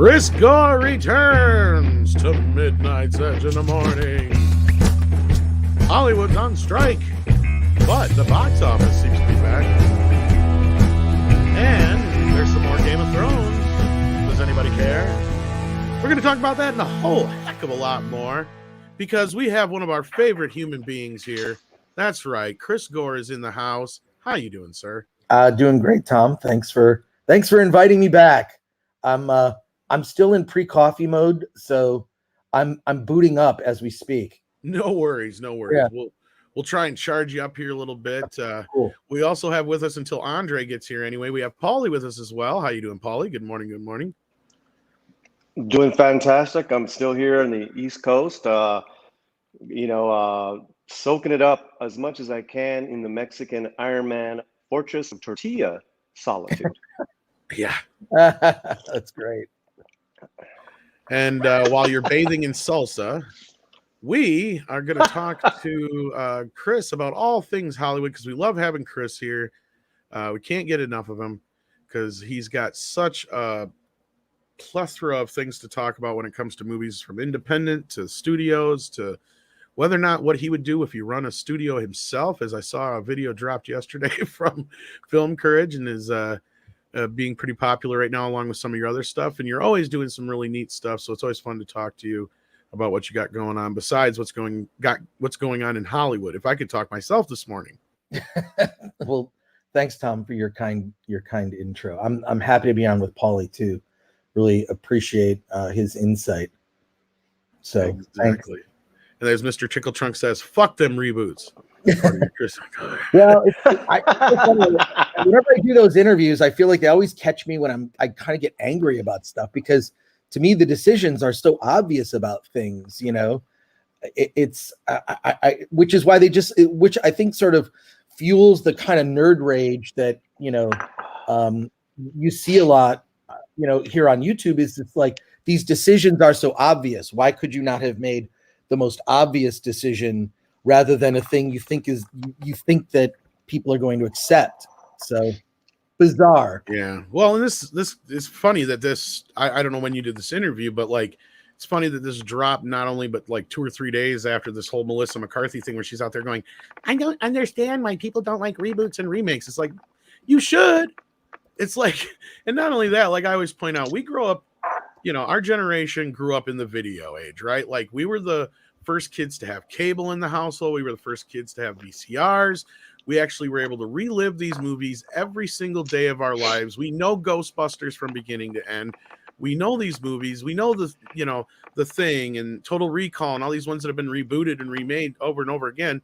Chris Gore returns to Midnight's Edge in the morning. Hollywood's on strike, but the box office seems to be back. And there's some more Game of Thrones. Does anybody care? We're going to talk about that and a whole heck of a lot more because we have one of our favorite human beings here. That's right. Chris Gore is in the house. How you doing, sir? Doing great, Tom. Thanks for inviting me back. I'm still in pre-coffee mode, so I'm booting up as we speak. No worries. Yeah. We'll try and charge you up here a little bit. Cool. We also have with us until Andre gets here anyway. We have Paulie with us as well. How you doing, Paulie? Good morning. Doing fantastic. I'm still here on the East Coast. Soaking it up as much as I can in the Mexican Ironman fortress of tortilla solitude. Yeah. That's great. And while you're bathing in salsa, we are going to talk to Chris about all things Hollywood because we love having Chris here. We can't get enough of him because he's got such a plethora of things to talk about when it comes to movies, from independent to studios to whether or not what he would do if he run a studio himself, as I saw a video dropped yesterday from Film Courage and is being pretty popular right now along with some of your other stuff. And you're always doing some really neat stuff, so it's always fun to talk to you about what you got going on besides what's going on in Hollywood. If I could talk myself this morning. Well, thanks, Tom, for your kind intro. I'm happy to be on with Paulie too. Really appreciate his insight. So exactly. Thanks. And there's Mr. Chickle Trunk says, "Fuck them reboots." Well, whenever I do those interviews, I feel like they always catch me when I kind of get angry about stuff because to me the decisions are so obvious about things. You know, it's which is why which I think sort of fuels the kind of nerd rage that you see a lot. Here on YouTube is it's like these decisions are so obvious. Why could you not have made the most obvious decision rather than a thing you think that people are going to accept? So bizarre. Yeah. Well, and this is funny that this, I don't know when you did this interview, but like, it's funny that this dropped not only, but like 2 or 3 days after this whole Melissa McCarthy thing where she's out there going, "I don't understand why people don't like reboots and remakes." It's like, you should. It's like, and not only that, like I always point out, we grow up, our generation grew up in the video age, right? Like we were the first kids to have cable in the household. We were the first kids to have VCRs. We actually were able to relive these movies every single day of our lives. We know Ghostbusters from beginning to end. We know these movies. We know the Thing and Total Recall and all these ones that have been rebooted and remade over and over again.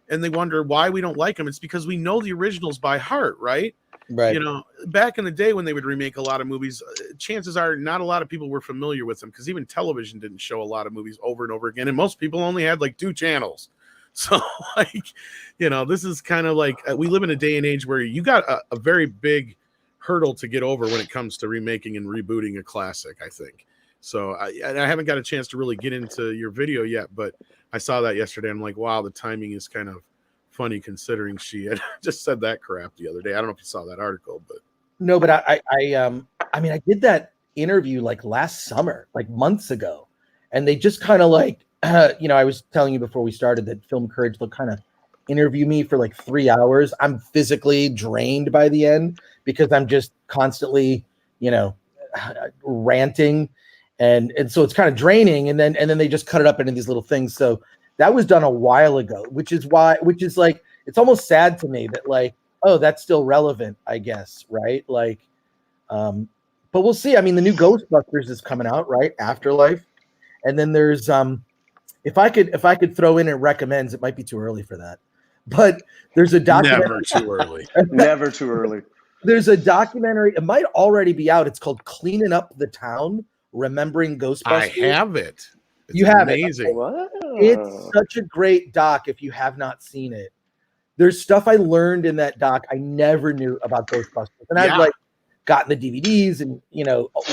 And they wonder why we don't like them. It's because we know the originals by heart, right? Right. Back in the day when they would remake a lot of movies, chances are not a lot of people were familiar with them because even television didn't show a lot of movies over and over again. And most people only had like 2 channels. So this is kind of like we live in a day and age where you got a very big hurdle to get over when it comes to remaking and rebooting a classic, I think. So I haven't got a chance to really get into your video yet, but I saw that yesterday. I'm like, wow, the timing is kind of funny considering she had just said that crap the other day. I don't know if you saw that article, but no, but I did that interview like last summer, like months ago, and they just kind of like, I was telling you before we started that Film Courage will kind of interview me for like 3 hours. I'm physically drained by the end because I'm just constantly, ranting, and so it's kind of draining. And then they just cut it up into these little things. So that was done a while ago, which is like, it's almost sad to me that like, oh, that's still relevant, I guess. Right. Like, but we'll see. I mean, the new Ghostbusters is coming out, right? Afterlife. And then there's, if I could throw in and recommends, it might be too early for that, but there's a documentary. Never too early. Never too early. There's a documentary. It might already be out. It's called Cleaning Up the Town, Remembering Ghostbusters. I have it. You have amazing. it. Wow. It's such a great doc if you have not seen it. There's stuff I learned in that doc I never knew about Ghostbusters. And I've like gotten the DVDs and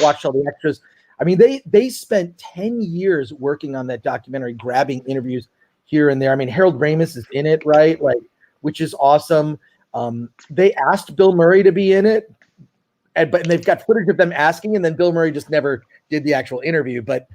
watched all the extras. I mean, they spent 10 years working on that documentary, grabbing interviews here and there. I mean, Harold Ramis is in it, right? Like, which is awesome. They asked Bill Murray to be in it. and they've got footage of them asking, and then Bill Murray just never did the actual interview. But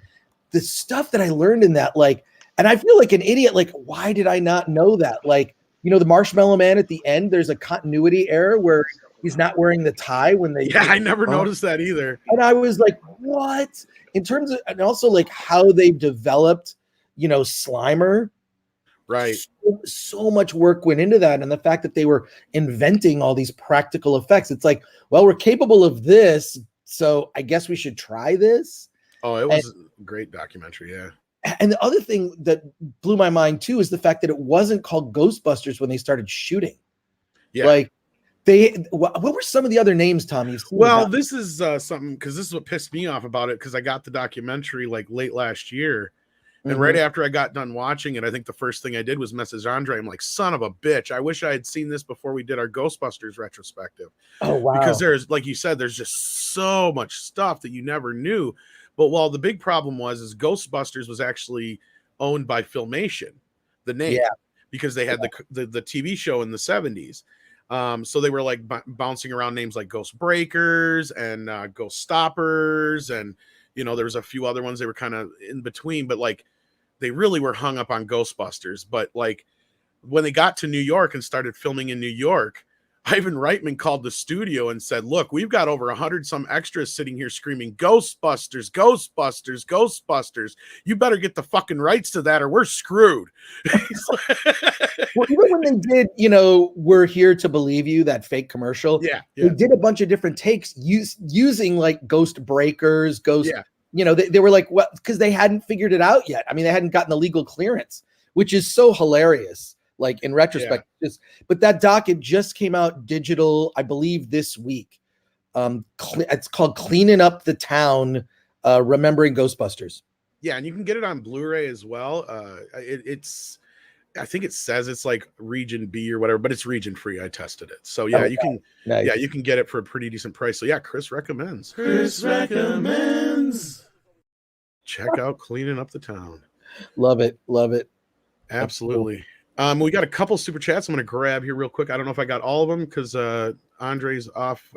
the stuff that I learned in that, like, and I feel like an idiot, like, why did I not know that? Like, the Marshmallow Man at the end, there's a continuity error where he's not wearing the tie when they. Yeah, I never noticed that either. And I was like, what? In terms of, and also like how they've developed, Slimer. Right. So much work went into that. And the fact that they were inventing all these practical effects. It's like, well, we're capable of this, so I guess we should try this. Oh, it was a great documentary, yeah. And the other thing that blew my mind too is the fact that it wasn't called Ghostbusters when they started shooting. Yeah. Like what were some of the other names, Tom? Well, this is something, because this is what pissed me off about it, because I got the documentary like late last year. And right after I got done watching it, I think the first thing I did was message Andre. I'm like, son of a bitch. I wish I had seen this before we did our Ghostbusters retrospective. Oh, wow. Because there's, like you said, there's just so much stuff that you never knew. But the big problem is Ghostbusters was actually owned by Filmation, the name, because they had the TV show in the 70s. So they were like bouncing around names like Ghost Breakers and Ghost Stoppers. And, there was a few other ones they were kind of in between, but like they really were hung up on Ghostbusters. But like when they got to New York and started filming in New York, Ivan Reitman called the studio and said, look, we've got over 100 some extras sitting here screaming Ghostbusters, Ghostbusters, Ghostbusters. You better get the fucking rights to that or we're screwed. Well, even when they did, We're Here to Believe You, that fake commercial, they did a bunch of different takes using like Ghost Breakers, they were like, what? Because they hadn't figured it out yet. I mean, they hadn't gotten the legal clearance, which is so hilarious. Like in retrospect, but that doc, it just came out digital, I believe, this week. It's called Cleaning Up the Town, Remembering Ghostbusters. Yeah, and you can get it on Blu-ray as well. I think it says it's like region B or whatever, but it's region free. I tested it. So yeah, you can you can get it for a pretty decent price. So yeah, Chris recommends. Check out Cleaning Up the Town. Love it. Absolutely. We got a couple super chats I'm going to grab here real quick. I don't know if I got all of them because Andre's off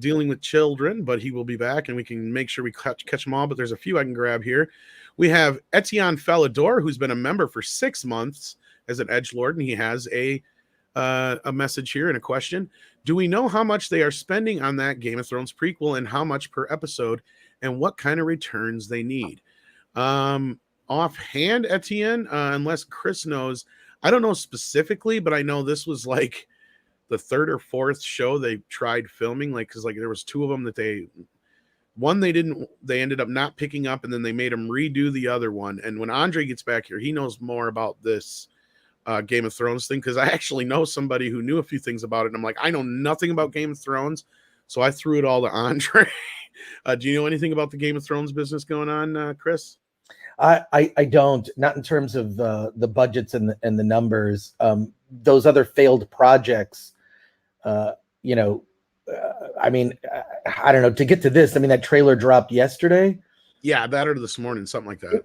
dealing with children, but he will be back and we can make sure we catch them all. But there's a few I can grab here. We have Etienne Falador, who's been a member for 6 months as an edgelord, and he has a message here and a question. Do we know how much they are spending on that Game of Thrones prequel and how much per episode and what kind of returns they need? Offhand, Etienne, unless Chris knows, I don't know specifically, but I know this was like the 3rd or 4th show they tried filming, like because like there was 2 of them that they ended up not picking up, and then they made them redo the other one. And when Andre gets back here, he knows more about this Game of Thrones thing, because I actually know somebody who knew a few things about it, and I'm like, I know nothing about Game of Thrones, so I threw it all to Andre. Do you know anything about the Game of Thrones business going on, Chris? I don't, not in terms of the budgets and the numbers. Those other failed projects, I mean, I don't know. To get to this, I mean, that trailer dropped yesterday. Yeah, that or this morning, something like that.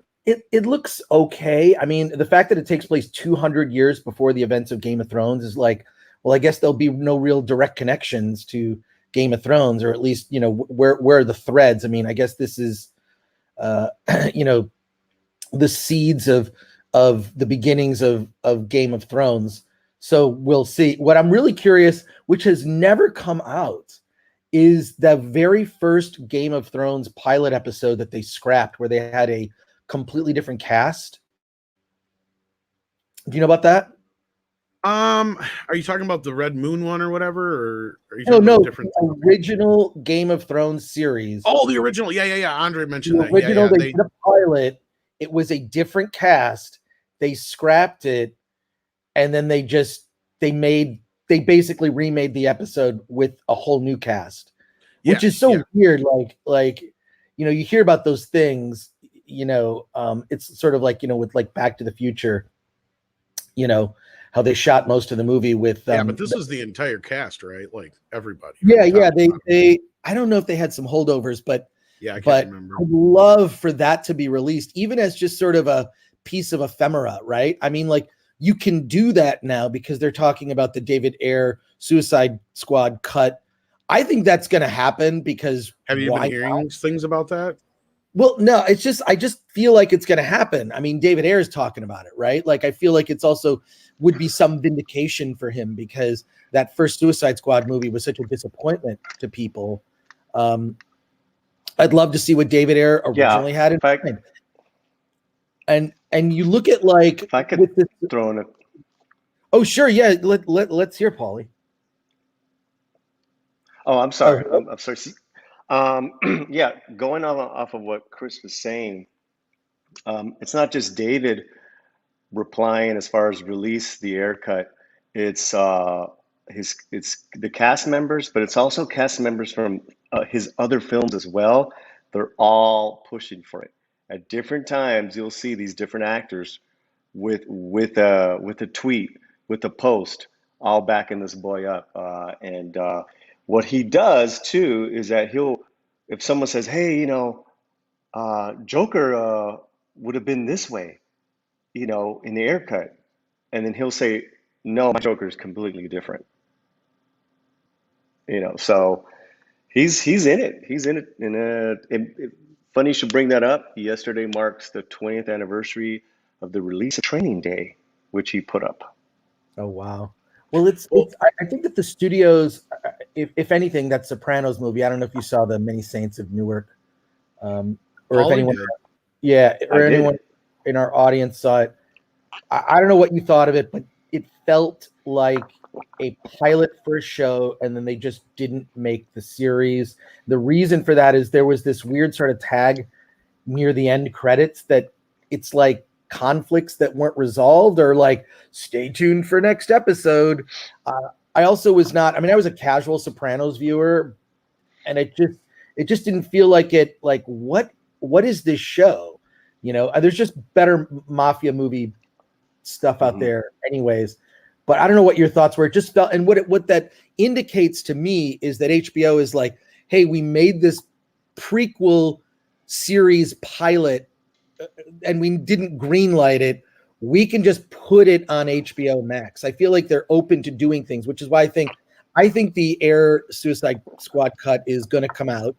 It looks okay. I mean, the fact that it takes place 200 years before the events of Game of Thrones is like, well, I guess there'll be no real direct connections to Game of Thrones, or at least, where are the threads? I mean, I guess this is, the seeds of the beginnings of Game of Thrones. So we'll see. What I'm really curious, which has never come out, is the very first Game of Thrones pilot episode that they scrapped, where they had a completely different cast. Do you know about that? Are you talking about the Red Moon one or whatever, or are you talking about different original Game of Thrones series? Oh, the original. Yeah. Andre mentioned that. Original, they did a pilot. It was a different cast. They scrapped it, and then they basically remade the episode with a whole new cast, which is so weird. Like, you hear about those things, it's sort of like, with like Back to the Future, how they shot most of the movie with. But this was the entire cast, right? Like everybody. They I don't know if they had some holdovers, but I can't remember. I'd love for that to be released, even as just sort of a piece of ephemera, right? I mean, like, you can do that now because they're talking about the David Ayer Suicide Squad cut. I think that's going to happen because Have you been hearing things about that? Well, no, it's just I just feel like it's going to happen. I mean, David Ayer's talking about it, right? Like I feel like it's also would be some vindication for him because that first Suicide Squad movie was such a disappointment to people. I'd love to see what David Ayer originally had in mind. And you look at like if I could throw in a Oh, sure, yeah. Let's hear Paulie. Oh, I'm sorry. I'm sorry. Yeah, going off of what Chris was saying, it's not just David replying as far as release the Ayer cut. It's it's the cast members, but it's also cast members from his other films as well. They're all pushing for it. At different times, you'll see these different actors with a tweet, with a post, all backing this boy up. And what he does too is that if someone says, "Hey, Joker would have been this way," in the Ayer cut, and then he'll say, "No, my Joker is completely different." So he's in it. He's in it. And funny you should bring that up. Yesterday marks the 20th anniversary of the release of Training Day, which he put up. Oh wow! Well, I think that the studios, if anything, that Sopranos movie. I don't know if you saw the Many Saints of Newark, or if anyone, anyone in our audience saw it. I don't know what you thought of it, but it felt like a pilot first show, and then they just didn't make the series. The reason for that is there was this weird sort of tag near the end credits that it's like conflicts that weren't resolved or like stay tuned for next episode. I also was not, I mean, I was a casual Sopranos viewer, and it just didn't feel like it, like what is this show? There's just better mafia movie stuff out there anyways. But I don't know what your thoughts were. It just felt, and what that indicates to me is that HBO is like, hey, we made this prequel series pilot and we didn't greenlight it. We can just put it on HBO Max. I feel like they're open to doing things, which is why I think the Ayer Suicide Squad cut is going to come out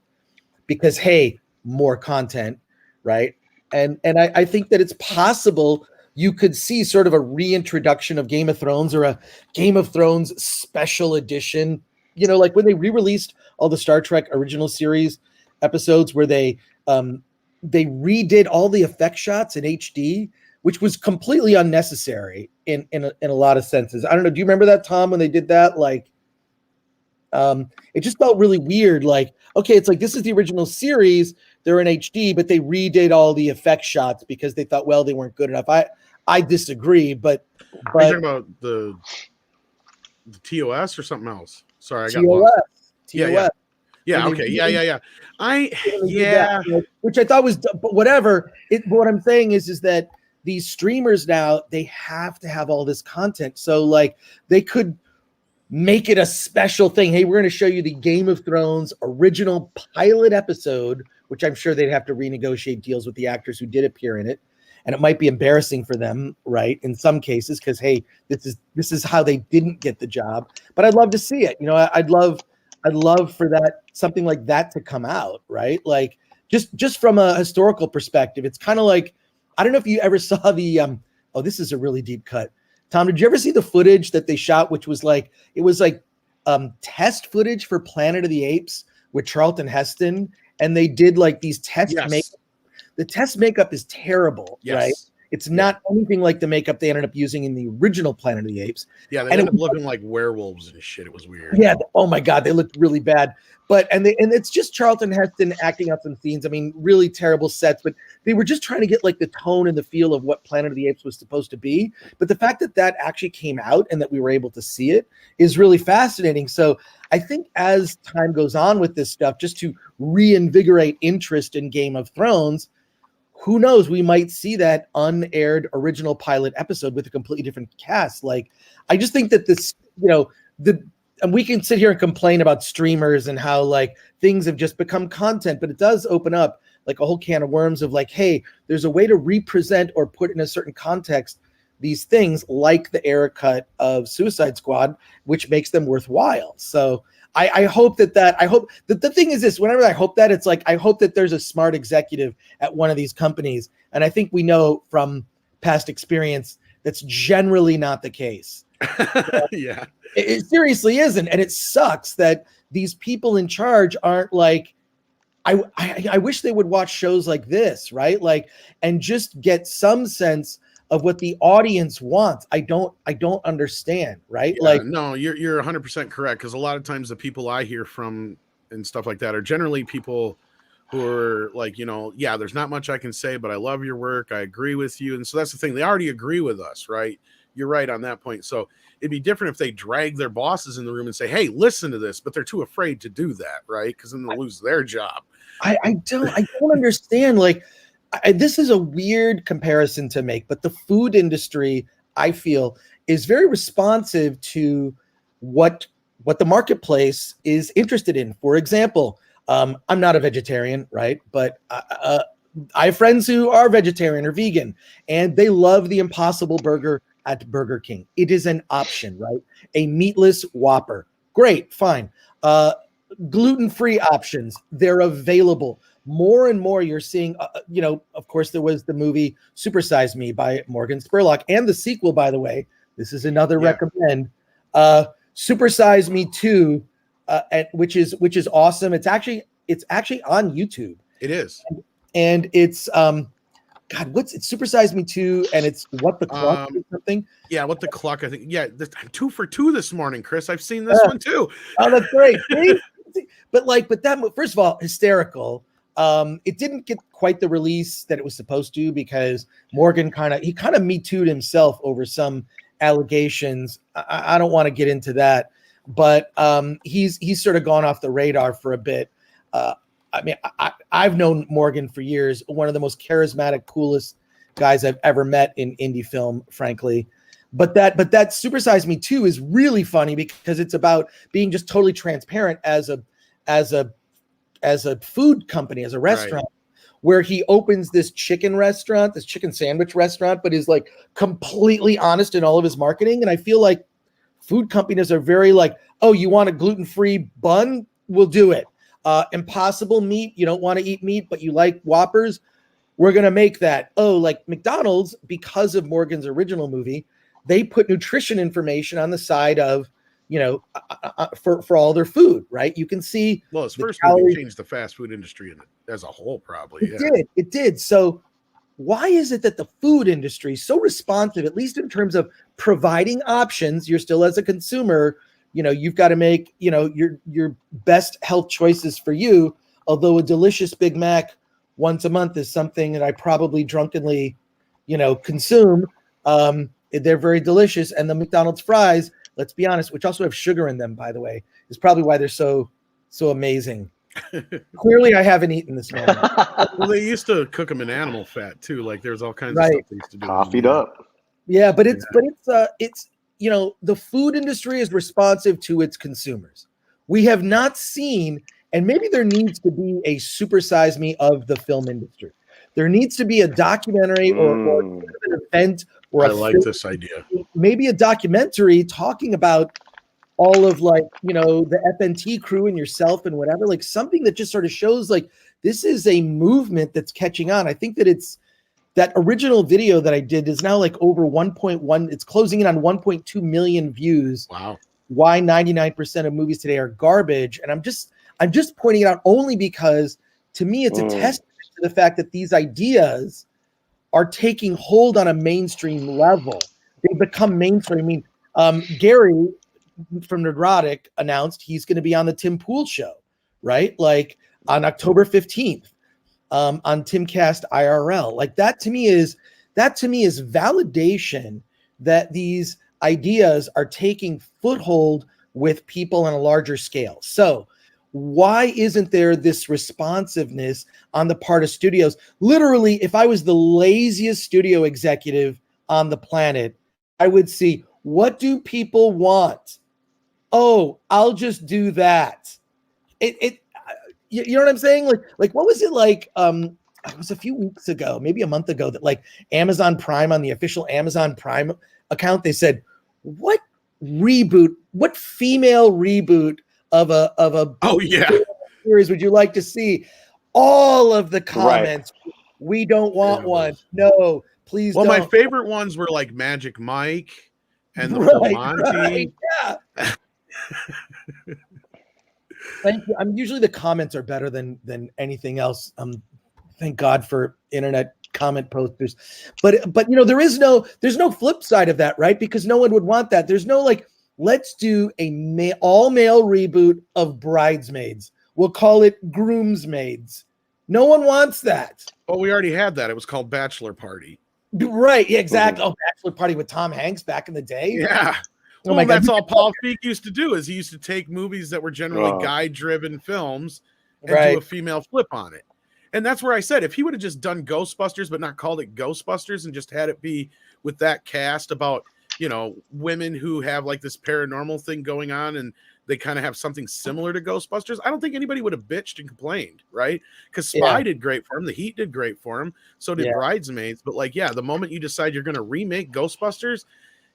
because, hey, more content, right? And I think that it's possible you could see sort of a reintroduction of Game of Thrones or a Game of Thrones special edition, like when they re-released all the Star Trek original series episodes where they redid all the effect shots in HD, which was completely unnecessary in a lot of senses. I don't know. Do you remember that, Tom, when they did that? Like, it just felt really weird. Like, okay, it's like, this is the original series. They're in HD, but they redid all the effect shots because they thought, well, they weren't good enough. I disagree, but are you talking about the TOS or something else? Sorry, I got TOS. lost. TOS. Yeah. Okay. Yeah. Which I thought was, but whatever. But what I'm saying is that these streamers now, they have to have all this content. So like they could make it a special thing. Hey, we're going to show you the Game of Thrones original pilot episode, which I'm sure they'd have to renegotiate deals with the actors who did appear in it. And it might be embarrassing for them, right? In some cases, because hey, this is how they didn't get the job. But I'd love to see it. I'd love for that, something like that to come out, right? Like just from a historical perspective, it's kind of like, I don't know if you ever saw the this is a really deep cut. Tom, did you ever see the footage that they shot, which was like, it was like test footage for Planet of the Apes with Charlton Heston, and they did like these test makeup. The test makeup is terrible, right? It's not anything like the makeup they ended up using in the original Planet of the Apes. Yeah, they ended up looking like werewolves and shit. It was weird. Yeah. Oh my God, they looked really bad. But and it's just Charlton Heston acting out some scenes. I mean, really terrible sets, but they were just trying to get like the tone and the feel of what Planet of the Apes was supposed to be. But the fact that actually came out and that we were able to see it is really fascinating. So I think as time goes on with this stuff, just to reinvigorate interest in Game of Thrones, who knows, we might see that unaired original pilot episode with a completely different cast. Like, I just think that this, and we can sit here and complain about streamers and how like things have just become content, but it does open up like a whole can of worms of like, hey, there's a way to represent or put in a certain context these things like the Ayer cut of Suicide Squad, which makes them worthwhile. So I hope that the thing is this, whenever I hope that, it's like, I hope that there's a smart executive at one of these companies. And I think we know from past experience, that's generally not the case. Yeah. It seriously isn't. And it sucks that these people in charge aren't like, I wish they would watch shows like this, right? Like, and just get some sense of what the audience wants. I don't understand, right? Yeah, Like, no, you're 100% correct, because a lot of times the people I hear from and stuff like that are generally people who are like, yeah, there's not much I can say, but I love your work. I agree with you. And so that's the thing. They already agree with us, right? You're right on that point. So it'd be different if they drag their bosses in the room and say, hey, listen to this, but they're too afraid to do that, right? Because then they'll lose their job. I don't understand. Like, this is a weird comparison to make, but the food industry, I feel, is very responsive to what the marketplace is interested in. For example, I'm not a vegetarian, right? But I have friends who are vegetarian or vegan, and they love the Impossible Burger at Burger King. It is an option, right? A meatless Whopper. Great, fine. Gluten-free options, they're available. More and more you're seeing, of course, there was the movie Super Size Me by Morgan Spurlock, and the sequel, by the way, this is another recommend, Super Size Me 2, which is awesome. It's actually on YouTube. It is. And it's it's Super Size Me 2, and it's What the Cluck or something. Yeah, What the Cluck, I think. Yeah, 2 for 2 this morning, Chris. I've seen this one too. Oh, that's great. But that, first of all, hysterical. It didn't get quite the release that it was supposed to, because Morgan kind of Me Too'd himself over some allegations. I don't want to get into that, but he's sort of gone off the radar for a bit. I've known Morgan for years, one of the most charismatic, coolest guys I've ever met in indie film, frankly. But that Super Size Me 2 is really funny, because it's about being just totally transparent as a food company, as a restaurant, where he opens this chicken sandwich restaurant, but is like completely honest in all of his marketing. And I feel like food companies are very like, oh, you want a gluten-free bun? We'll do it. Impossible meat. You don't want to eat meat, but you like Whoppers. We're going to make that. Oh, like McDonald's, because of Morgan's original movie, they put nutrition information on the side of, for all their food, right? You can see. Well, his first movie changed the fast food industry as a whole, probably. It did. So why is it that the food industry is so responsive, at least in terms of providing options? You're still, as a consumer, you've got to make, your best health choices for you. Although a delicious Big Mac once a month is something that I probably drunkenly, consume. They're very delicious. And the McDonald's fries, let's be honest, which also have sugar in them, by the way, is probably why they're so amazing. Clearly, I haven't eaten this morning. Well, they used to cook them in animal fat too. Like, there's all kinds of stuff they used to do. Coffeeed up. Yeah, but it's the food industry is responsive to its consumers. We have not seen, and maybe there needs to be a Super Size Me of the film industry. There needs to be a documentary or an event. I like this idea. Maybe a documentary talking about all of, like, the FNT crew and yourself and whatever, like something that just sort of shows like this is a movement that's catching on. I think that it's that original video that I did is now like over 1.1. It's closing in on 1.2 million views. Wow. Why 99% of movies today are garbage. And I'm just pointing it out only because, to me, it's a testament to the fact that these ideas are taking hold on a mainstream level. They've become mainstream. I mean, Gary from Nerdrotic announced he's going to be on the Tim Pool show, right? Like on October 15th, on Timcast IRL. Like that to me is validation that these ideas are taking foothold with people on a larger scale. So why isn't there this responsiveness on the part of studios? Literally, if I was the laziest studio executive on the planet, I would see, what do people want? Oh, I'll just do that. You know what I'm saying? Like what was it like? It was a few weeks ago, maybe a month ago, that like Amazon Prime, on the official Amazon Prime account, they said, what female reboot of a Oh yeah. series would you like to see? All of the comments, we don't want one. No, please well, don't. my favorite ones were like Magic Mike and the Right, Full Monty. yeah. Thank you. Usually the comments are better than anything else. Thank God for internet comment posters. But there's no flip side of that, right? Because no one would want that. There's no like, let's do a all male reboot of Bridesmaids. We'll call it Groomsmaids. No one wants that. Oh, we already had that. It was called Bachelor Party. Right. Yeah, exactly. Oh, Bachelor Party with Tom Hanks back in the day. Yeah. Oh well, my God. that's all Paul Feig used to do is he used to take movies that were generally guy-driven films and do a female flip on it. And that's where I said, if he would have just done Ghostbusters, but not called it Ghostbusters and just had it be with that cast about, women who have like this paranormal thing going on and they kind of have something similar to Ghostbusters, I don't think anybody would have bitched and complained, right? Because Spy did great for him. The Heat did great for him. So did Bridesmaids. But the moment you decide you're going to remake Ghostbusters,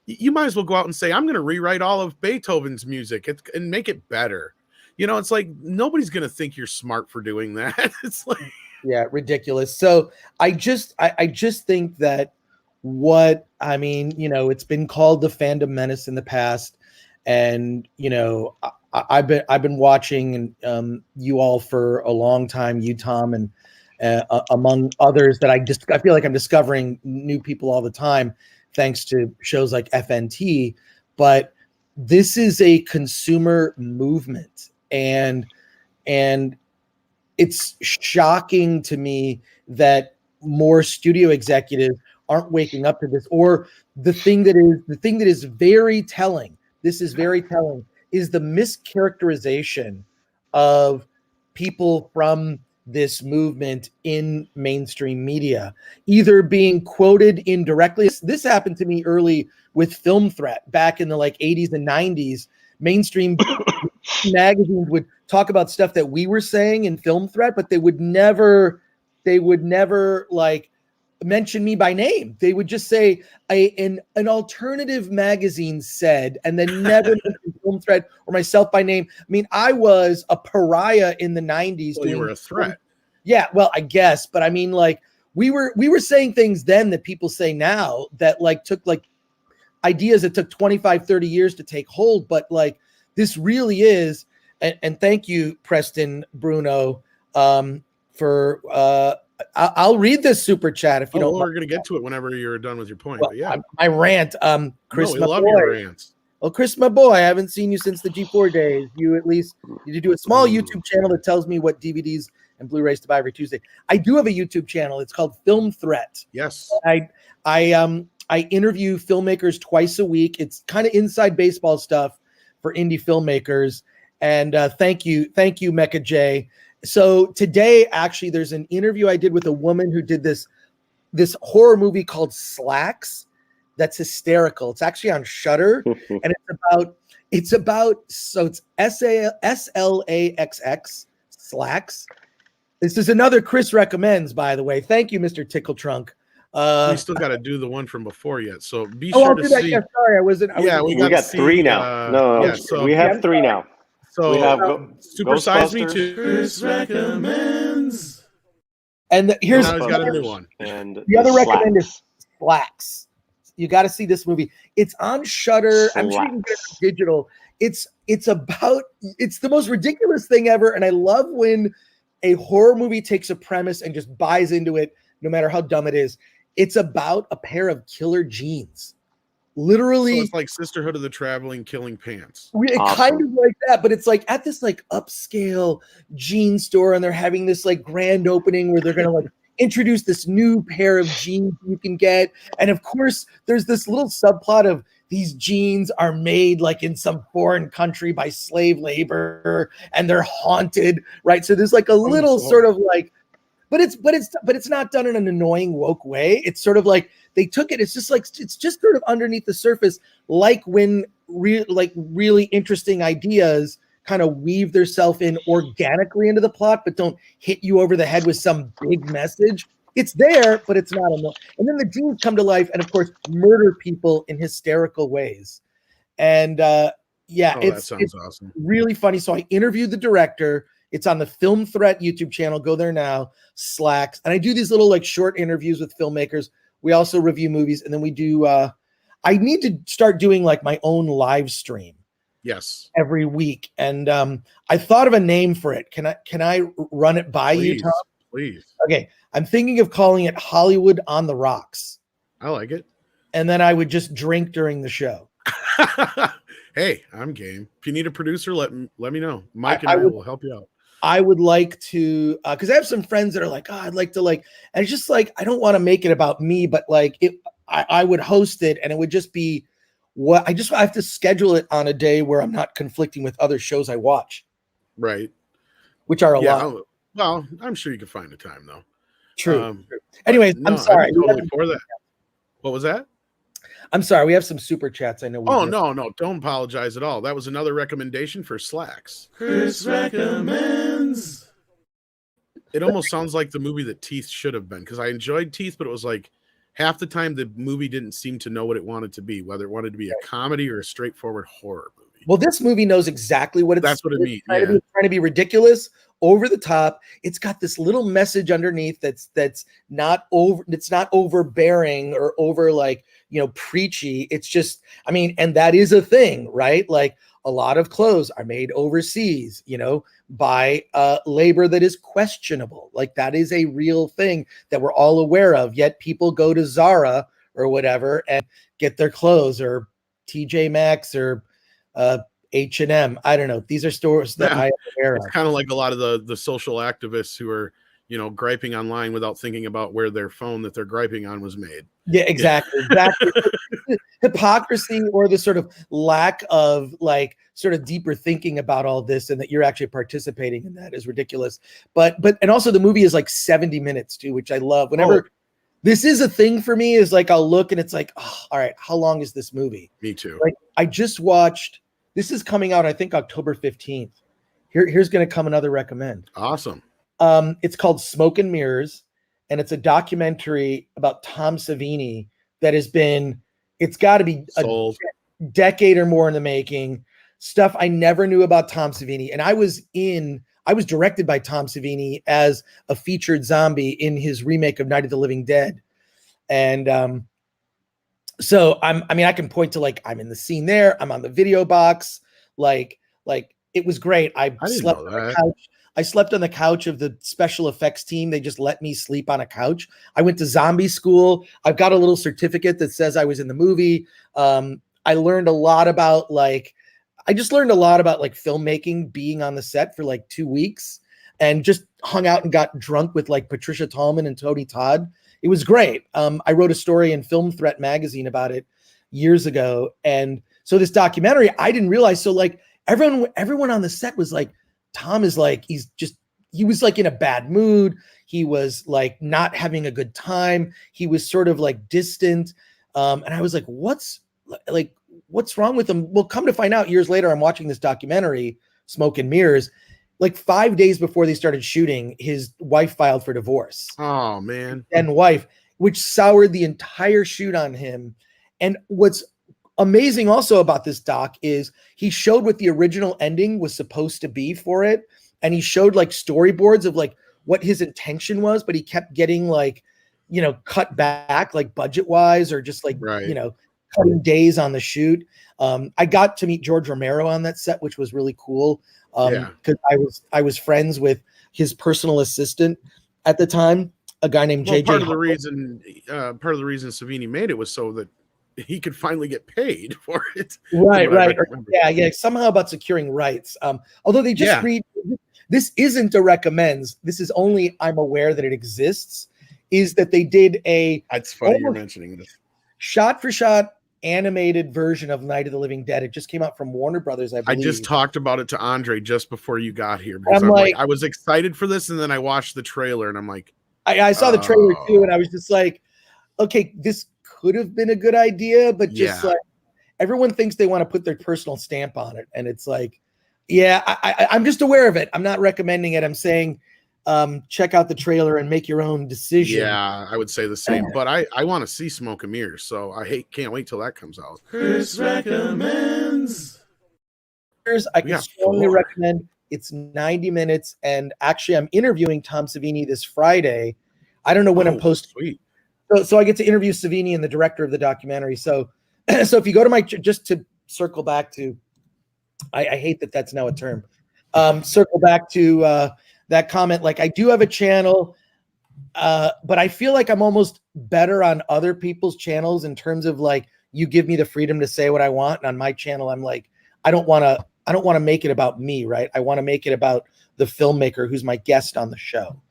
you might as well go out and say, I'm going to rewrite all of Beethoven's music and make it better. It's like nobody's going to think you're smart for doing that. It's like, yeah, ridiculous. So I just think that it's been called the fandom menace in the past. And, I've been watching you all for a long time, you, Tom, and among others that I feel like I'm discovering new people all the time, thanks to shows like FNT. But this is a consumer movement, and it's shocking to me that more studio executives aren't waking up to this. Or the thing that is very telling. This is very telling, is the mischaracterization of people from this movement in mainstream media, either being quoted indirectly. This happened to me early with Film Threat back in the 80s and 90s. Mainstream magazines would talk about stuff that we were saying in Film Threat, but they would never mention me by name. They would just say an alternative magazine said, and then never mention Film Threat or myself by name. I mean, I was a pariah in the 90s. Well, you were a threat. Yeah, well, I guess, but I mean, we were saying things then that people say now that took ideas that took 25, 30 years to take hold. But this really is, and thank you, Preston Bruno, for I'll read this super chat if you don't. We're going to get to it whenever you're done with your point. Well, but yeah, my rant. Chris, we love your rants. Well, Chris, my boy, I haven't seen you since the G4 days. You do a small YouTube channel that tells me what DVDs and Blu-rays to buy every Tuesday. I do have a YouTube channel. It's called Film Threat. Yes. I interview filmmakers twice a week. It's kind of inside baseball stuff for indie filmmakers. And thank you, Mecca J. So today, actually, there's an interview I did with a woman who did this horror movie called Slacks. That's hysterical. It's actually on Shudder, and it's about so it's SLAXX Slacks. This is another Chris recommends, by the way. Thank you, Mr. Tickle Trunk. We still got to do the one from before yet, so be sure to see. Yeah, sorry, I wasn't. We got three now. So we have three now. So we have Super Size Me Too. Chris recommends. And here's he's got a new one. And the other recommend is Slacks. You got to see this movie. It's on Shudder. I'm sure you can get it on digital. It's the most ridiculous thing ever, and I love when a horror movie takes a premise and just buys into it, no matter how dumb it is. It's about a pair of killer jeans. Literally, so it's like Sisterhood of the Traveling Killing Pants. Kind of like that, but it's at this upscale jean store, and they're having this grand opening where they're gonna introduce this new pair of jeans you can get. And of course, there's this little subplot of these jeans are made in some foreign country by slave labor, and they're haunted, right? So there's a little sort of but it's not done in an annoying woke way. It's sort of they took it. It's just sort of underneath the surface, when really interesting ideas kind of weave themselves in organically into the plot, but don't hit you over the head with some big message. It's there, but it's not enough. And then the jeans come to life and, of course, murder people in hysterical ways. And Yeah, Oh, that sounds awesome. Really funny. So I interviewed the director. It's on the Film Threat YouTube channel. Go there now. Slacks. And I do these little like short interviews with filmmakers. We also review movies, and then we do I need to start doing like my own live stream. Yes. Every week. And I thought of a name for it. Can I run it by you, Tom? Please. Okay. I'm thinking of calling it Hollywood on the Rocks. I like it. And then I would just drink during the show. Hey, I'm game. If you need a producer, let me know. Mike and I will help you out. I would like to, because I have some friends that are like, oh, I'd like to like, and it's just like, I don't want to make it about me, but like I would host it, and it would just be I have to schedule it on a day where I'm not conflicting with other shows I watch. Right. Which are a lot. Well, I'm sure you can find a time though. True. Anyways, no, I'm sorry. I'm totally for that. What was that? I'm sorry. We have some super chats. I know. No. Don't apologize at all. That was another recommendation for Slacks. Chris recommends. It almost sounds like the movie that Teeth should have been, because I enjoyed Teeth, but it was like half the time the movie didn't seem to know what it wanted to be, whether it wanted to be a comedy or a straightforward horror movie. Well, this movie knows exactly what that's what it means. Trying to be ridiculous, over the top. It's got this little message underneath that's not overbearing or over like, preachy. It's just, and that is a thing, right? Like a lot of clothes are made overseas, by labor that is questionable. Like that is a real thing that we're all aware of. Yet people go to Zara or whatever and get their clothes, or TJ Maxx or H&M. I don't know. These are stores that I am aware of. It's kind of like a lot of the social activists who are, griping online without thinking about where their phone that they're griping on was made. Yeah, exactly. Exactly. Hypocrisy, or the sort of lack of like sort of deeper thinking about all this, and that you're actually participating in that, is ridiculous. But and also the movie is like 70 minutes too, which I love. Whenever this is a thing for me, is like I'll look and it's like, oh, all right, how long is this movie? Me too. Like I just watched, this is coming out, I think October 15th. Here's going to come another recommend. Awesome. It's called Smoke and Mirrors, and it's a documentary about Tom Savini that has been, it's got to be a decade or more in the making. Stuff I never knew about Tom Savini. And I was directed by Tom Savini as a featured zombie in his remake of Night of the Living Dead. And so I can point to like, I'm in the scene there, I'm on the video box, like it was great. I slept on the couch. I slept on the couch of the special effects team. They just let me sleep on a couch. I went to zombie school. I've got a little certificate that says I was in the movie. I learned a lot about filmmaking, being on the set for like 2 weeks, and just hung out and got drunk with like Patricia Tallman and Tony Todd. It was great. I wrote a story in Film Threat magazine about it years ago. And so this documentary, I didn't realize. So like everyone on the set was like, Tom is like, he was like in a bad mood. He was like not having a good time. He was sort of like distant. And I was like, what's wrong with him? Well, come to find out years later, I'm watching this documentary, Smoke and Mirrors. Like 5 days before they started shooting, his wife filed for divorce. Oh man. And wife, which soured the entire shoot on him. And what's amazing also about this doc is he showed what the original ending was supposed to be for it. And he showed like storyboards of like what his intention was, but he kept getting like, cut back like budget wise, or just like, cutting days on the shoot. I got to meet George Romero on that set, which was really cool. Because I was friends with his personal assistant at the time, a guy named JJ. Part of the reason Savini made it was so that he could finally get paid for it. Right. Yeah. Somehow about securing rights. Although they just read, this isn't a recommends. This is only, I'm aware that it exists, is that they did That's funny you're mentioning this. Shot for shot animated version of Night of the Living Dead. It just came out from Warner Brothers, I believe. I just talked about it to Andre just before you got here, because I'm like, I was excited for this, and then I watched the trailer and I'm like, I saw the trailer too, and I was just like, okay, this could have been a good idea, but just like everyone thinks they want to put their personal stamp on it, and it's like, I'm just aware of it. I'm not recommending it. I'm saying check out the trailer and make your own decision. Yeah, I would say the same, but I want to see Smoke and Mirrors, so can't wait till that comes out. Chris recommends. I can strongly recommend. It's 90 minutes, and actually, I'm interviewing Tom Savini this Friday. I don't know when I'm posting. Sweet. So I get to interview Savini and the director of the documentary. So if you go to my, just to circle back to, I hate that that's now a term. Circle back to that comment. Like, I do have a channel, but I feel like I'm almost better on other people's channels in terms of like, you give me the freedom to say what I want. And on my channel, I'm like, I don't want to make it about me, right? I want to make it about the filmmaker who's my guest on the show.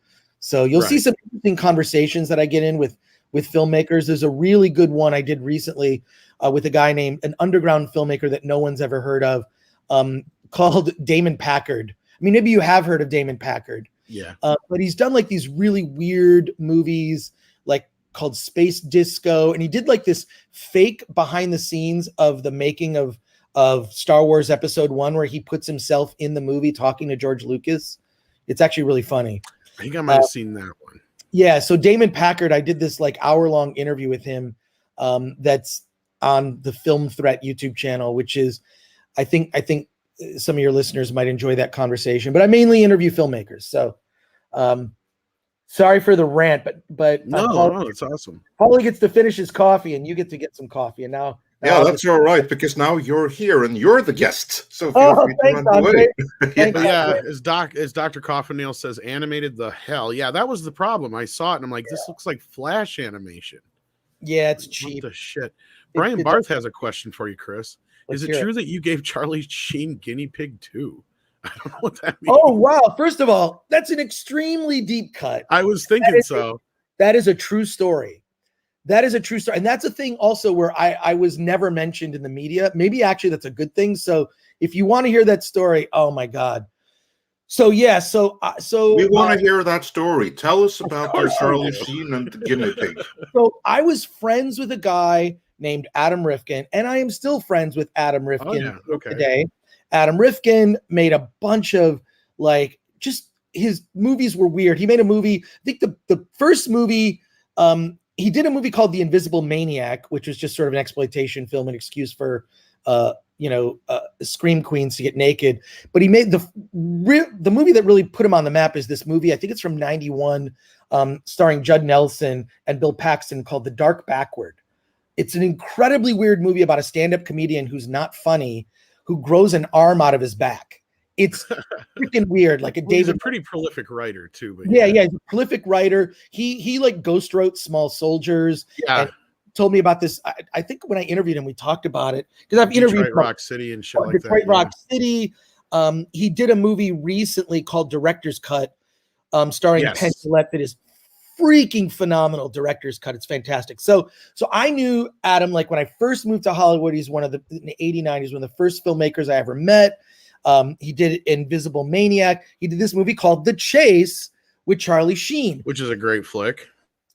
So you'll see some interesting conversations that I get in with filmmakers. There's a really good one I did recently with a guy named an underground filmmaker that no one's ever heard of, called Damon Packard. I mean, maybe you have heard of Damon Packard. Yeah. But he's done like these really weird movies, like called Space Disco. And he did like this fake behind the scenes of the making of Star Wars Episode 1, where he puts himself in the movie talking to George Lucas. It's actually really funny. I think I might have seen that one. Yeah. So Damon Packard, I did this like hour-long interview with him that's on the Film Threat YouTube channel, which is, I think some of your listeners might enjoy that conversation, but I mainly interview filmmakers. So sorry for the rant, but no, it's awesome. Paulie gets to finish his coffee and you get to get some coffee. And now that's all right, because now you're here and you're the guest. So feel free to thanks, run away. Yeah, as Dr. Coffin says, animated the hell. Yeah, that was the problem. I saw it and I'm like, this looks like Flash animation. Yeah, it's cheap. What the shit. Brian Barth has a question for you, Chris. Is it true that you gave Charlie Sheen guinea pig too? I don't know what that means. Oh, wow. First of all, that's an extremely deep cut. I was thinking so. That is a true story. That is a true story. And that's a thing also where I was never mentioned in the media. Maybe actually that's a good thing. So if you want to hear that story, oh my God. So yeah, so we want to hear that story. Tell us about your Charlie Sheen and the guinea pig. So I was friends with a guy named Adam Rifkin, and I am still friends with Adam Rifkin today. Adam Rifkin made a bunch of like, just his movies were weird. He made a movie, I think the first movie, he did a movie called The Invisible Maniac, which was just sort of an exploitation film, an excuse for, scream queens to get naked. But he made the movie that really put him on the map is this movie. I think it's from 91, starring Judd Nelson and Bill Paxton, called The Dark Backward. It's an incredibly weird movie about a stand-up comedian who's not funny, who grows an arm out of his back. It's freaking weird. Like he's a pretty prolific writer too. But yeah, he's a prolific writer. He like ghost wrote Small Soldiers. Yeah. And told me about this. I think when I interviewed him, we talked about it because I've interviewed Detroit Rock City and shit like that. Detroit Rock City. He did a movie recently called Director's Cut, starring Penn Jillette, that is freaking phenomenal. Director's Cut. It's fantastic. So I knew Adam, like when I first moved to Hollywood. He's one of in '89. He's one of the first filmmakers I ever met. He did Invisible Maniac. He did this movie called The Chase with Charlie Sheen, which is a great flick.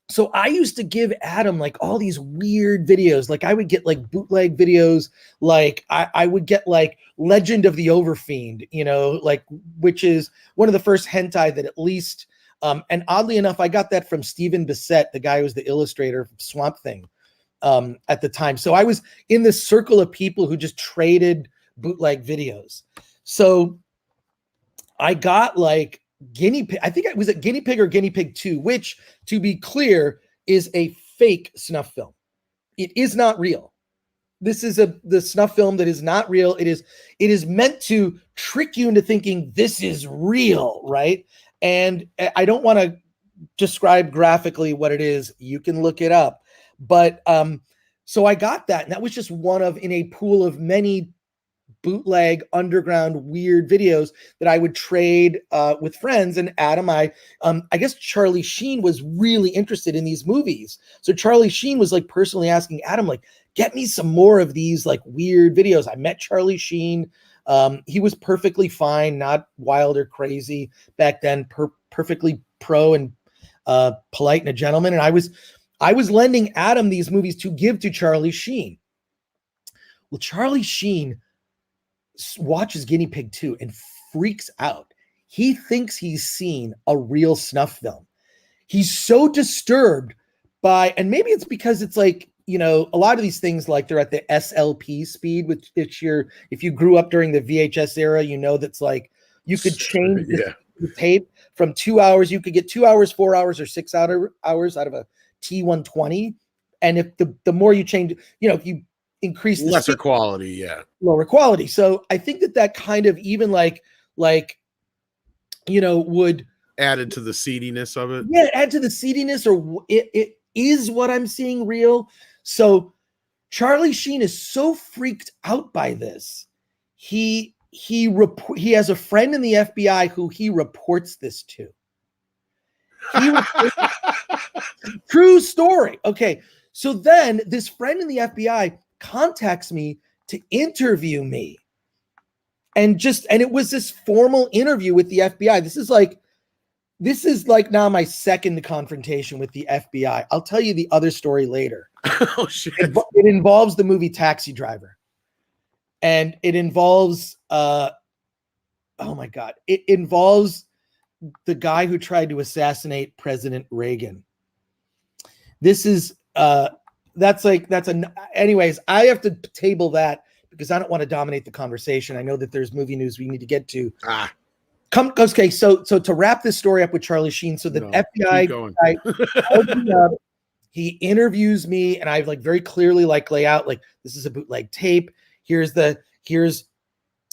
So I used to give Adam like all these weird videos. Like I would get like bootleg videos. Like I would get like Legend of the Overfiend, like, which is one of the first hentai that at least, and oddly enough, I got that from Stephen Bissett, the guy who was the illustrator of Swamp Thing at the time. So I was in this circle of people who just traded bootleg videos. So I got like guinea pig. I think it was a guinea pig or guinea pig 2, which, to be clear, is a fake snuff film. It is not real. This is the snuff film that is not real. It is meant to trick you into thinking this is real, right? And I don't want to describe graphically what it is. You can look it up. But so I got that, and that was just one of in a pool of many bootleg underground weird videos that I would trade with friends. And Adam, I guess Charlie Sheen was really interested in these movies. So Charlie Sheen was like personally asking Adam, like, get me some more of these like weird videos. I met Charlie Sheen. He was perfectly fine, not wild or crazy back then, perfectly pro and polite and a gentleman. And I was lending Adam these movies to give to Charlie Sheen. Well, Charlie Sheen watches Guinea Pig 2 and freaks out. He thinks he's seen a real snuff film. He's so disturbed by, and maybe it's because it's like you know, a lot of these things, like they're at the SLP speed, which if you grew up during the VHS era, you know, that's like you could change the tape from 2 hours. You could get 2 hours, 4 hours, or 6 hours out of a T120. And if the more you change, you know, if you increase the lesser speed, quality, lower quality. So I think that kind of even like, you know, would added to the seediness of it. Yeah, add to the seediness, or it is what I'm seeing real. So Charlie Sheen is so freaked out by this. He has a friend in the FBI who he reports this to. True story. Okay. So then this friend in the FBI contacts me to interview me. And it was this formal interview with the FBI. This is like now my second confrontation with the FBI. I'll tell you the other story later. Oh shit. It involves the movie Taxi Driver. And it involves oh my God. It involves the guy who tried to assassinate President Reagan. This is anyways, I have to table that because I don't want to dominate the conversation. I know that there's movie news we need to get to. Okay, so to wrap this story up with Charlie Sheen, so the FBI guy, he interviews me, and I like very clearly like lay out like this is a bootleg tape. Here's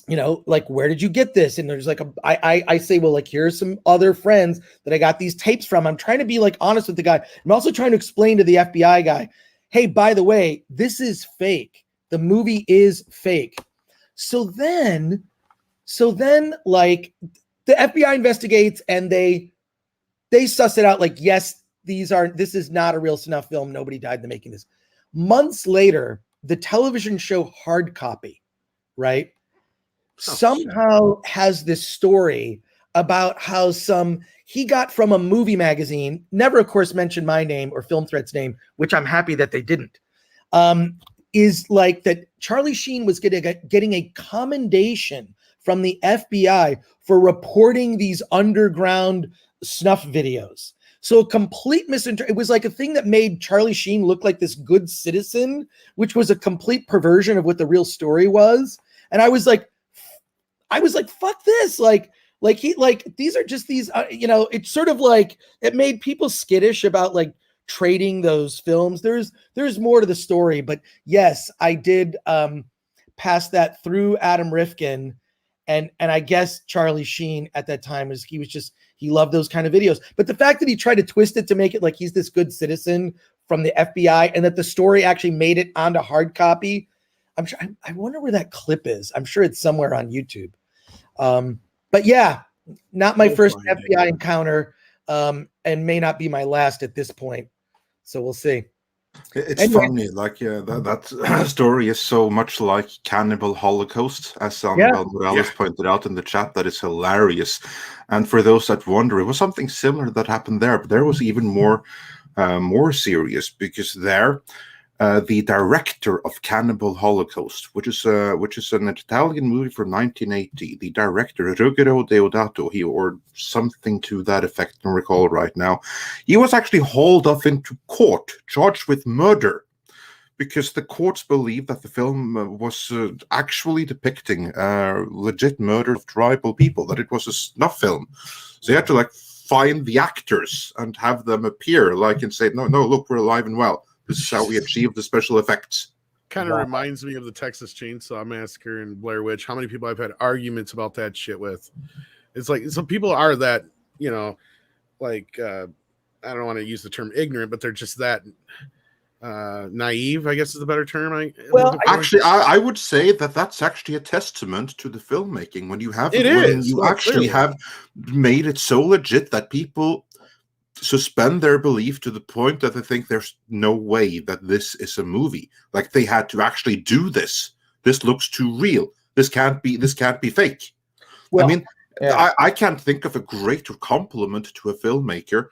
you know, like, where did you get this? And there's like I say, well, like, here's some other friends that I got these tapes from. I'm trying to be like honest with the guy. I'm also trying to explain to the FBI guy, hey, by the way, this is fake. The movie is fake. So then like the FBI investigates and they suss it out like, yes, this is not a real snuff film. Nobody died in the making this. Months later, the television show Hard Copy, right? Somehow has this story about how he got from a movie magazine, never of course mentioned my name or Film Threat's name, which I'm happy that they didn't, is like that Charlie Sheen was getting a commendation from the FBI for reporting these underground snuff videos. So a complete misinterpretation. It was like a thing that made Charlie Sheen look like this good citizen, which was a complete perversion of what the real story was. And I was like, fuck this. Like these are just these, you know, it's sort of like, it made people skittish about like trading those films. There's more to the story, but yes, I did pass that through Adam Rifkin. And I guess Charlie Sheen at that time he loved those kind of videos. But the fact that he tried to twist it to make it like he's this good citizen from the FBI and that the story actually made it onto Hard Copy, I'm sure. I wonder where that clip is. I'm sure it's somewhere on YouTube. But yeah, not my first FBI encounter, and may not be my last at this point. So we'll see. It's funny, like that story is so much like Cannibal Holocaust, as Annabelle Morales pointed out in the chat. That is hilarious. And for those that wonder, it was something similar that happened there, but there was even more serious, because the director of Cannibal Holocaust, which is an Italian movie from 1980. The director, Ruggero Deodato, or something to that effect, I don't recall right now. He was actually hauled off into court, charged with murder, because the courts believed that the film was actually depicting legit murder of tribal people, that it was a snuff film. So you had to like find the actors and have them appear, like, and say, no, look, we're alive and well. This is how we achieve the special effects. Kind of reminds me of the Texas Chainsaw Massacre and Blair Witch. How many people I've had arguments about that shit with. It's like some people are that, you know, like I don't want to use the term ignorant, but they're just that naive, I guess is the better term. I would say that that's actually a testament to the filmmaking when you have have made it so legit that people suspend their belief to the point that they think there's no way that this is a movie. Like, they had to actually do this. This looks too real. This can't be fake. Well, I mean, I can't think of a greater compliment to a filmmaker,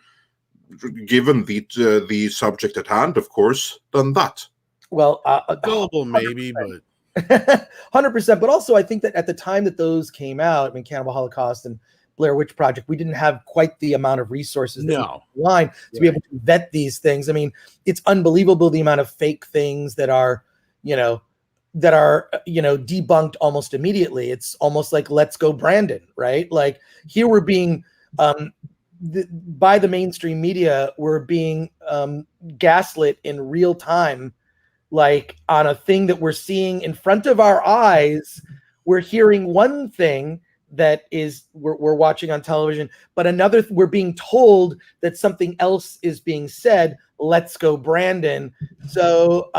given the subject at hand, of course, than that. Well, gullible maybe, but 100%. But also, I think that at the time that those came out, I mean, Cannibal Holocaust and Blair Witch Project, we didn't have quite the amount of resources line to be able to vet these things. I mean, it's unbelievable the amount of fake things that are debunked almost immediately. It's almost like Let's Go Brandon, right? Like here we're being by the mainstream media, we're being gaslit in real time, like on a thing that we're seeing in front of our eyes. We're hearing one thing that is we're watching on television, but another we're being told that something else is being said. Let's Go Brandon. So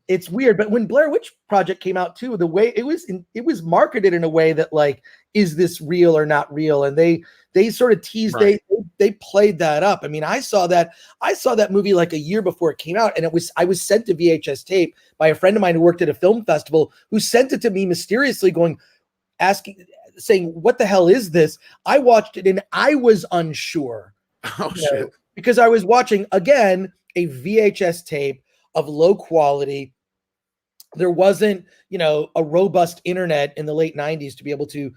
it's weird. But when Blair Witch Project came out too, the way it was marketed in a way that like, is this real or not real? And they sort of teased, they played that up. I mean, I saw that movie like a year before it came out, and I was sent to VHS tape by a friend of mine who worked at a film festival, who sent it to me mysteriously, saying, what the hell is this? I watched it and I was unsure. Oh shit. Because I was watching, again, a VHS tape of low quality. There wasn't, a robust internet in the late 90s to be able to,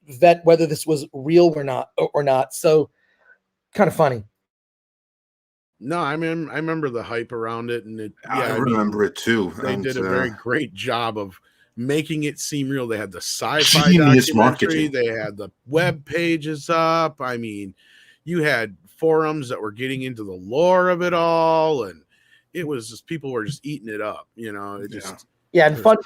vet whether this was real or not. So kind of funny. No, I mean, I remember the hype around it, and I remember it too. They did a very great job of making it seem real. They had the sci-fi genius documentary, marketing. They had the web pages up. I mean, you had forums that were getting into the lore of it all, and it was just, people were just eating it up. It just and fun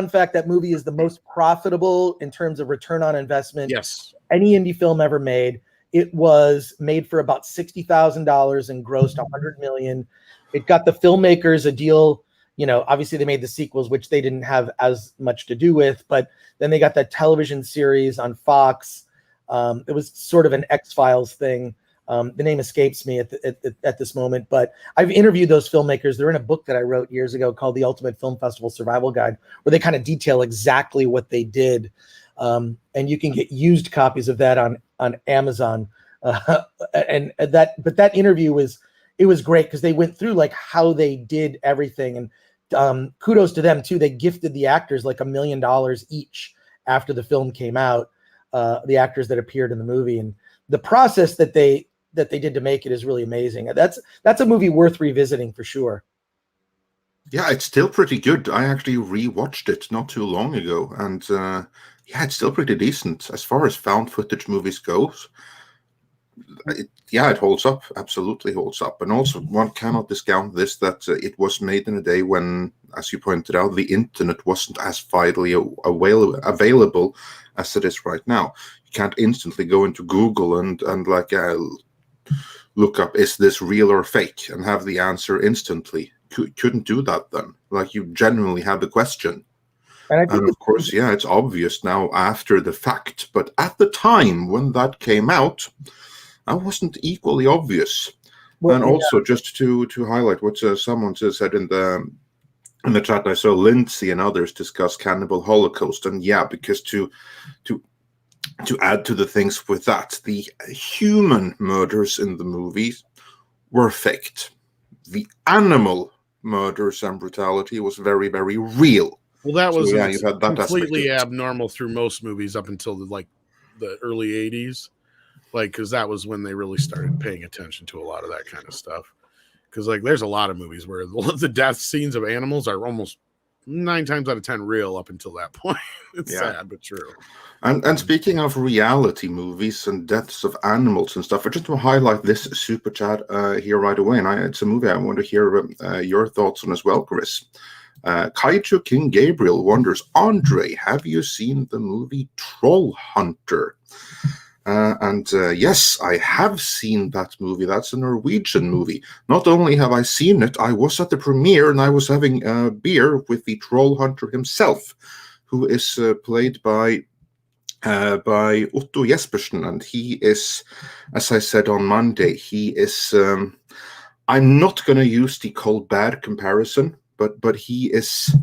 fact, that movie is the most profitable in terms of return on investment. Yes, any indie film ever made. It was made for about $60,000 and grossed $100 million. It got the filmmakers a deal. Obviously they made the sequels, which they didn't have as much to do with, but then they got that television series on Fox. It was sort of an X-Files thing. The name escapes me at this moment, but I've interviewed those filmmakers. They're in a book that I wrote years ago called The Ultimate Film Festival Survival Guide, where they kind of detail exactly what they did. And you can get used copies of that on Amazon. But that interview was great because they went through like how they did everything. And kudos to them too. They gifted the actors like $1 million each after the film came out, the actors that appeared in the movie. And the process that they did to make it is really amazing. That's a movie worth revisiting for sure. Yeah, it's still pretty good. I actually rewatched it not too long ago, and it's still pretty decent as far as found footage movies goes. It holds up, absolutely holds up. And also, one cannot discount this, that it was made in a day when, as you pointed out, the internet wasn't as widely available as it is right now. You can't instantly go into Google and look up, is this real or fake, and have the answer instantly. Couldn't do that then. Like, you genuinely had the question. And of course, it's obvious now after the fact, but at the time when that came out, that wasn't equally obvious. Well, and also, just to highlight what someone said in the chat, I saw Lindsay and others discuss Cannibal Holocaust, and because to add to the things with that, the human murders in the movies were faked. The animal murders and brutality was very, very real. Well, that was completely abnormal through most movies up until the early 80s. Because that was when they really started paying attention to a lot of that kind of stuff. Because there's a lot of movies where the death scenes of animals are almost 9 times out of 10 real up until that point. It's sad, but true. And speaking of reality movies and deaths of animals and stuff, I just want to highlight this super chat here right away. And it's a movie I want to hear your thoughts on as well, Chris. Kaiju King Gabriel wonders, Andre, have you seen the movie Troll Hunter? Yes, I have seen that movie. That's a Norwegian movie. Not only have I seen it, I was at the premiere and I was having a beer with the Troll Hunter himself, who is played by Otto Jespersen, and he is, as I said on Monday, he is. I'm not going to use the Colbert comparison, but he is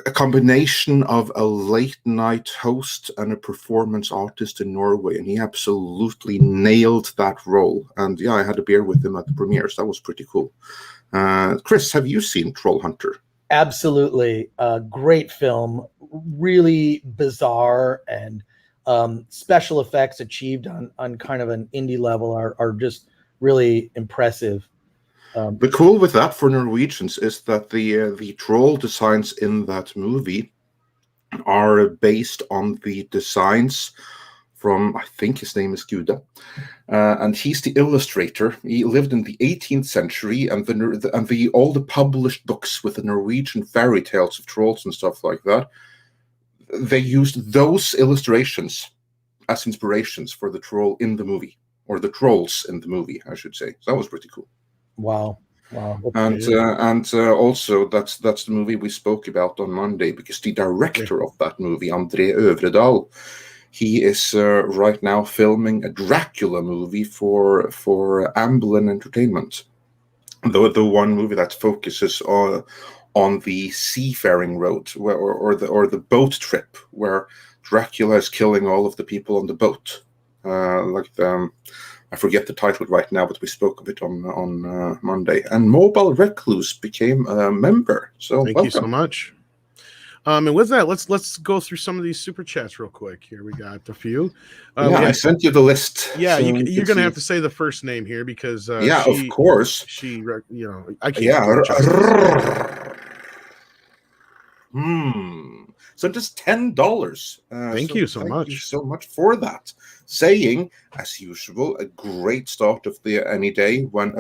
a combination of a late night host and a performance artist in Norway, and he absolutely nailed that role. And I had a beer with him at the premiere, so that was pretty cool. Chris, have you seen Troll Hunter? Absolutely. Great film, really bizarre and special effects achieved on kind of an indie level are just really impressive. The cool with that for Norwegians is that the troll designs in that movie are based on the designs from, I think his name is GoT, and he's the illustrator. He lived in the 18th century, and all the published books with the Norwegian fairy tales of trolls and stuff like that, they used those illustrations as inspirations for the troll in the movie, or the trolls in the movie, I should say. So that was pretty cool. Wow. And also that's the movie we spoke about on Monday, because the director of that movie, André Øvredal, he is right now filming a Dracula movie for Amblin Entertainment, the one movie that focuses on the seafaring road or the boat trip where Dracula is killing all of the people on the boat. I forget the title right now, but we spoke of it on Monday. And Mobile Recluse became a member. So thank you so much. And with that, let's go through some of these super chats real quick. Here we got a few. I sent you the list. Yeah, so you're going to have to say the first name here because of course. I can't. So just $10. Thank you so much. Thank you so much for that. Saying, as usual, a great start of any day when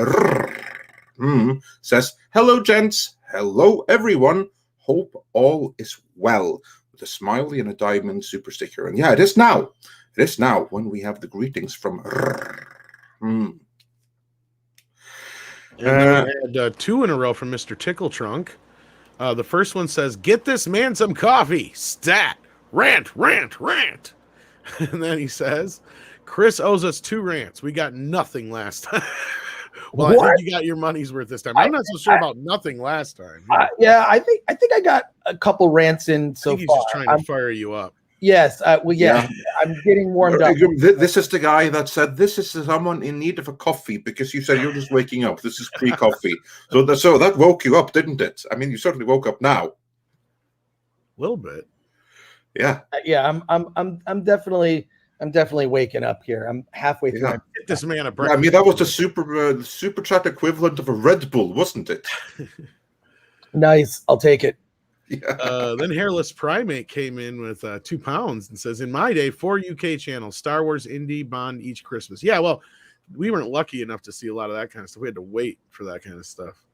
says, "Hello, gents. Hello, everyone. Hope all is well," with a smiley and a diamond super sticker. And yeah, it is now. It is now when we have the greetings from. And then we had 2 in a row from Mr. Tickle Trunk. The first one says, "Get this man some coffee. Stat. Rant. And then he says, "Chris owes us 2 rants. We got nothing last time." Well, what? I think you got your money's worth this time. I'm not so sure about nothing last time. I think I got a couple rants in so far. He's just trying to fire you up. Yes. I'm getting warmed up. This is the guy that said, "This is someone in need of a coffee," because you said you're just waking up. This is pre-coffee. So that woke you up, didn't it? I mean, you certainly woke up now. A little bit. Yeah. Yeah. I'm definitely waking up here. I'm halfway through. Get this man a breakfast. I mean, that was the super chat equivalent of a Red Bull, wasn't it? Nice. I'll take it. Yeah. Then Hairless Primate came in with 2 pounds and says, "In my day, 4 UK channels, Star Wars, Indie, Bond each Christmas." Yeah, well, we weren't lucky enough to see a lot of that kind of stuff. We had to wait for that kind of stuff.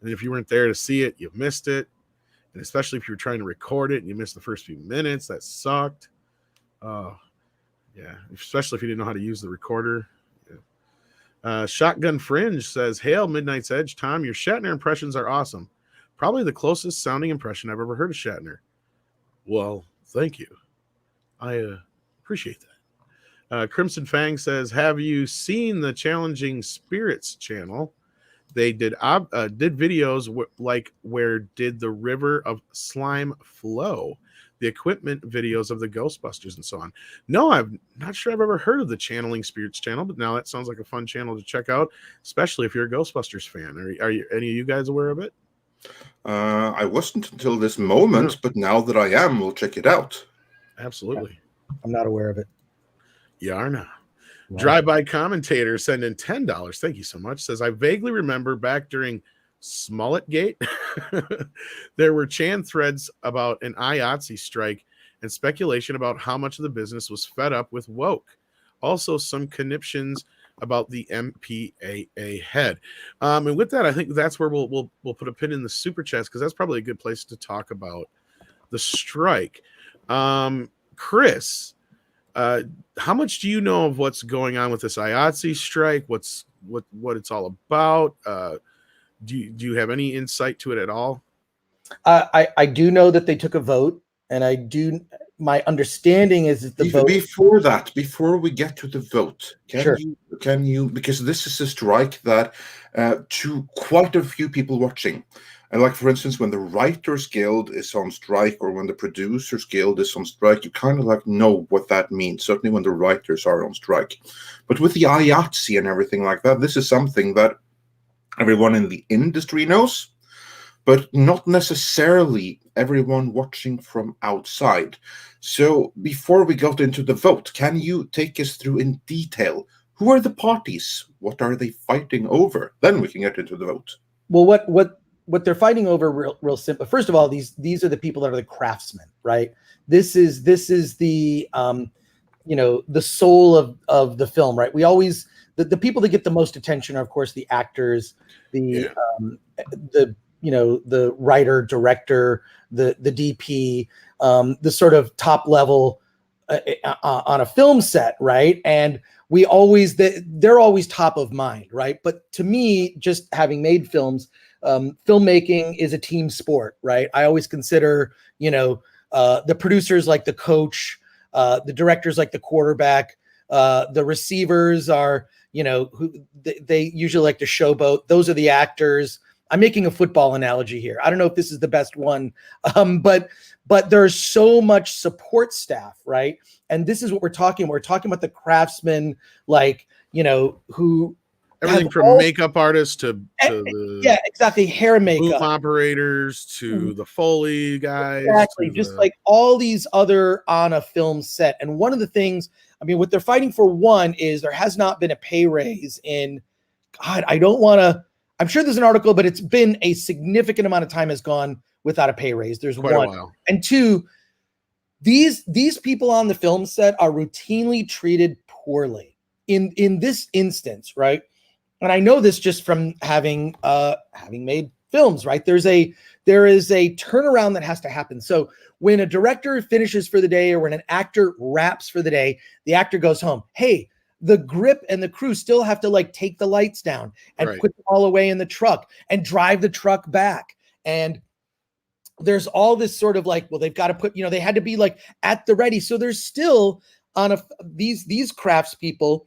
And if you weren't there to see it, you missed it. And especially if you were trying to record it and you missed the first few minutes, that sucked. Yeah, especially if you didn't know how to use the recorder. Yeah. Shotgun Fringe says, "Hail Midnight's Edge, Tom. Your Shatner impressions are awesome. Probably the closest sounding impression I've ever heard of Shatner." Well, thank you. I appreciate that. Crimson Fang says, "Have you seen the Challenging Spirits channel? They did videos like where did the river of slime flow? The equipment videos of the Ghostbusters and so on." No, I'm not sure I've ever heard of the Channeling Spirits channel, but now that sounds like a fun channel to check out, especially if you're a Ghostbusters fan. Are you any of you guys aware of it? I wasn't until this moment, but now that I am, we'll check it out. Absolutely. I'm not aware of it. You are now. Wow. Drive-by commentator sent in $10. Thank you so much. Says, "I vaguely remember back during Smollettgate, there were Chan threads about an IATSE strike and speculation about how much of the business was fed up with woke. Also, some conniptions about the MPAA head." And with that, I think that's where we'll put a pin in the super chats, because that's probably a good place to talk about the strike. Chris, how much do you know of what's going on with this IATSE strike? What it's all about? Do you have any insight to it at all? I do know that they took a vote, and my understanding is that the vote. Before we get to the vote, can you, because this is a strike that to quite a few people watching, and like for instance, when the Writers Guild is on strike or when the Producers Guild is on strike, you kind of like know what that means. Certainly when the writers are on strike, but with the IATSE and everything like that, this is something that everyone in the industry knows, but not necessarily everyone watching from outside. So before we got into the vote, can you take us through in detail who are the parties? What are they fighting over? Then we can get into the vote. Well, what they're fighting over, real simple. First of all, these are the people that are the craftsmen, right? This is the the soul of the film, right? We always the people that get the most attention are, of course, the actors, the writer, director, the DP, the sort of top level on a film set, right? And they're always top of mind, right? But to me, just having made films, filmmaking is a team sport, right? I always consider, the producers like the coach, the directors like the quarterback, the receivers are, who they usually like to showboat. Those are the actors. I'm making a football analogy here. I don't know if this is the best one, but there's so much support staff, right? And this is what we're talking about. We're talking about the craftsmen, who everything from makeup artists to the exactly, hair and makeup, boom operators to the Foley guys, exactly, just like all these other on a film set. And one of the things, what they're fighting for, one, is there has not been a pay raise in, God, I'm sure there's an article, but it's been a significant amount of time has gone without a pay raise. There's quite one. a while. And two, these people on the film set are routinely treated poorly in this instance, right? And I know this just from having made films, right? There is a turnaround that has to happen. So when a director finishes for the day, or when an actor wraps for the day, the actor goes home. Hey, the grip and the crew still have to take the lights down and put them all away in the truck and drive the truck back. And there's all this sort of they've got to put, they had to be at the ready. So there's still these crafts people,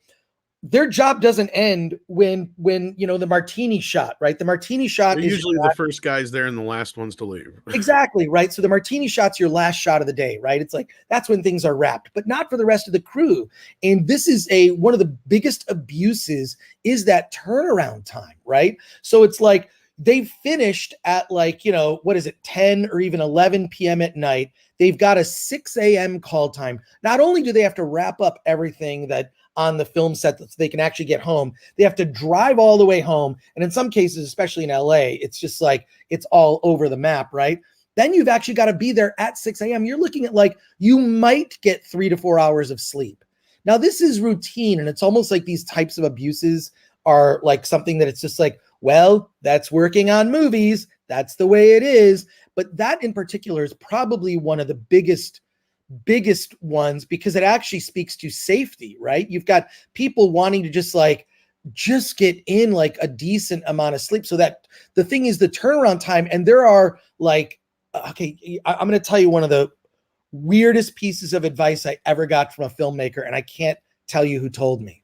their job doesn't end when the martini shot, right? The martini shot They're is usually the first guys there and the last ones to leave. Exactly, right? So the martini shot's your last shot of the day, right? It's that's when things are wrapped, but not for the rest of the crew. And this is one of the biggest abuses is that turnaround time, right? So it's they've finished at 10 or even 11 p.m. at night. They've got a 6 a.m. call time. Not only do they have to wrap up everything that on the film set so they can actually get home, they have to drive all the way home. And in some cases, especially in LA, it's just it's all over the map, right? Then you've actually got to be there at 6 a.m. You're looking at you might get 3 to 4 hours of sleep. Now, this is routine, and it's almost like these types of abuses are something that it's just well, that's working on movies. That's the way it is. But that in particular is probably one of the biggest ones, because it actually speaks to safety, right? You've got people wanting to just get in a decent amount of sleep. So that the thing is the turnaround time. And there are okay, I'm going to tell you one of the weirdest pieces of advice I ever got from a filmmaker, and I can't tell you who told me,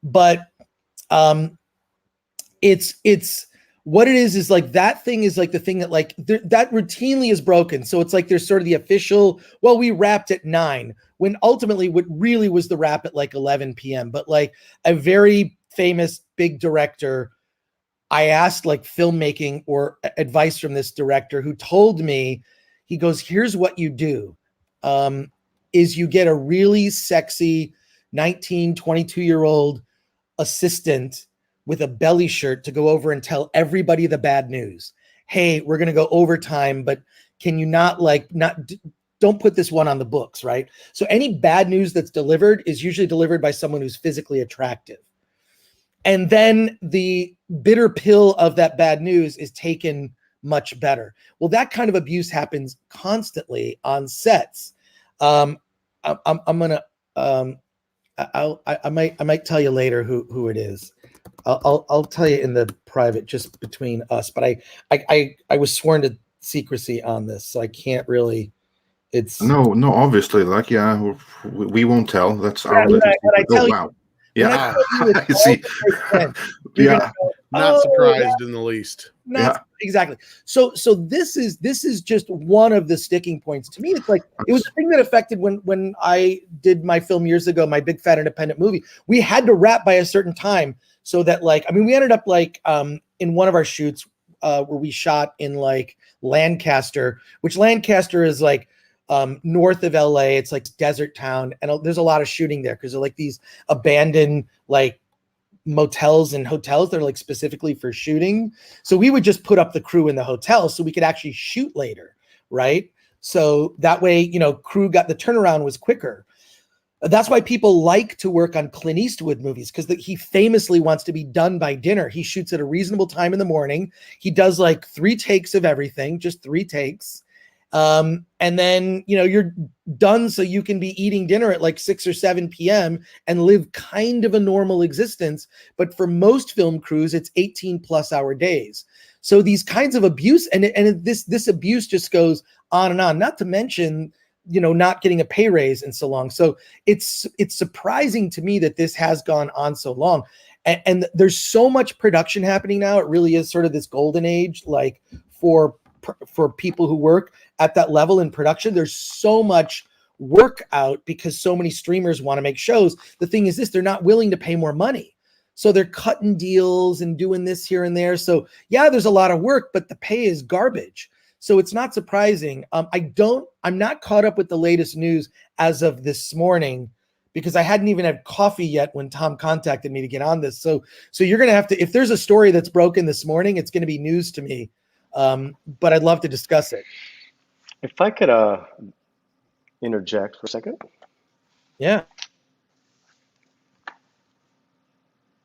but it's what it is that thing is the thing that that routinely is broken. So it's there's sort of the official, well, we wrapped at 9, when ultimately what really was the wrap at 11 p.m. But a very famous big director, I asked filmmaking or advice from this director, who told me, he goes, here's what you do, is you get a really sexy 19, 22-year-old assistant with a belly shirt to go over and tell everybody the bad news. Hey, we're going to go overtime, but can you don't put this one on the books, right? So any bad news that's delivered is usually delivered by someone who's physically attractive. And then the bitter pill of that bad news is taken much better. Well, that kind of abuse happens constantly on sets. I might tell you later who it is. I'll tell you in the private, just between us. But I was sworn to secrecy on this, so I can't really. It's no, obviously, we won't tell. That's our. When I tell you, wow. Yeah, I see. Yeah, not surprised in the least. Exactly. So this is just one of the sticking points to me. It's it was a thing that affected when I did my film years ago, my big fat independent movie. We had to wrap by a certain time, so that we ended up in one of our shoots, where we shot in like Lancaster, which Lancaster is like north of LA. It's like desert town, and there's a lot of shooting there because they're like these abandoned like motels and hotels that are like specifically for shooting. So we would just put up the crew in the hotel so we could actually shoot later, right? So that way, you know, crew got the turnaround was quicker. That's why people like to work on Clint Eastwood movies, because he famously wants to be done by dinner. He shoots at a reasonable time in the morning. He does like 3 takes of everything, just 3 takes. And then, you know, you're done so you can be eating dinner at like 6 or 7 p.m. and live kind of a normal existence. But for most film crews, it's 18+ hour days. So these kinds of abuse, and this abuse just goes on and on, not to mention, you know, not getting a pay raise in so long. So it's surprising to me that this has gone on so long. And there's so much production happening now. It really is sort of this golden age, like for people who work at that level in production. There's so much work out because so many streamers want to make shows. The thing is this, they're not willing to pay more money. So they're cutting deals and doing this here and there. So yeah, there's a lot of work, but the pay is garbage. So it's not surprising. I'm not caught up with the latest news as of this morning because I hadn't even had coffee yet when Tom contacted me to get on this. So you're going to have to, if there's a story that's broken this morning, it's going to be news to me. But I'd love to discuss it. If I could interject for a second. Yeah.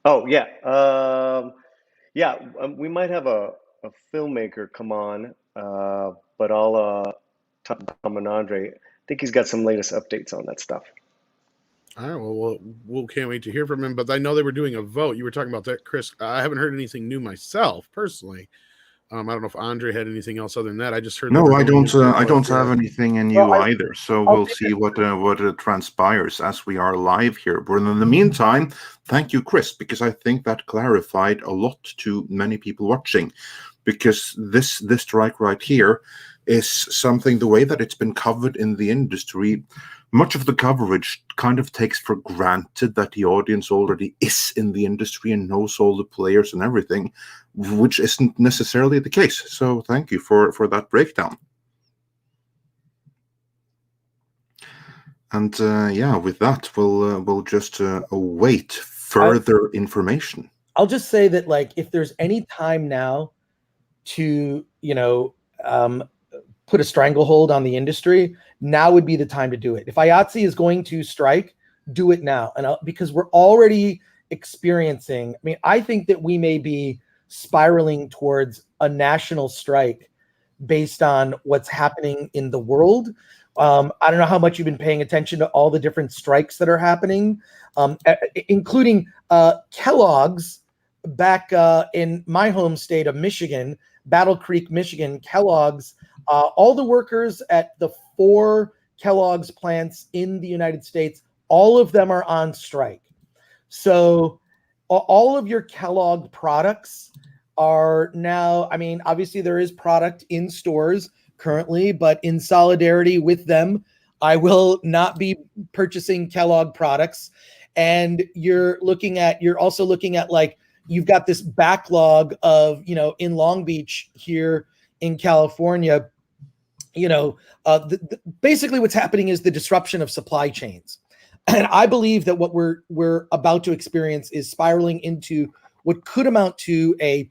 Oh, yeah. We might have a filmmaker come on, but I'll talk to Tom and Andre. I think he's got some latest updates on that stuff. All right, well, we'll can't wait to hear from him. But I know they were doing a vote. You were talking about that, Chris. I haven't heard anything new myself, personally. I don't know if Andre had anything else other than that. I just heard. No, I don't have anything new either. So we'll see what transpires as we are live here. But in the meantime, thank you, Chris, because I think that clarified a lot to many people watching. Because this strike right here is something, the way that it's been covered in the industry, much of the coverage kind of takes for granted that the audience already is in the industry and knows all the players and everything, which isn't necessarily the case. So thank you for that breakdown. And with that, we'll just await further information. I'll just say that, like, if there's any time now to, put a stranglehold on the industry, now would be the time to do it. If IATSE is going to strike, do it now. And because we're already experiencing, I think that we may be spiraling towards a national strike based on what's happening in the world. I don't know how much you've been paying attention to all the different strikes that are happening, including Kellogg's back in my home state of Michigan, Battle Creek, Michigan. Kellogg's, all the workers at the 4 Kellogg's plants in the United States, all of them are on strike. So all of your Kellogg products are now, obviously there is product in stores currently, but in solidarity with them, I will not be purchasing Kellogg products. And you're also looking at, like, you've got this backlog of, in Long Beach here in California, basically what's happening is the disruption of supply chains. And I believe that what we're about to experience is spiraling into what could amount to a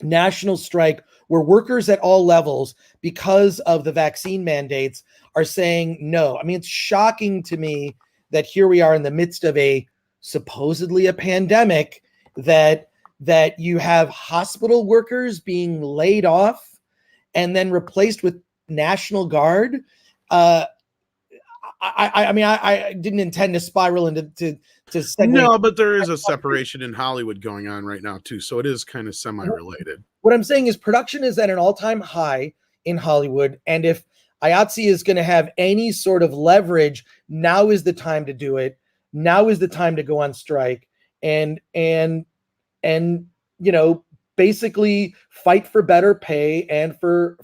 national strike where workers at all levels, because of the vaccine mandates, are saying no. It's shocking to me that here we are in the midst of supposedly a pandemic, that you have hospital workers being laid off and then replaced with National Guard. I didn't intend to spiral into no, but there is a separation in Hollywood going on right now too, so it is kind of semi-related. What I'm saying is production is at an all-time high in Hollywood, and if IATSE is going to have any sort of leverage, now is the time to do it. Now is the time to go on strike and basically fight for better pay and for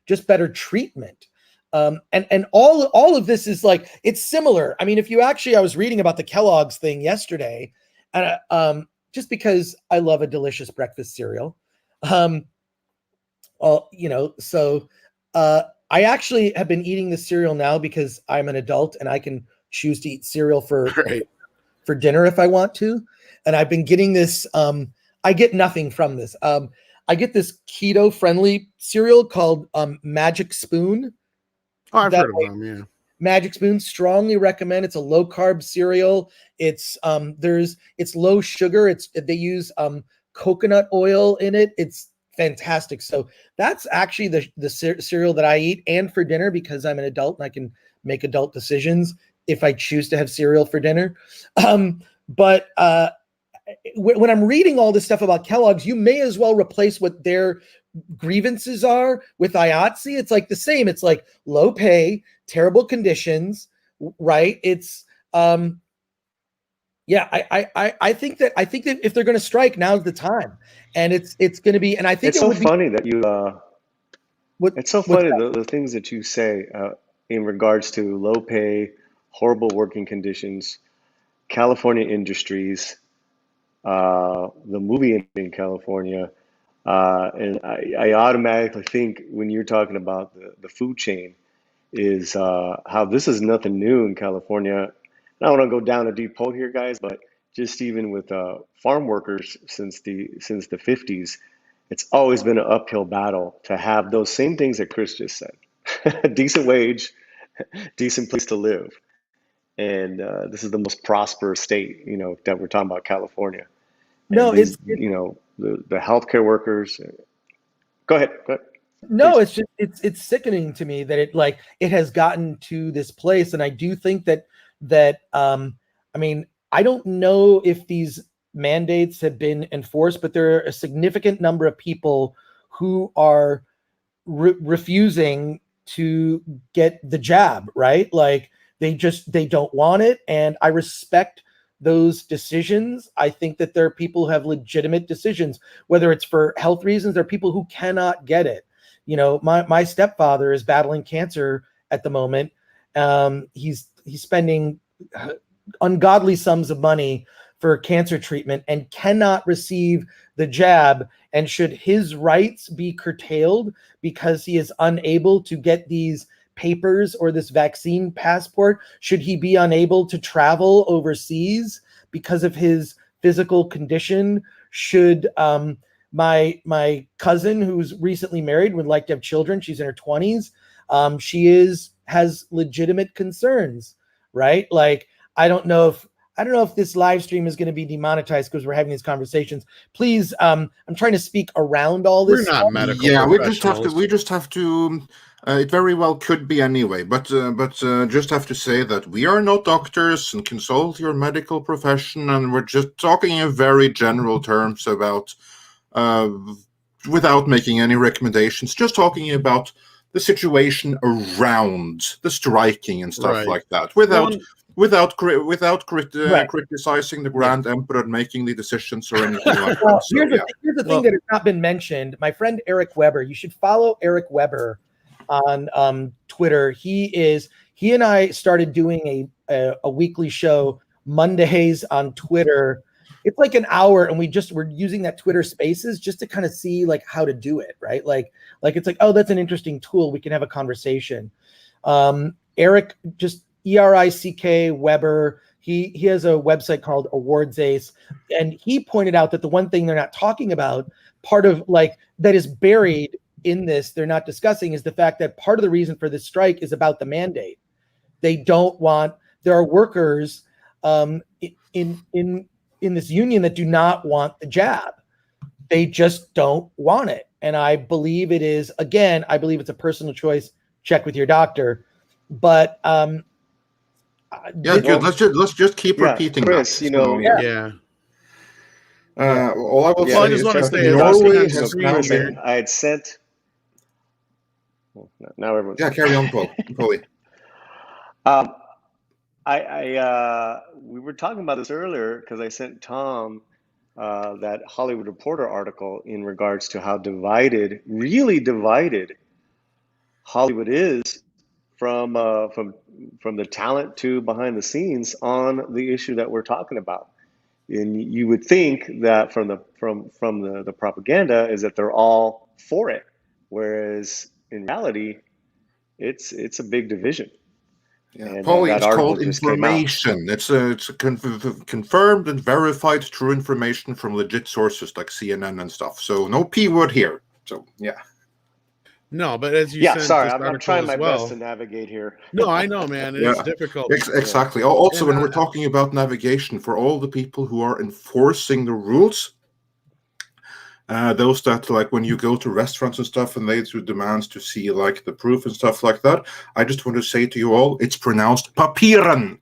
just better treatment. And all of this is, like, it's similar. If you actually, I was reading about the Kellogg's thing yesterday, and just because I love a delicious breakfast cereal, So I actually have been eating this cereal now because I'm an adult and I can choose to eat cereal for dinner if I want to. And I've been getting this. I get nothing from this. I get this keto-friendly cereal called Magic Spoon. Oh, I've heard of them. Yeah. Magic Spoon, strongly recommend. It's a low carb cereal. It's low sugar. They use coconut oil in it. It's fantastic. So that's actually the cereal that I eat, and for dinner, because I'm an adult and I can make adult decisions if I choose to have cereal for dinner. But when I'm reading all this stuff about Kellogg's, you may as well replace what their grievances are with IATSE. It's like the same. It's like low pay, terrible conditions, right? It's I think that if they're going to strike, now's the time, and it's going to be. And I think it's so funny that you. It's so funny the things that you say in regards to low pay, horrible working conditions, California industries, the movie in California. And I automatically think when you're talking about the food chain is how this is nothing new in California. I don't want to go down a deep hole here, guys, but just even with farm workers since the 50s, it's always been an uphill battle to have those same things that Chris just said. Decent wage, decent place to live. And this is the most prosperous state, that we're talking about, California. No, and these, the healthcare workers. Go ahead. No, it's just it's sickening to me that it has gotten to this place, and I do think that I mean, I don't know if these mandates have been enforced, but there are a significant number of people who are refusing to get the jab, right? Like they don't want it, and I respect those decisions. I think that there are people who have legitimate decisions, whether it's for health reasons. There are people who cannot get it. My stepfather is battling cancer at the moment. He's spending ungodly sums of money for cancer treatment and cannot receive the jab. And should his rights be curtailed because he is unable to get these papers or this vaccine passport? Should he be unable to travel overseas because of his physical condition? Should my cousin, who's recently married, would like to have children? She's in her 20s. She has legitimate concerns, right? Like I don't know if this live stream is going to be demonetized because we're having these conversations. Please, I'm trying to speak around all this. We're not medical. Yeah, we just have to. It very well could be anyway, but just have to say that we are not doctors, and consult your medical profession, and we're just talking in very general terms about, without making any recommendations, just talking about the situation around the striking and stuff like that, without criticizing the Grand Emperor making the decisions or anything like that. Here's the thing that has not been mentioned. My friend Eric Weber, you should follow Eric Weber on Twitter. He and I started doing a weekly show Mondays on Twitter. It's like an hour, and we're using that Twitter Spaces just to kind of see like how to do it, right? Like it's like, oh, that's an interesting tool. We can have a conversation. Eric, just ERICK Weber. He has a website called Awards Ace, and he pointed out that the one thing they're not talking about, part of like that is buried in this, they're not discussing, is the fact that part of the reason for this strike is about the mandate. They don't want. There are workers in this union that do not want the jab. They just don't want it, and I believe it is. Again, I believe it's a personal choice. Check with your doctor, but good. Let's just keep repeating Chris, that. All I will say I just want to say Norway has now been. I had sent. Now everyone's. Yeah, carry on, Paul. We were talking about this earlier because I sent Tom that Hollywood Reporter article in regards to how really divided Hollywood is from the talent to behind the scenes on the issue that we're talking about. And you would think that from the propaganda is that they're all for it, whereas in reality, it's a big division. Yeah, And Polly, that it's article called just came out. information. It's confirmed and verified true information from legit sources like CNN and stuff. So no P word here. So yeah. No, but as you Yeah, sent sorry, this I'm article trying as my best to well. navigate here. No, I know, man, and Yeah, it's difficult. exactly. Also, And when we're talking about navigation, for all the people who are enforcing the rules, those that, like, when you go to restaurants and stuff and they do demands to see like the proof and stuff like that, I just want to say to you all, it's pronounced papieren.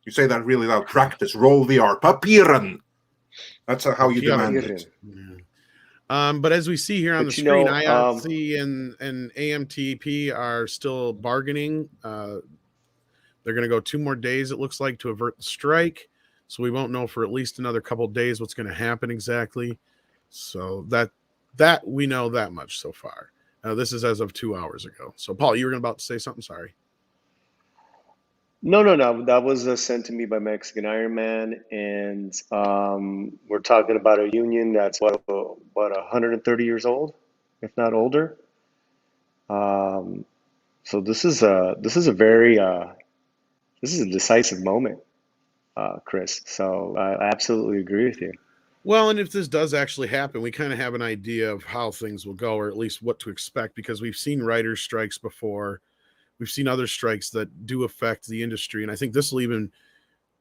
You say that really loud. Practice. Roll the R. Papieren. That's how you demand it. Yeah. But as we see here on the screen, IOTC and AMTP are still bargaining. They're going to go 2 more days, it looks like, to avert the strike. So we won't know for at least another couple of days what's going to happen exactly. So that we know that much so far. This is as of 2 hours ago. So Paul, you were about to say something. Sorry. No. That was sent to me by Mexican Iron Man, and we're talking about a union that's what 130 years old, if not older. So this is a decisive moment, Chris. So I absolutely agree with you. Well, and if this does actually happen, we kind of have an idea of how things will go, or at least what to expect, because we've seen writers' strikes before. We've seen other strikes that do affect the industry, and I think this will even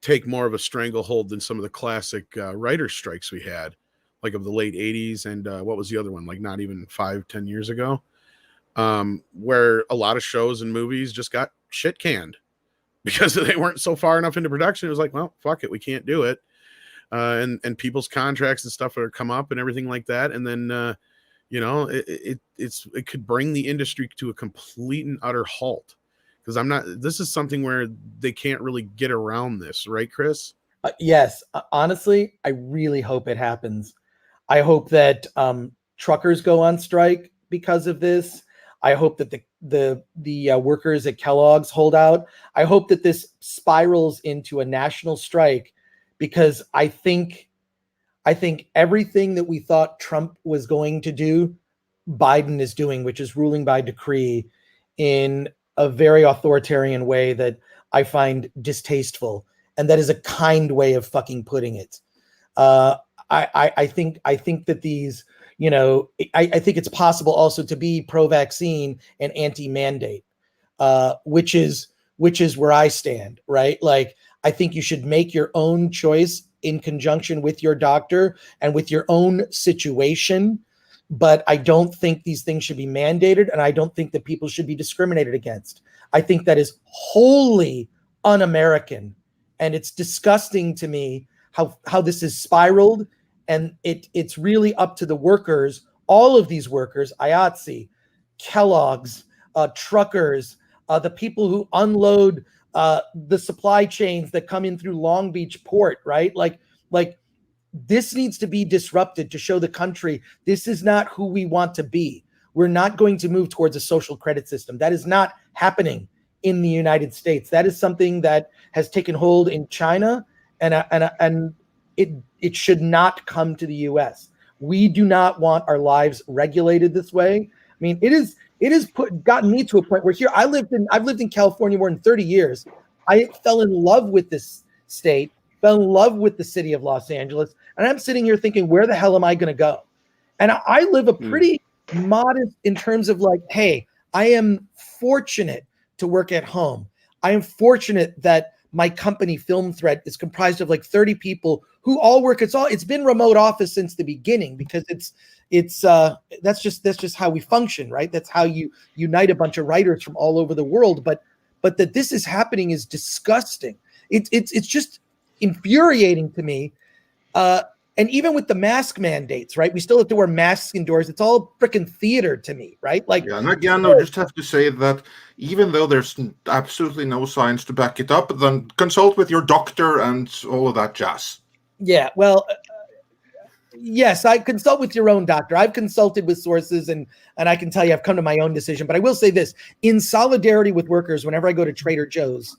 take more of a stranglehold than some of the classic writer strikes we had, like of the late 80s and what was the other one, like not even 5-10 years ago, where a lot of shows and movies just got shit canned because they weren't so far enough into production. It was like, well, fuck it, we can't do it. And people's contracts and stuff are come up and everything like that. And then, it could bring the industry to a complete and utter halt. Because this is something where they can't really get around this, right, Chris? Yes. Honestly, I really hope it happens. I hope that truckers go on strike because of this. I hope that the workers at Kellogg's hold out. I hope that this spirals into a national strike, because I think everything that we thought Trump was going to do, Biden is doing, which is ruling by decree in a very authoritarian way that I find distasteful. And that is a kind way of fucking putting it. I think that these, I think it's possible also to be pro-vaccine and anti-mandate, which is where I stand, right? Like, I think you should make your own choice in conjunction with your doctor and with your own situation. But I don't think these things should be mandated, and I don't think that people should be discriminated against. I think that is wholly un-American, and it's disgusting to me how this is spiraled, and it's really up to the workers, all of these workers, IATSE, Kellogg's, truckers, the people who unload the supply chains that come in through Long Beach port, right? Like this needs to be disrupted to show the country this is not who we want to be. We're not going to move towards a social credit system. That is not happening in the United States. That is something that has taken hold in China, and it should not come to the U.S. We do not want our lives regulated this way. I mean, it is gotten me to a point where here I've lived in California more than 30 years. I fell in love with this state, fell in love with the city of Los Angeles, and I'm sitting here thinking, where the hell am I going to go? And I live a pretty modest in terms of like, hey, I am fortunate to work at home. I am fortunate that my company Film Threat is comprised of like 30 people who all work. It's been remote office since the beginning, because that's just how we function, right? That's how you unite a bunch of writers from all over the world. But that this is happening is disgusting. It's just infuriating to me. And even with the mask mandates, right? We still have to wear masks indoors. It's all freaking theater to me, right? Like, yeah, and again, I just have to say that even though there's absolutely no science to back it up, then consult with your doctor and all of that jazz. Yeah, well, yes, I consult with your own doctor. I've consulted with sources, and I can tell you I've come to my own decision. But I will say this, in solidarity with workers, whenever I go to Trader Joe's,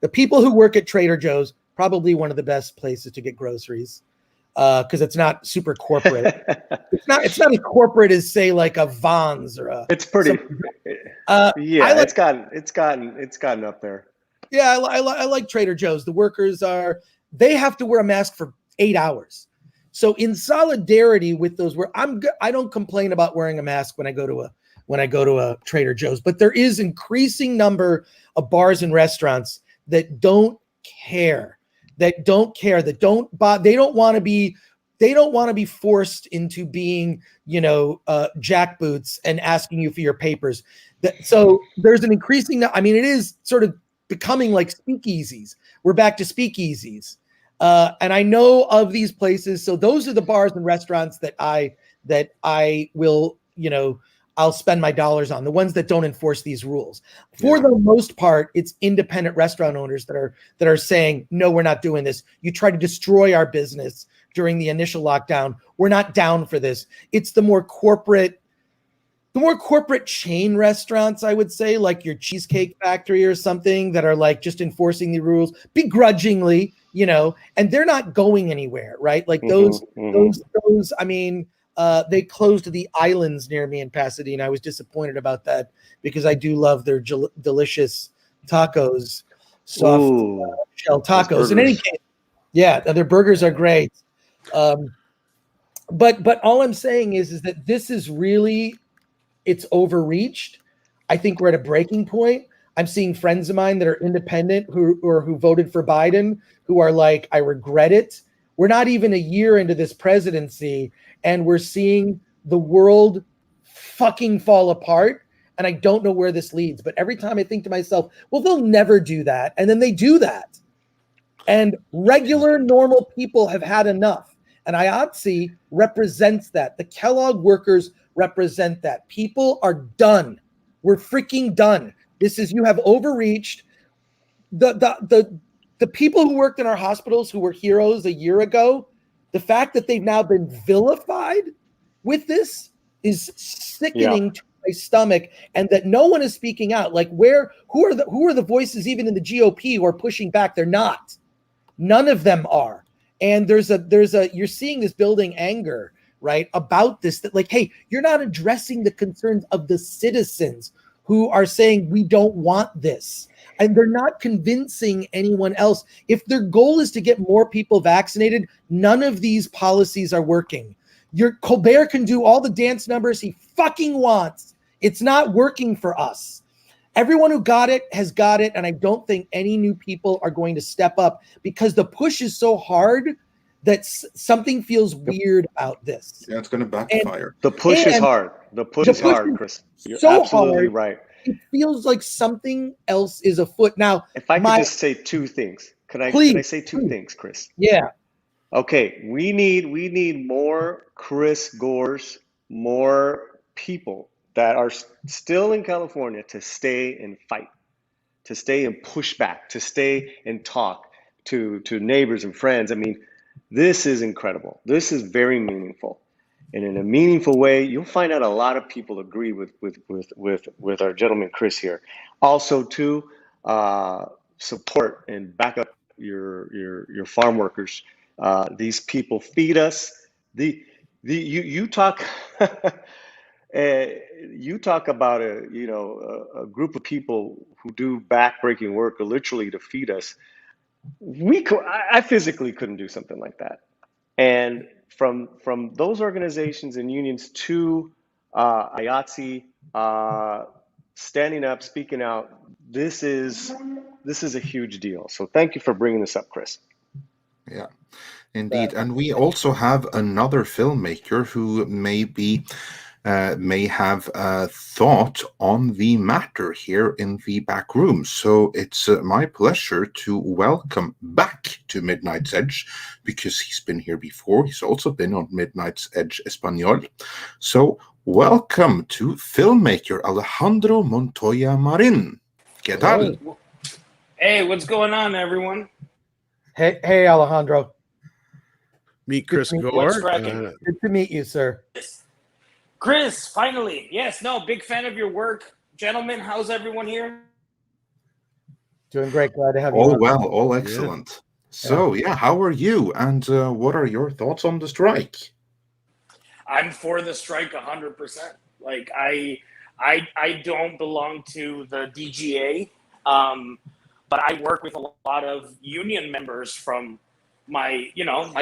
the people who work at Trader Joe's, probably one of the best places to get groceries. because it's not super corporate. It's not as corporate as say like a Vons or a. It's pretty. Yeah, it's gotten up there. Yeah, I like Trader Joe's. The workers they have to wear a mask for 8 hours. So in solidarity with those, I don't complain about wearing a mask when I go to a Trader Joe's, but there is increasing number of bars and restaurants that don't care, they don't want to be forced into being, jackboots and asking you for your papers. So there's an increasing, it is sort of becoming like speakeasies. We're back to speakeasies. And I know of these places. So those are the bars and restaurants that I will, I'll spend my dollars on, the ones that don't enforce these rules. For the most part, it's independent restaurant owners that are saying, no, we're not doing this. You try to destroy our business during the initial lockdown. We're not down for this. It's the more corporate chain restaurants, I would say, like your Cheesecake Factory or something, that are like just enforcing the rules begrudgingly, and they're not going anywhere, right? Like those, they closed the islands near me in Pasadena. I was disappointed about that because I do love their delicious tacos, soft shell tacos. In any case, yeah, their burgers are great. But all I'm saying is that this is really, it's overreached. I think we're at a breaking point. I'm seeing friends of mine that are independent who voted for Biden, who are like, I regret it. We're not even a year into this presidency, and we're seeing the world fucking fall apart. And I don't know where this leads. But every time I think to myself, well, they'll never do that. And then they do that. And regular, normal people have had enough. And IATSE represents that. The Kellogg workers represent that. People are done. We're freaking done. You have overreached. The people who worked in our hospitals who were heroes a year ago, the fact that they've now been vilified with this is sickening to my stomach, and that no one is speaking out. Like, who are the voices even in the GOP who are pushing back? They're not. None of them are. And you're seeing this building anger, right, about this, that like, hey, you're not addressing the concerns of the citizens who are saying we don't want this. And they're not convincing anyone else. If their goal is to get more people vaccinated, none of these policies are working. Colbert can do all the dance numbers he fucking wants. It's not working for us. Everyone who got it has got it, and I don't think any new people are going to step up because the push is so hard that something feels weird about this. Yeah, it's going to backfire. The push is hard. The push is hard, Chris. You're so absolutely hard, right. It feels like something else is afoot. Now, if I could just say two things. Can I say two things, Chris? Yeah. Okay, we need more Chris Gores, more people that are still in California to stay and fight, to stay and push back, to stay and talk to neighbors and friends. I mean, this is incredible. This is very meaningful. And in a meaningful way, you'll find out a lot of people agree with our gentleman Chris here. Also, too, support and back up your farm workers. These people feed us. You talk you talk about a group of people who do backbreaking work literally to feed us. I physically couldn't do something like that. And from those organizations and unions to IATSE standing up, speaking out, this is a huge deal. So thank you for bringing this up, Chris. Yeah, indeed. And we also have another filmmaker who may have a thought on the matter here in the back room. So it's my pleasure to welcome back to Midnight's Edge, because he's been here before. He's also been on Midnight's Edge Espanol. So welcome to filmmaker Alejandro Montoya Marin. ¿Qué tal? Hey, what's going on, everyone? Hey, Alejandro. Meet Chris Gore. Good to meet you, sir. Chris, finally. Yes, no, big fan of your work. Gentlemen, how's everyone here? Doing great. Glad to have you. All well, all excellent. So yeah, how are you? And what are your thoughts on the strike? I'm for the strike 100%. Like I don't belong to the DGA, but I work with a lot of union members from my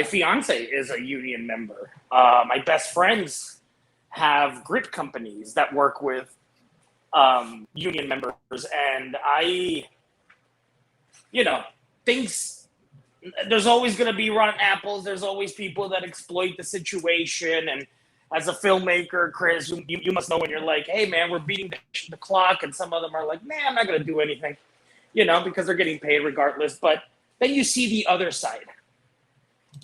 fiance is a union member. My best friends have grit companies that work with union members, and things. There's always going to be rotten apples. There's always people that exploit the situation. And as a filmmaker, Chris, you must know when you're like, hey, man, we're beating the clock. And some of them are like, man, I'm not going to do anything, because they're getting paid regardless. But then you see the other side.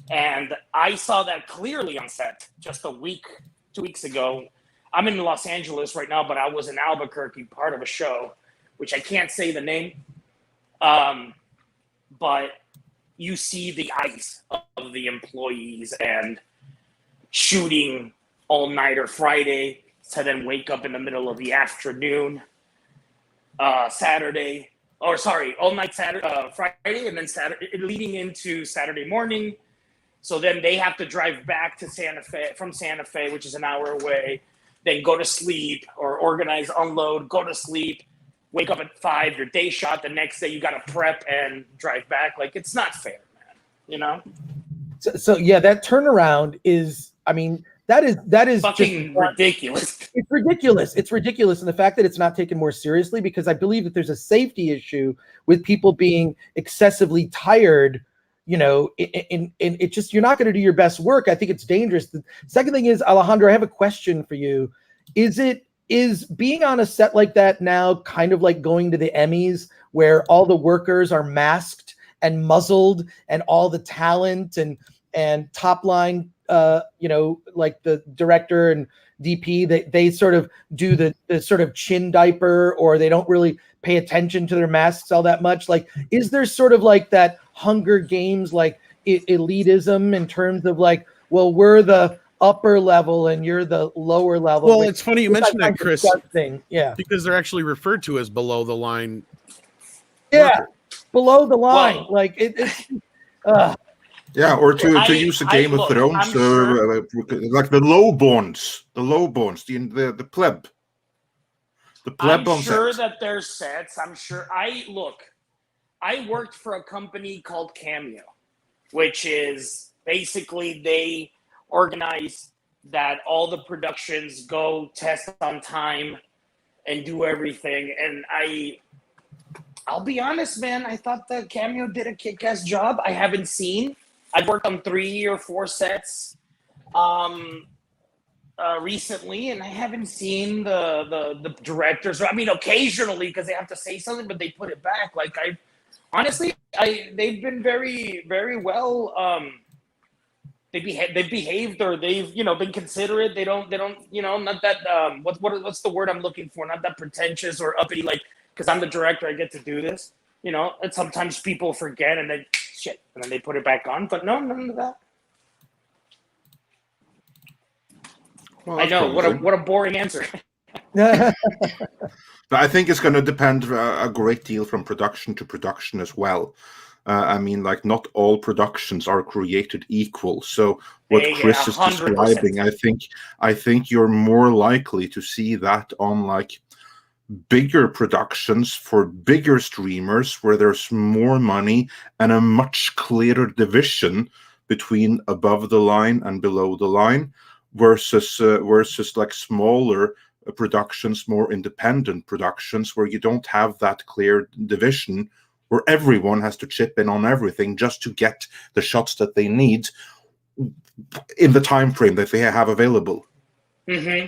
And I saw that clearly on set just 2 weeks ago. I'm in Los Angeles right now, but I was in Albuquerque, part of a show, which I can't say the name. But you see the eyes of the employees and shooting all-nighter Friday to then wake up in the middle of the afternoon Saturday. Or sorry, all-night Friday, and then Saturday leading into Saturday morning. So then they have to drive back to Santa Fe, which is an hour away, then go to sleep or organize, unload, go to sleep, wake up at 5, your day shot. The next day you got to prep and drive back. Like, it's not fair, man. So yeah, that turnaround is, that is fucking ridiculous. It's ridiculous. It's ridiculous. And the fact that it's not taken more seriously, because I believe that there's a safety issue with people being excessively tired, and it just, you're not going to do your best work. I think it's dangerous. The second thing is, Alejandro, I have a question for you. Is being on a set like that now kind of like going to the Emmys, where all the workers are masked and muzzled, and all the talent and top line, like the director and DP, they sort of do the sort of chin diaper, or they don't really pay attention to their masks all that much? Like, is there sort of like that Hunger Games, like elitism in terms of like, well, we're the upper level and you're the lower level? Well, like, it's funny you mentioned that, Chris. Yeah, because they're actually referred to as below the line. Yeah, worker. Below the line. Well, like it's. Yeah, or to use a Game of Thrones, like the lowborns, the pleb. The pleb I'm sure that there's sets. I'm sure. I worked for a company called Cameo, which is basically they organize that all the productions go test on time and do everything. And I'll be honest, man, I thought that Cameo did a kick-ass job. I've worked on 3 or 4 sets recently, and I haven't seen the directors. Occasionally, because they have to say something, but they put it back. Like, they've been very, very well. They've behaved, or they've been considerate. They don't not that what's the word I'm looking for? Not that pretentious or uppity. Like, because I'm the director, I get to do this. And sometimes people forget, and then shit, and then they put it back on. But no, none of that. Well, I know what a boring answer. But I think it's going to depend a great deal from production to production as well. Not all productions are created equal. So what Chris is 100%. describing, I think you're more likely to see that on like bigger productions for bigger streamers, where there's more money and a much clearer division between above the line and below the line, versus like smaller productions, more independent productions, where you don't have that clear division, where everyone has to chip in on everything just to get the shots that they need in the time frame that they have available. Mm-hmm.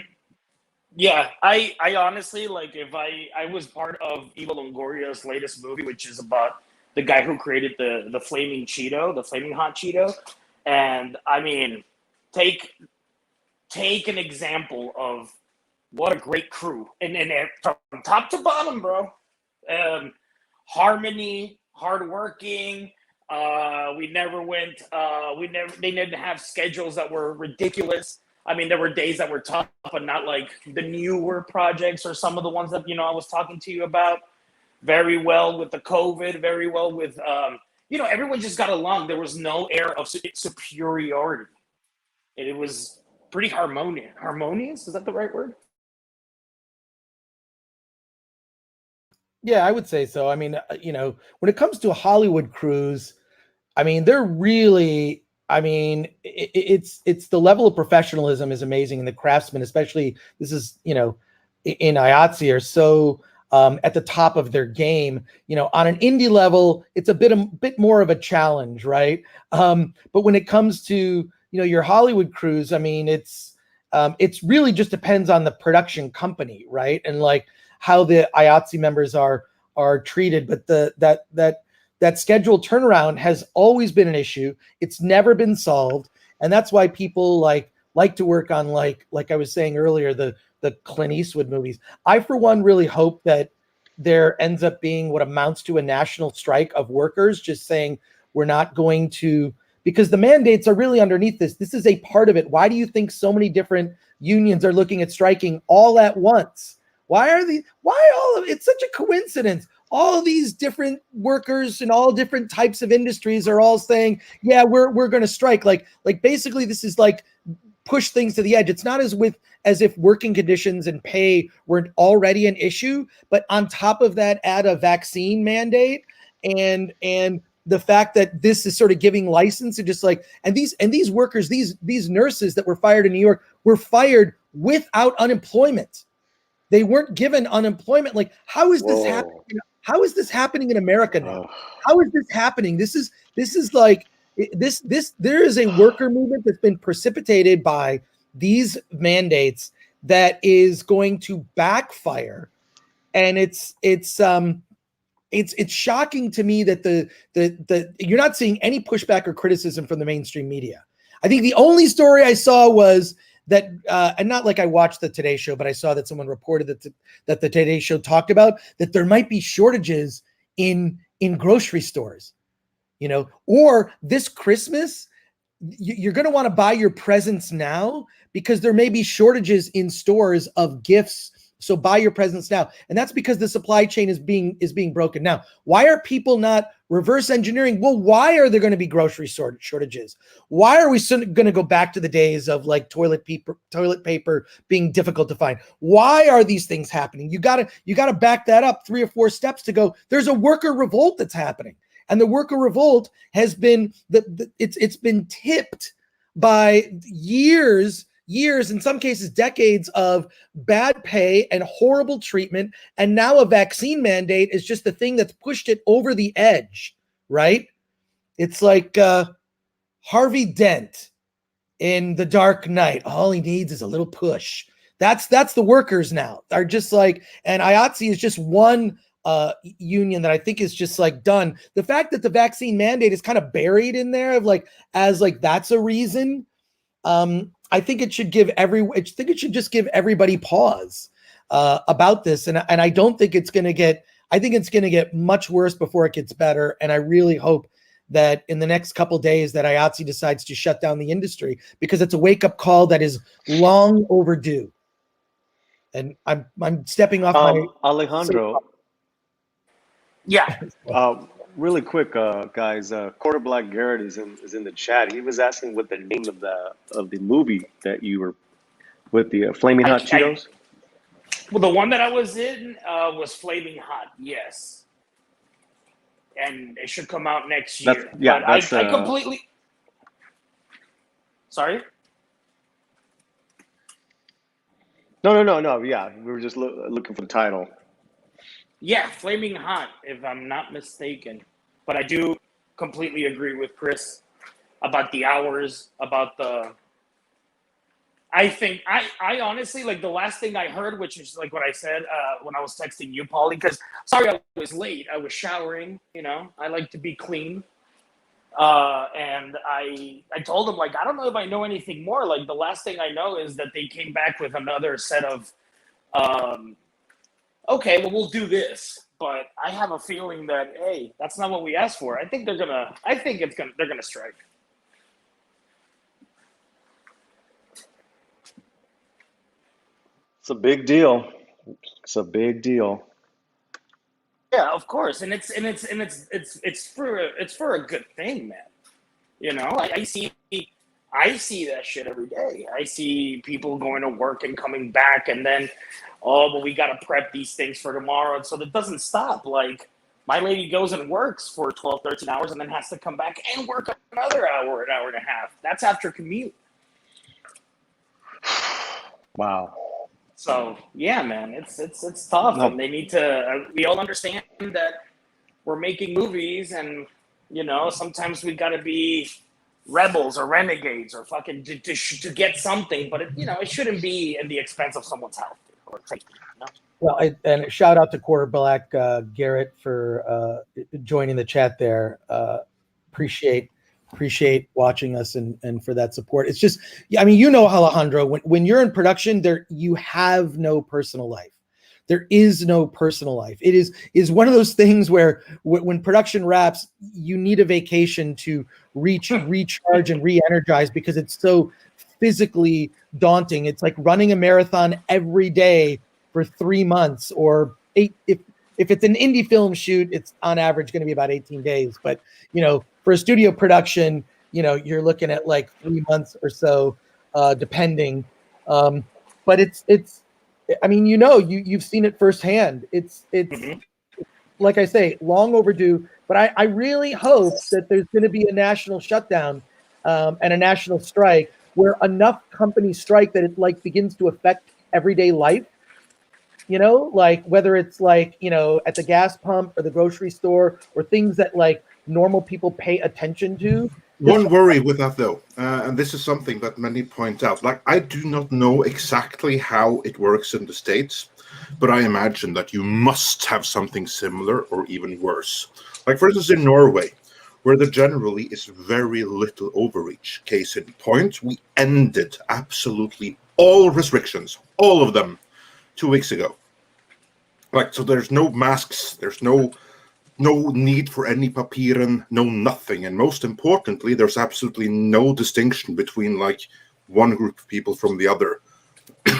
Yeah, I honestly, like, if I was part of Eva Longoria's latest movie, which is about the guy who created the flaming Cheeto, the flaming hot Cheeto. And take an example of what a great crew, and from top to bottom, bro. Harmony, hardworking. They didn't have schedules that were ridiculous. There were days that were tough, but not like the newer projects or some of the ones that I was talking to you about. Very well with the COVID, very well with everyone just got along. There was no air of superiority. It was pretty harmonious. Harmonious? Is that the right word? Yeah, I would say so. I mean, when it comes to Hollywood crews, I mean, they're really, I mean, it's the level of professionalism is amazing, and the craftsmen, especially this is, in IATSE, are so at the top of their game. On an indie level, it's a bit more of a challenge, right? But when it comes to your Hollywood crews, I mean, it's really just depends on the production company, right? And like how the IATSE members are treated, but that scheduled turnaround has always been an issue. It's never been solved, and that's why people like to work on like I was saying earlier, the Clint Eastwood movies. I, for one, really hope that there ends up being what amounts to a national strike of workers, just saying we're not going to, because the mandates are really underneath this. This is a part of it. Why do you think so many different unions are looking at striking all at once? Why all of it's such a coincidence? All of these different workers in all different types of industries are all saying, yeah, we're going to strike. Like basically this is like push things to the edge. It's not as if working conditions and pay weren't already an issue, but on top of that, add a vaccine mandate and the fact that this is sort of giving license to just like, and these workers, these nurses that were fired in New York were fired without unemployment. They weren't given unemployment. Like, how is this happening? How is this happening in America now? How is this happening? This is like this. There is a worker movement that's been precipitated by these mandates that is going to backfire, and it's shocking to me that the you're not seeing any pushback or criticism from the mainstream media. I think the only story I saw was that, and not like I watched the Today Show, but I saw that someone reported that the Today Show talked about that there might be shortages in grocery stores, or this Christmas, you're going to want to buy your presents now because there may be shortages in stores of gifts. So buy your presents now. And that's because the supply chain is being broken. Now, why are people not reverse engineering? Well, why are there going to be grocery shortages? Why are we going to go back to the days of like toilet paper being difficult to find? Why are these things happening? You got to back that up 3 or 4 steps to go. There's a worker revolt that's happening. And the worker revolt has been it's been tipped by years, in some cases decades of bad pay and horrible treatment, and now a vaccine mandate is just the thing that's pushed it over the edge, right? It's like Harvey Dent in The Dark Knight. All he needs is a little push. That's the workers now. Are just like, and IATSE is just one union that I think is just like done. The fact that the vaccine mandate is kind of buried in there of like as like that's a reason. I think it should just give everybody pause about this, and I don't think it's going to get. I think it's going to get much worse before it gets better, and I really hope that in the next couple days that IATSE decides to shut down the industry, because it's a wake up call that is long overdue. And I'm stepping off my Alejandro. Yeah. Really quick, guys. Quarter Black Garrett is in the chat. He was asking what the name of the movie that you were with the Flaming Hot Cheetos. Well, the one that I was in was Flaming Hot. Yes, and it should come out next year. I completely. Sorry. No. Yeah, we were just looking for the title. Yeah, Flaming Hot, if I'm not mistaken. But I do completely agree with Chris about the hours, about the... I think, I honestly, like the last thing I heard, which is like what I said when I was texting you, Paulie, because, sorry, I was late. I was showering, I like to be clean. And I told him, like, I don't know if I know anything more. Like, the last thing I know is that they came back with another set of... okay, well, we'll do this, but I have a feeling that, hey, that's not what we asked for. I think they're gonna strike. It's a big deal. It's a big deal. Yeah, of course, and it's for a good thing, man. You know, I see that shit every day. I see people going to work and coming back, and then, oh, but we got to prep these things for tomorrow, and so that doesn't stop. Like, my lady goes and works for 12, 13 hours, and then has to come back and work another hour, an hour and a half. That's after commute. Wow. So yeah, man, it's tough, and they need to. We all understand that we're making movies, and you know, sometimes we got to be rebels or renegades or fucking to get something, but it shouldn't be at the expense of someone's health or safety. You know? Well, and shout out to Quarterback Garrett for joining the chat there. Appreciate watching us and for that support. It's just, I mean, you know, Alejandro, when you're in production, you have no personal life. There is no personal life. It is one of those things where when production wraps, you need a vacation to recharge and re-energize, because it's so physically daunting. It's like running a marathon every day for 3 months, or 8. If it's an indie film shoot, it's on average going to be about 18 days. But, you know, for a studio production, you know, you're looking at like 3 months or so, depending. But it's, I mean, you know, you've seen it firsthand. It's like I say, long overdue. But I really hope that there's going to be a national shutdown and a national strike, where enough companies strike that it like begins to affect everyday life. You know, like whether it's like, you know, at the gas pump or the grocery store, or things that like normal people pay attention to. One worry with that, though, and this is something that many point out, like, I do not know exactly how it works in the States, but I imagine that you must have something similar or even worse. Like, for instance, in Norway, where there generally is very little overreach. Case in point, we ended absolutely all restrictions, all of them, 2 weeks ago. Like, so there's no masks, there's no need for any papieren, no nothing. And most importantly, there's absolutely no distinction between like one group of people from the other.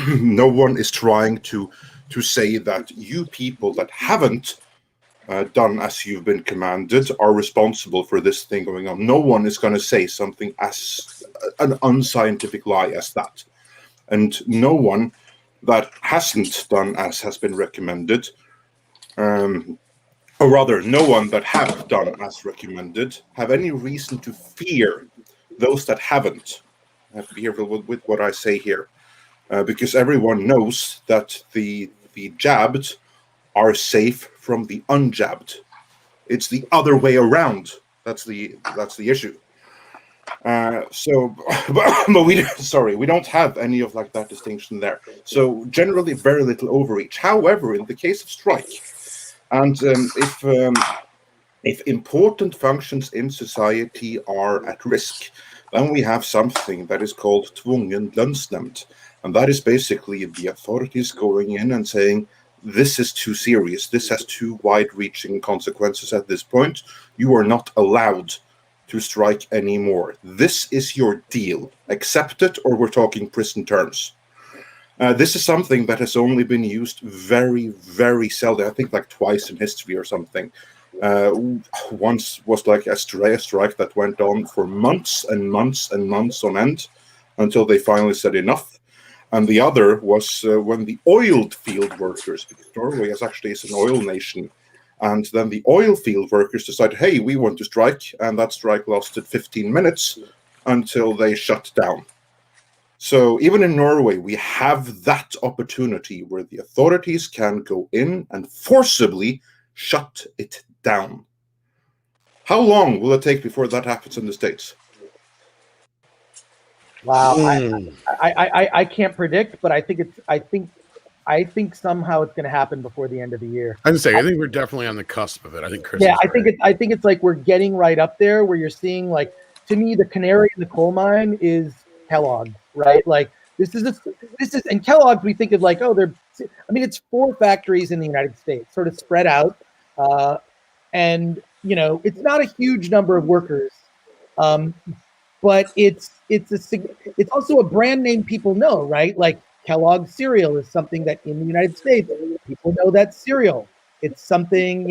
No one is trying to say that you people that haven't done as you've been commanded are responsible for this thing going on. No one is going to say something as an unscientific lie as that. And no one that hasn't done as has been recommended, or rather, no one that have done as recommended have any reason to fear those that haven't. I have to be careful with what I say here, because everyone knows that the jabbed are safe from the unjabbed. It's the other way around. That's the issue. But we don't have any of like that distinction there. So generally, very little overreach. However, in the case of strike, and if important functions in society are at risk, then we have something that is called tvungen lønnsnemnd, and that is basically the authorities going in and saying, this is too serious, this has too wide-reaching consequences at this point, you are not allowed to strike anymore. This is your deal. Accept it, or we're talking prison terms. This is something that has only been used very, very seldom. I think like twice in history or something. Once was like a strike that went on for months and months and months on end until they finally said enough. And the other was when the oil field workers, because Norway is an oil nation, and then the oil field workers decided, hey, we want to strike, and that strike lasted 15 minutes until they shut down. So even in Norway, we have that opportunity where the authorities can go in and forcibly shut it down. How long will it take before that happens in the States? Wow, I can't predict, but I think somehow it's going to happen before the end of the year. I think we're definitely on the cusp of it. I think Chris. Yeah, I think it's like we're getting right up there, where you're seeing, like, to me, the canary in the coal mine is Kellogg, right? Like this is and Kellogg's, we think of like, oh, it's 4 factories in the United States, sort of spread out, and you know, it's not a huge number of workers, but it's also a brand name people know, right? Like Kellogg's cereal is something that in the United States people know that cereal. It's something,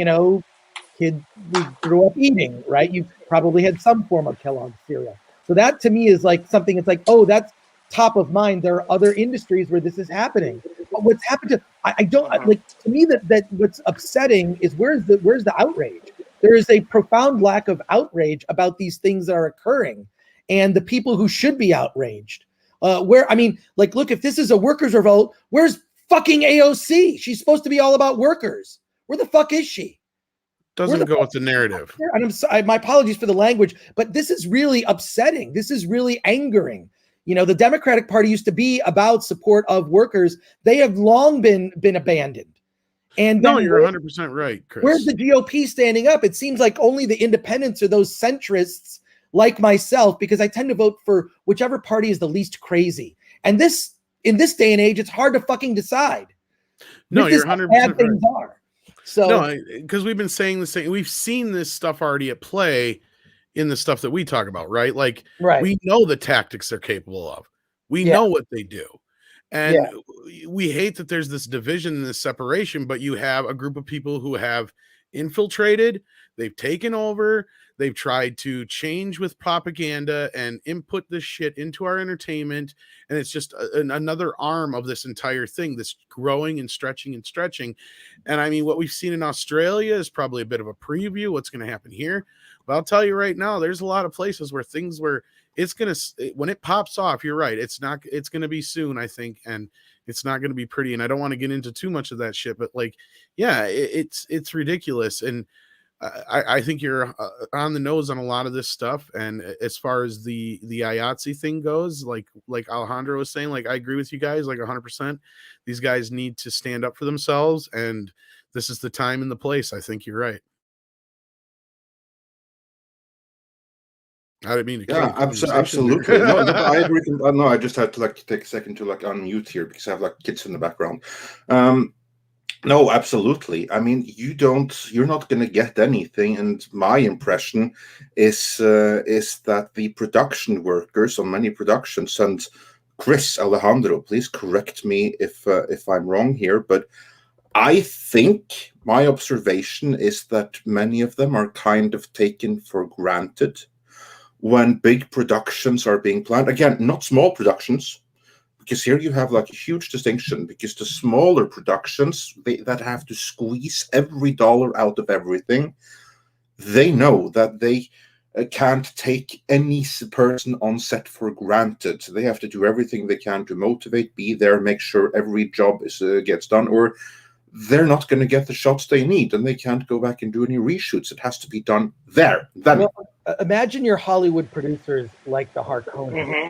kid we grew up eating, right? You probably had some form of Kellogg's cereal. So that to me is like something, it's like, oh, that's top of mind. There are other industries where this is happening. But what's happened to, I don't like, to me that what's upsetting is where's the outrage? There is a profound lack of outrage about these things that are occurring and the people who should be outraged. Look, if this is a workers' revolt, where's fucking AOC? She's supposed to be all about workers. Where the fuck is she? Doesn't go with the narrative. And I'm sorry, my apologies for the language, but this is really upsetting. This is really angering. The Democratic Party used to be about support of workers. They have long been abandoned. And no, you're 100% right, Chris. Where's the GOP standing up? It seems like only the independents or those centrists like myself, because I tend to vote for whichever party is the least crazy. And in this day and age, it's hard to fucking decide. No, you're 100% right. Things are. So no, because we've been saying the same. We've seen this stuff already at play in the stuff that we talk about, right? Like, we know the tactics they're capable of. We know what they do. And we hate that there's this division and this separation, but you have a group of people who have infiltrated, they've taken over, they've tried to change with propaganda and input this shit into our entertainment. And it's just another arm of this entire thing, this growing and stretching and stretching. And I mean, what we've seen in Australia is probably a bit of a preview what's going to happen here. But I'll tell you right now, there's a lot of places where it's going to, when it pops off, you're right. It's going to be soon, I think. And it's not going to be pretty. And I don't want to get into too much of that shit, but like, yeah, it's ridiculous. And I think you're on the nose on a lot of this stuff. And as far as the IATSE thing goes, like Alejandro was saying, like, I agree with you guys, like 100%. These guys need to stand up for themselves. And this is the time and the place. I think you're right. I didn't mean to. Yeah, absolutely. No, I agree. No, I just had to take a second to unmute here because I have kids in the background. No, absolutely. I mean, you're not going to get anything. And my impression is that the production workers on many productions, and Chris, Alejandro, please correct me if I'm wrong here, but I think my observation is that many of them are kind of taken for granted when big productions are being planned. Again, not small productions, because here you have a huge distinction, because the smaller productions that have to squeeze every dollar out of everything, they know that they can't take any person on set for granted. They have to do everything they can to motivate, be there, make sure every job gets done, or they're not going to get the shots they need, and they can't go back and do any reshoots. It has to be done there. Then. Well, imagine your Hollywood producers like the Harkonnen. Mm-hmm.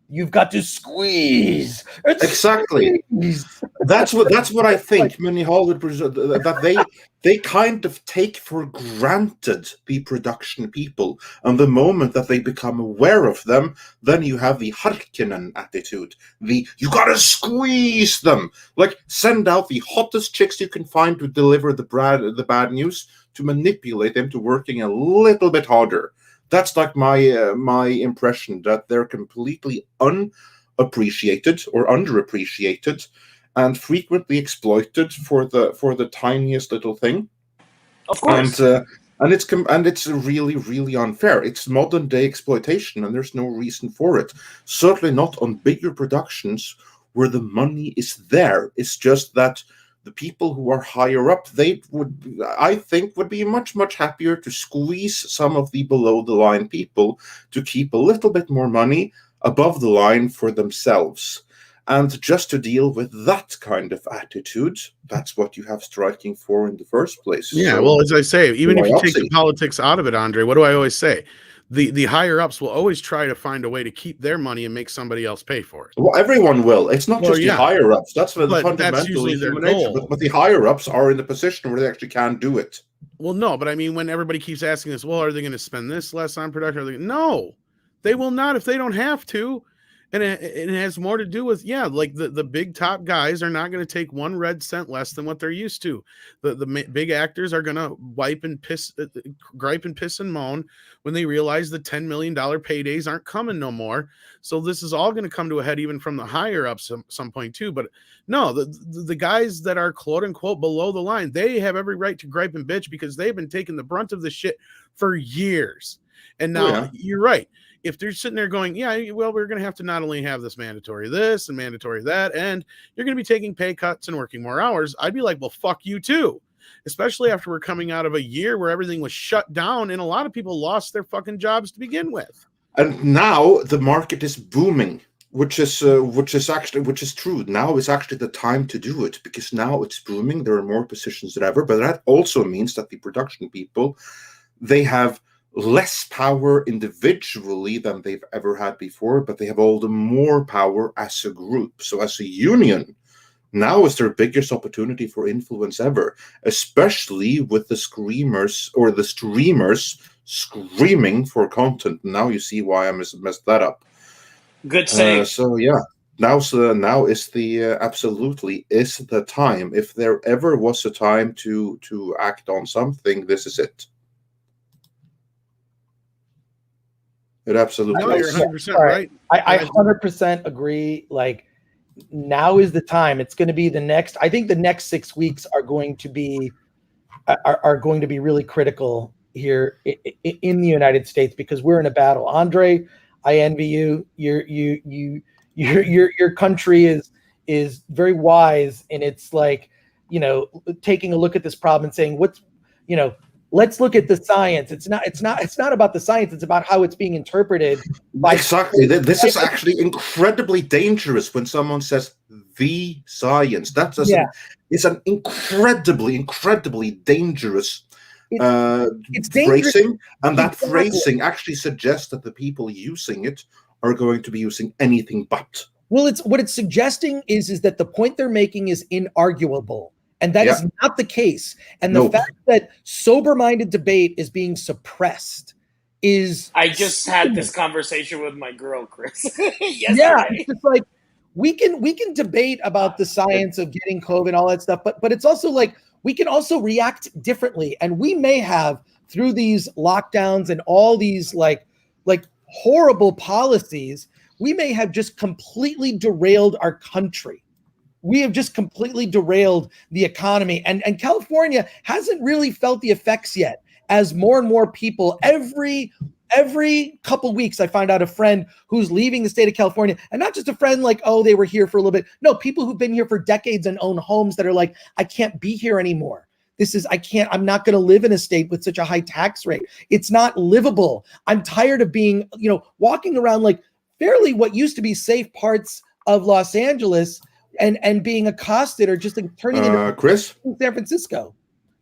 You've got to squeeze. Exactly. Squeeze. That's what I think. Many Hollywood producers that they kind of take for granted the production people, and the moment that they become aware of them, then you have the Harkonnen attitude. You gotta squeeze them. Like, send out the hottest chicks you can find to deliver the bad news, to manipulate them to working a little bit harder. That's my impression, that they're completely unappreciated or underappreciated, and frequently exploited for the tiniest little thing. Of course. And it's really, really unfair. It's modern day exploitation, and there's no reason for it. Certainly not on bigger productions where the money is there. It's just that the people who are higher up, I think, would be much, much happier to squeeze some of the below the line people to keep a little bit more money above the line for themselves. And just to deal with that kind of attitude, that's what you have striking for in the first place. Yeah, well, as I say, even if you take the politics out of it, Andre, what do I always say? The higher ups will always try to find a way to keep their money and make somebody else pay for it. Well, everyone will. It's not just the higher ups. That's the fundamental human nature. But the higher ups are in the position where they actually can do it. Well, no, but I mean, when everybody keeps asking us, well, are they going to spend this less on production? No, they will not if they don't have to. And it has more to do with, like the big top guys are not going to take 1 red cent less than what they're used to. The big actors are going to gripe and piss and moan when they realize the $10 million paydays aren't coming no more. So this is all going to come to a head even from the higher ups some point too. But no, the guys that are quote unquote below the line, they have every right to gripe and bitch because they've been taking the brunt of the shit for years. And now you're right. If they're sitting there going, well, we're going to have to not only have this mandatory this and mandatory that, and you're going to be taking pay cuts and working more hours, I'd be like, well, fuck you too. Especially after we're coming out of a year where everything was shut down and a lot of people lost their fucking jobs to begin with. And now the market is booming, which is true. Now is actually the time to do it because now it's booming. There are more positions than ever, but that also means that the production people, they have less power individually than they've ever had before, but they have all the more power as a group. So as a union, now is their biggest opportunity for influence ever, especially with the screamers or the streamers screaming for content. Now you see why I messed that up. Good save. Now is the absolutely is the time. If there ever was a time to act on something, this is it. It absolutely No, you're is. 100% right. I 100% agree. Like, now is the time. It's going to be I think the next 6 weeks are going to be really critical here in the United States because we're in a battle. Andre, I envy you. Your country is very wise, and it's like, taking a look at this problem and saying, let's look at the science. It's not about the science. It's about how it's being interpreted. Exactly. This is actually incredibly dangerous when someone says the science. It's an incredibly dangerous it's phrasing, and that phrasing actually suggests that the people using it are going to be using anything but. Well, what it's suggesting is that the point they're making is inarguable. And that is not the case. And the fact that sober-minded debate is being suppressed is... I just had this conversation with my girl, Chris, yesterday. Yeah, it's just like, we can debate about the science of getting COVID, all that stuff, but it's also like, we can also react differently. And we may have, through these lockdowns and all these like horrible policies, we may have just completely derailed our country. We have just completely derailed the economy. And California hasn't really felt the effects yet, as more and more people, every couple weeks, I find out a friend who's leaving the state of California, and not just a friend like, oh, they were here for a little bit. No, people who've been here for decades and own homes that are like, I can't be here anymore. I'm not going to live in a state with such a high tax rate. It's not livable. I'm tired of being, walking around like fairly what used to be safe parts of Los Angeles and being accosted or just like turning into Chris? San Francisco.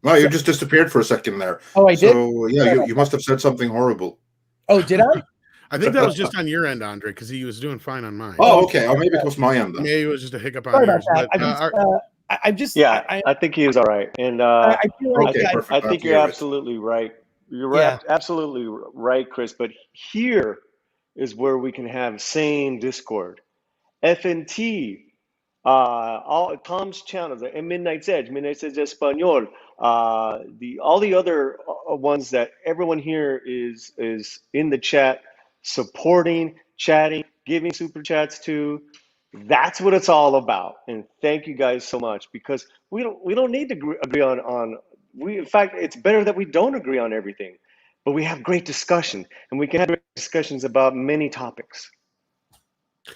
No, you just disappeared for a second there. Oh, I did? So, you must have said something horrible. Oh, did I? I think that was just on your end, Andre, because he was doing fine on mine. Oh, okay. Or maybe it was my end then. Maybe it was just a hiccup Sorry on about yours. that. I think he was all right. And I feel like I think you're absolutely right. You're right, absolutely right, Chris. But here is where we can have sane discord. FNT, all Tom's channels, and Midnight's Edge Espanol, all the other ones that everyone here is in the chat, supporting, chatting, giving super chats to. That's what it's all about. And thank you guys so much, because we don't need to agree on. In fact, it's better that we don't agree on everything, but we have great discussion, and we can have great discussions about many topics.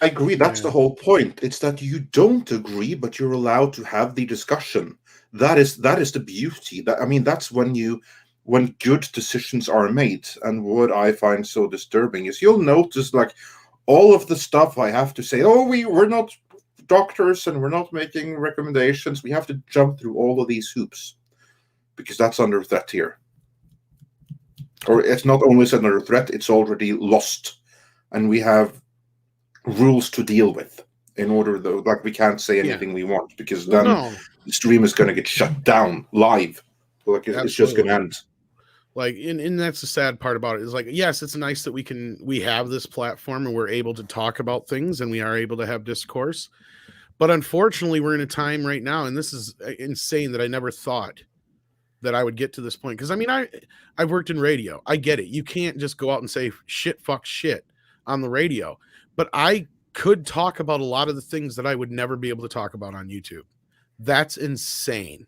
I agree. That's the whole point. It's that you don't agree, but you're allowed to have the discussion. That is the beauty. That's when good decisions are made. And what I find so disturbing is you'll notice like all of the stuff I have to say, we're not doctors and we're not making recommendations. We have to jump through all of these hoops because that's under threat here. Or it's not only under threat, it's already lost. And we have rules to deal with in order, though, like we can't say anything we want, because then the stream is going to get shut down live. Like it's just going to end. Like, and that's the sad part about it is like, yes, it's nice that we have this platform and we're able to talk about things and we are able to have discourse. But unfortunately, we're in a time right now, and this is insane that I never thought that I would get to this point. Because I mean, I've worked in radio. I get it. You can't just go out and say shit, fuck shit on the radio. But I could talk about a lot of the things that I would never be able to talk about on YouTube. That's insane.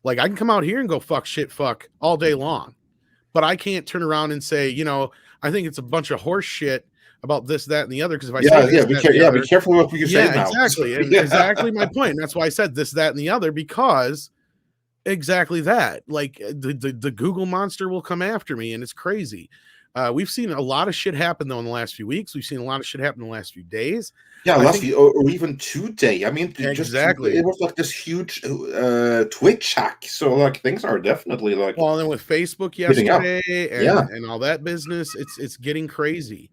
Like, I can come out here and go fuck shit, fuck all day long. But I can't turn around and say, you know, I think it's a bunch of horse shit about this, that, and the other. Because if I say this, be careful what you say now. Exactly. And exactly my point. And that's why I said this, that, and the other, because exactly that. Like, the Google monster will come after me, and it's crazy. We've seen a lot of shit happen, though, in the last few weeks. We've seen a lot of shit happen in the last few days. Yeah, or even today. I mean, exactly. It was like this huge Twitch hack. So, like, things are definitely like. Well, and then with Facebook yesterday and all that business, it's getting crazy.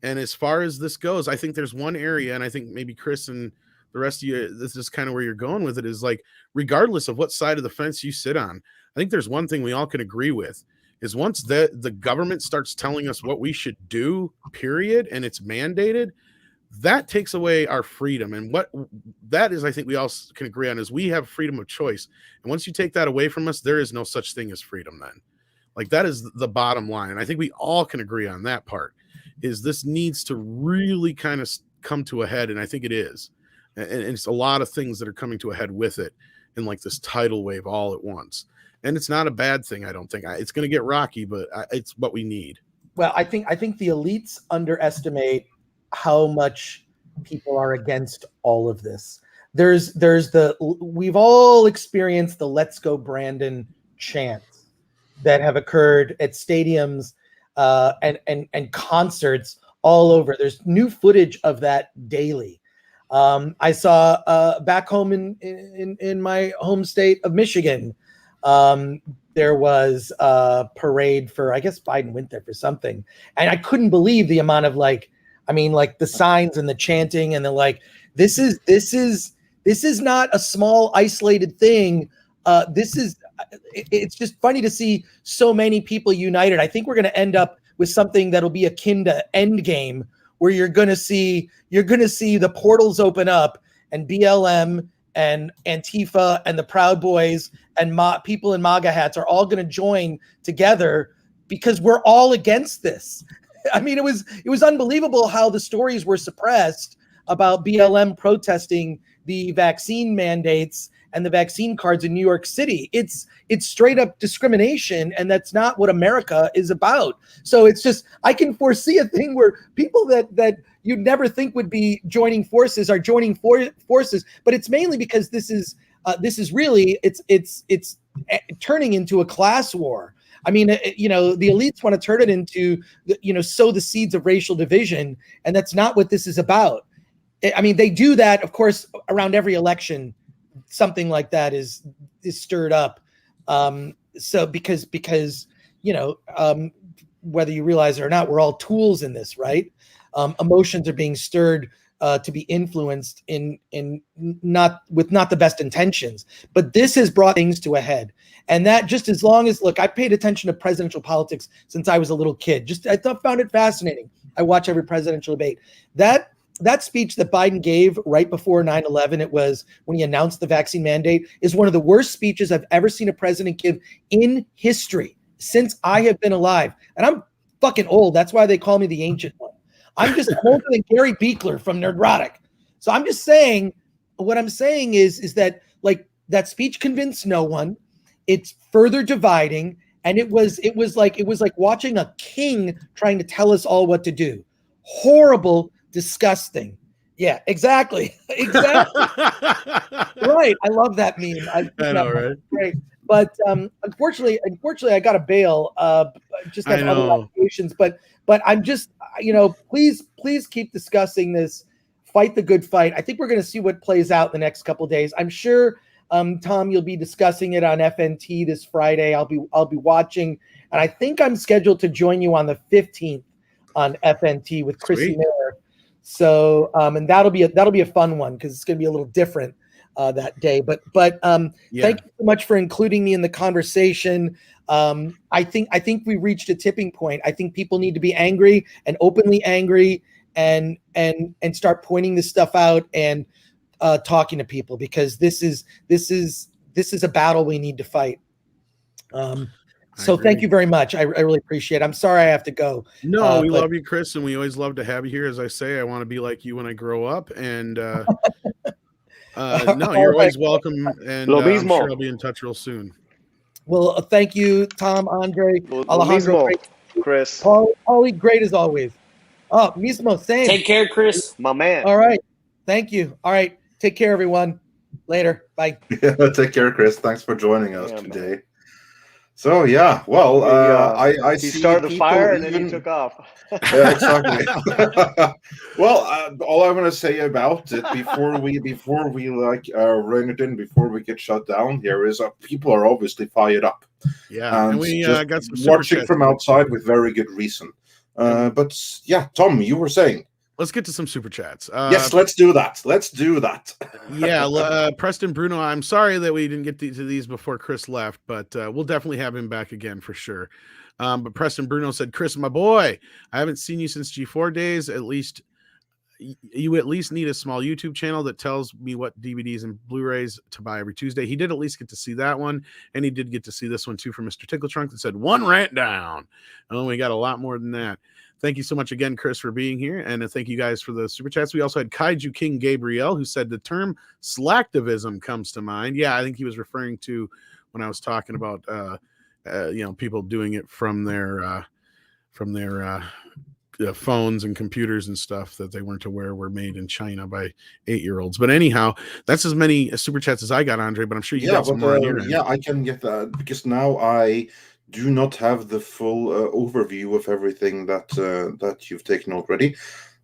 And as far as this goes, I think there's one area, and I think maybe Chris and the rest of you, this is kind of where you're going with it, is like, regardless of what side of the fence you sit on, I think there's one thing we all can agree with. Is once the government starts telling us what we should do, period, and it's mandated, that takes away our freedom. And what that is, I think we all can agree on, is we have freedom of choice. And once you take that away from us, there is no such thing as freedom then. Like, that is the bottom line. And I think we all can agree on that part, is this needs to really kind of come to a head. And I think it is. And it's a lot of things that are coming to a head with it in like this tidal wave all at once. And it's not a bad thing, I don't think. It's going to get rocky, but it's what we need. Well, I think the elites underestimate how much people are against all of this. We've all experienced the "Let's Go Brandon" chants that have occurred at stadiums and concerts all over. There's new footage of that daily. I saw back home in my home state of Michigan. There was a parade for, I guess Biden went there for something. And I couldn't believe the amount of the signs and the chanting and the like, this is not a small isolated thing. It's just funny to see so many people united. I think we're going to end up with something that'll be akin to Endgame, where you're going to see the portals open up and BLM and Antifa and the Proud Boys and people in MAGA hats are all going to join together because we're all against this. I mean, it was unbelievable how the stories were suppressed about BLM protesting the vaccine mandates and the vaccine cards in New York City. It's straight up discrimination, and that's not what America is about. So it's just, I can foresee a thing where people that you'd never think would be joining forces are joining forces, but it's mainly because this is really it's turning into a class war. I mean, the elites want to turn it into, sow the seeds of racial division, and that's not what this is about. I mean, they do that, of course, around every election. Something like that is stirred up. So because whether you realize it or not, we're all tools in this, right? Emotions are being stirred to be influenced in not the best intentions. But this has brought things to a head. And that just as long as, look, I paid attention to presidential politics since I was a little kid. I found it fascinating. I watch every presidential debate. That speech that Biden gave right before 9/11, it was when he announced the vaccine mandate, is one of the worst speeches I've ever seen a president give in history since I have been alive. And I'm fucking old. That's why they call me the ancient one. I'm just older than Gary Beekler from Nerdrotic. So I'm just saying, what I'm saying is that, like, that speech convinced no one. It's further dividing. And it was like watching a king trying to tell us all what to do. Horrible, disgusting. Yeah, exactly. Right. I love that meme. I know, right? Great. But unfortunately, I got to bail. Just have other obligations. But I'm just, please keep discussing this. Fight the good fight. I think we're going to see what plays out the next couple of days. I'm sure, Tom, you'll be discussing it on FNT this Friday. I'll be watching, and I think I'm scheduled to join you on the 15th on FNT with Chrissy Miller. So, and that'll be a fun one because it's going to be a little different. that day. But Yeah. thank you so much for including me in the conversation. I think we reached a tipping point. I think people need to be angry and openly angry and start pointing this stuff out and talking to people, because this is a battle we need to fight. So thank you very much. I really appreciate it. I'm sorry I have to go. No, we love you, Chris, and we always love to have you here. As I say, I want to be like you when I grow up. And no, you're always welcome. And I'm sure I'll be in touch real soon. Well, thank you, Tom, Andre, Alejandro, Chris. Paulie, great as always. Oh, mismo, same. Take care, Chris. My man. All right. Thank you. All right. Take care, everyone. Later. Bye. Yeah, take care, Chris. Thanks for joining us today. Man. So yeah, well, I he started a fire and then he took off. Yeah, exactly. Well, all I want to say about it before we rein it in, before we get shut down here, is people are obviously fired up. Yeah, and we got some watching from outside with very good reason. But yeah, Tom, you were saying. Let's get to some super chats. Yes, let's do that. Let's do that. Yeah, Preston Bruno, I'm sorry that we didn't get to these before Chris left, but we'll definitely have him back again for sure. But Preston Bruno said, Chris, my boy, I haven't seen you since G4 days. You at least need a small YouTube channel that tells me what DVDs and Blu-rays to buy every Tuesday. He did at least get to see that one, and he did get to see this one too from Mr. Tickle Trunk that said, one rant down. And we got a lot more than that. Thank you so much again, Chris, for being here. And thank you guys for the super chats. We also had Kaiju King Gabriel, who said the term slacktivism comes to mind. Yeah, I think he was referring to when I was talking about, people doing it from their phones and computers and stuff that they weren't aware were made in China by 8-year-olds. But anyhow, that's as many super chats as I got, Andre, but I'm sure you got some more on your end. Yeah, I can get that because now I do not have the full overview of everything that you've taken already,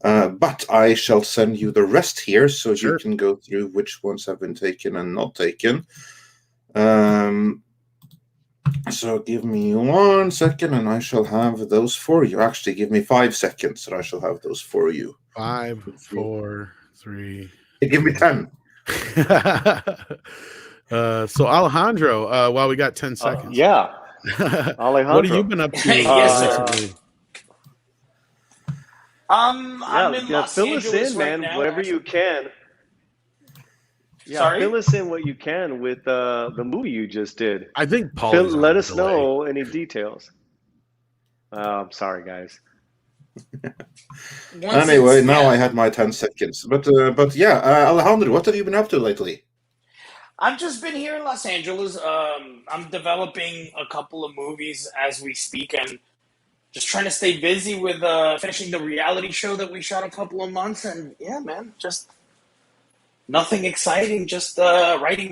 but I shall send you the rest here so you can go through which ones have been taken and not taken. So give me 1 second and I shall have those for you. Actually, give me 5 seconds and I shall have those for you. 5, 4, 3. Give me 10. So Alejandro, while we got 10 seconds. Yeah. Alejandro. What have you been up to recently? I'm in Los fill Angeles us in, right man, now, whatever actually. you can. Yeah, Sorry? fill us in what you can with the movie you just did. I think Paul. Let us know any details. I'm sorry, guys. Anyway, now I had my 10 seconds. But yeah, Alejandro, what have you been up to lately? I've just been here in Los Angeles. I'm developing a couple of movies as we speak and just trying to stay busy with finishing the reality show that we shot a couple of months. And yeah, man, just nothing exciting, just writing.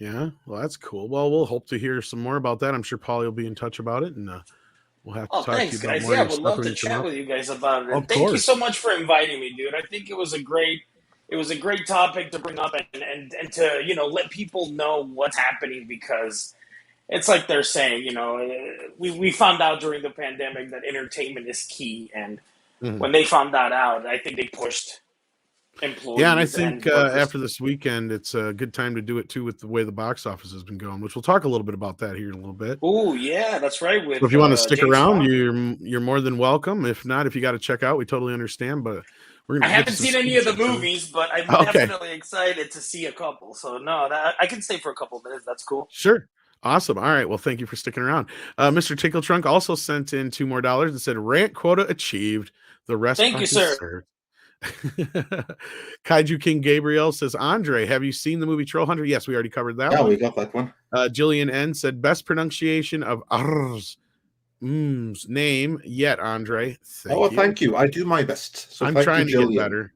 Yeah, well, that's cool. Well, we'll hope to hear some more about that. I'm sure Paulie will be in touch about it, and we'll have to talk to you about guys. more. Yeah, would love to chat with you guys about it. And thank you so much for inviting me, dude. I think it was a great topic to bring up and to let people know what's happening, because it's like they're saying, we found out during the pandemic that entertainment is key, and when they found that out, I think they pushed employees. Yeah, and I think after this weekend, it's a good time to do it too with the way the box office has been going, which we'll talk a little bit about that here in a little bit. Oh yeah, that's right. So if you want to stick around, you're more than welcome. If not, if you got to check out, we totally understand. But I haven't seen any of the movies, but I'm definitely excited to see a couple. So no, I can stay for a couple of minutes. That's cool. Sure. Awesome. All right. Well, thank you for sticking around. Mr. Tickle Trunk also sent in $2 more and said, rant quota achieved. The rest. Thank you, sir. Kaiju King Gabriel says, Andre, have you seen the movie Troll Hunter? Yes, we already covered that one. Yeah, we got that one. Jillian N said, best pronunciation of name yet, Andre. Thank you. I do my best. So I'm trying to get better.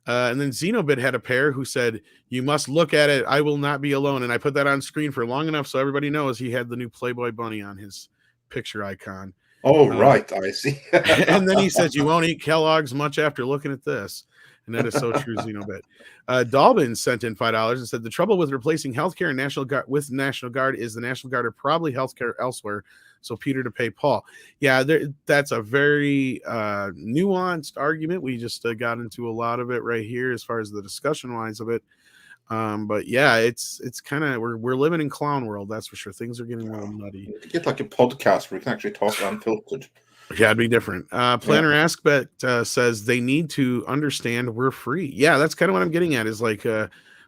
And then Xenobit had a pair who said, you must look at it. I will not be alone. And I put that on screen for long enough so everybody knows he had the new Playboy bunny on his picture icon. Oh, right. I see. And then he says, you won't eat Kellogg's much after looking at this. And that is so true, Xenobit. Dalbin sent in $5 and said, the trouble with replacing healthcare and National Guard with National Guard is the National Guard are probably healthcare elsewhere. So Peter to pay Paul. Yeah, that's a very nuanced argument. We just got into a lot of it right here as far as the discussion wise of it. But yeah, it's kind of we're living in clown world, that's for sure. Things are getting a little nutty. Get like a podcast where we can actually talk unfiltered. Yeah, it'd be different. Planner Aspect says they need to understand we're free. Yeah, that's kind of what I'm getting at. Is like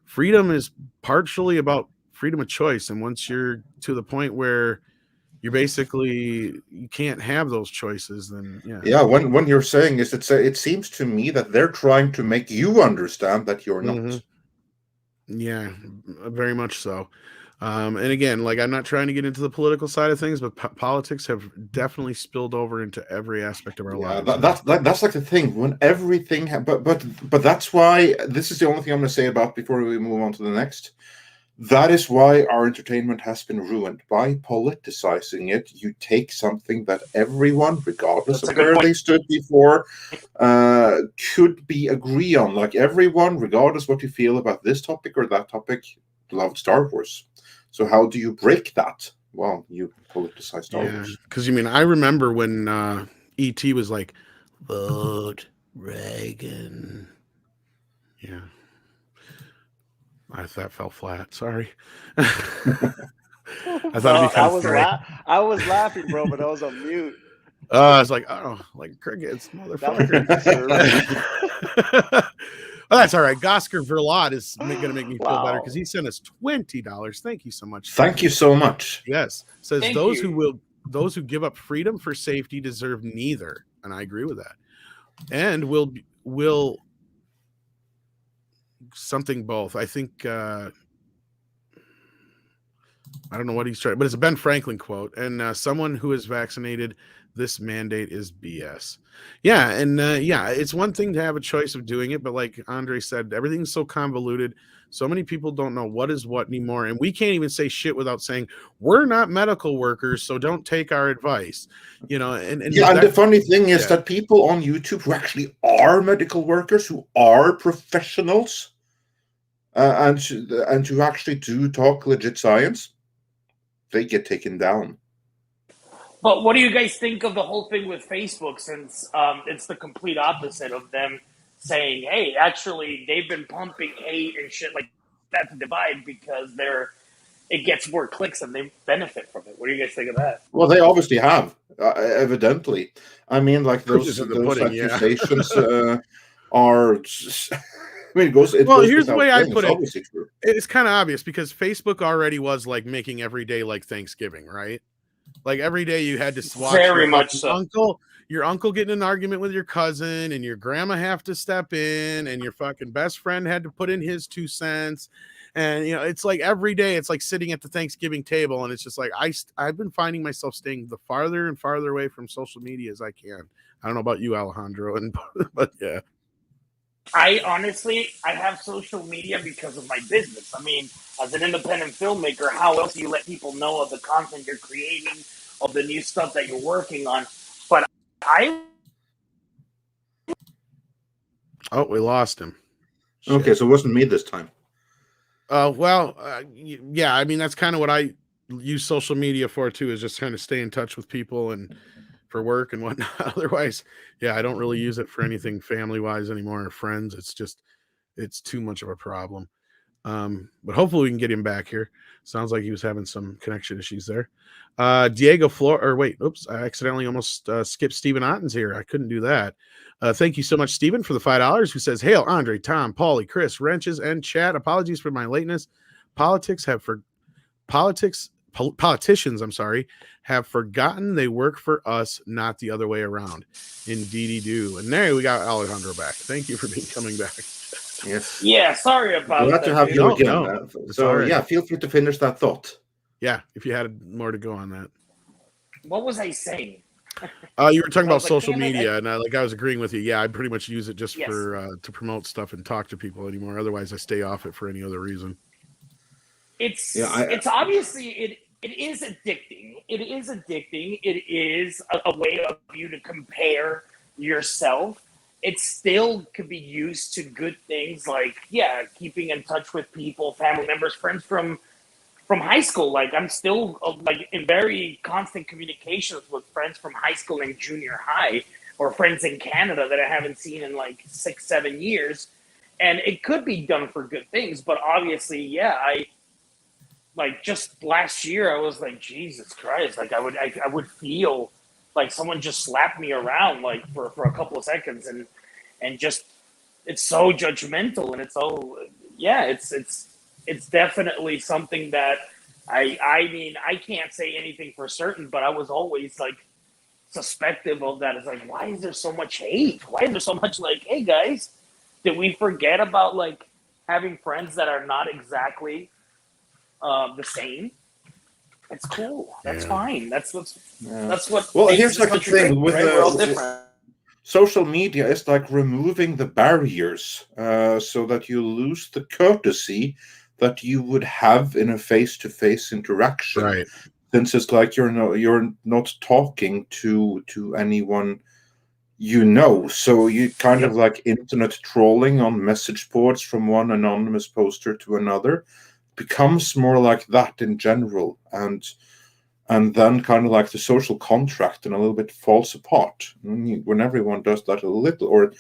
freedom is partially about freedom of choice, and once you're to the point where you're basically you can't have those choices, then yeah. When you're saying this, it seems to me that they're trying to make you understand that you're not. Yeah, very much so. And again, like I'm not trying to get into the political side of things, but politics have definitely spilled over into every aspect of our lives. That's like the thing when everything. But that's why this is the only thing I'm going to say about before we move on to the next. That is why our entertainment has been ruined by politicizing it. You take something that everyone, regardless of where they stood before, could be agree on. Like everyone, regardless what you feel about this topic or that topic, loved Star Wars. So how do you break that? Well, you politicize Star Wars. Because I remember when E.T. was like, vote Reagan. Yeah. That fell flat. Sorry. I thought it'd be kind of funny. I was laughing, bro, but I was on mute. I was like, oh, like crickets, motherfucker. Oh, that's all right. Gosker Verlot is going to make me feel better because he sent us $20. Thank you so much. Thank you so much. Yes, says those who give up freedom for safety deserve neither, and I agree with that. And will something both. I think I don't know what he's trying, but it's a Ben Franklin quote. And someone who is vaccinated, this mandate is BS. Yeah, and it's one thing to have a choice of doing it, but like Andre said, everything's so convoluted. So many people don't know what is what anymore, and we can't even say shit without saying we're not medical workers, so don't take our advice. And the funny thing is that people on YouTube who actually are medical workers, who are professionals, and who actually do talk legit science, they get taken down. But what do you guys think of the whole thing with Facebook, since it's the complete opposite of them saying, hey, actually, they've been pumping hate and shit like that to divide because it gets more clicks and they benefit from it. What do you guys think of that? Well, they obviously have, evidently. I mean, like those accusations are... it goes here's the way I put it. It's kind of obvious because Facebook already was like making every day like Thanksgiving, right? Like every day you had to watch your uncle getting an argument with your cousin, and your grandma have to step in, and your fucking best friend had to put in his 2 cents. And it's like every day it's like sitting at the Thanksgiving table, and it's just like I've been finding myself staying the farther and farther away from social media as I can. I don't know about you, Alejandro, but yeah. I have social media because of my business. I mean, as an independent filmmaker, how else do you let people know of the content you're creating, of the new stuff that you're working on? But we lost him. Shit. Okay, so it wasn't me this time. Yeah, I mean, that's kind of what I use social media for too, is just kind of stay in touch with people and for work and whatnot. Otherwise, yeah, I don't really use it for anything family-wise anymore or friends. It's too much of a problem. But hopefully we can get him back here. Sounds like he was having some connection issues there. Diego I accidentally almost skipped Stephen Otten's here. I couldn't do that. Thank you so much, Stephen, for the $5, who says, hail, Andre, Tom, Paulie, Chris, Wrenches, and Chad. Apologies for my lateness. Politicians, have forgotten they work for us, not the other way around. Indeedy do. And there we got Alejandro back. Thank you for coming back. Yes. Yeah, sorry about that. Glad to have you again. Right. Feel free to finish that thought. Yeah, if you had more to go on that. What was I saying? You were talking about social media, and I was agreeing with you. Yeah, I pretty much use it just for to promote stuff and talk to people anymore. Otherwise, I stay off it for any other reason. It's obviously it is addicting. It is addicting. It is a way of you to compare yourself. It still could be used to good things like, keeping in touch with people, family members, friends from high school. Like I'm still in very constant communications with friends from high school and junior high, or friends in Canada that I haven't seen in 6-7 years. and it could be done for good things. But obviously, yeah, I like just last year I was like, Jesus Christ, like I would feel like someone just slapped me around like for a couple of seconds, and just it's so judgmental, and it's so yeah, it's definitely something that I mean, I can't say anything for certain, but I was always like suspective of that. It's like, why is there so much hate? Why is there so much like, hey guys, did we forget about like having friends that are not exactly the same? It's cool. That's fine. That's what. Well, makes here's this like the country thing great, with right? We're all different. social media is like removing the barriers, so that you lose the courtesy that you would have in a face-to-face interaction. Right. Since it's like you're not talking to anyone you know, so you kind of like internet trolling on message boards from one anonymous poster to another becomes more like that in general, and then kind of like the social contract and a little bit falls apart when everyone does that a little, or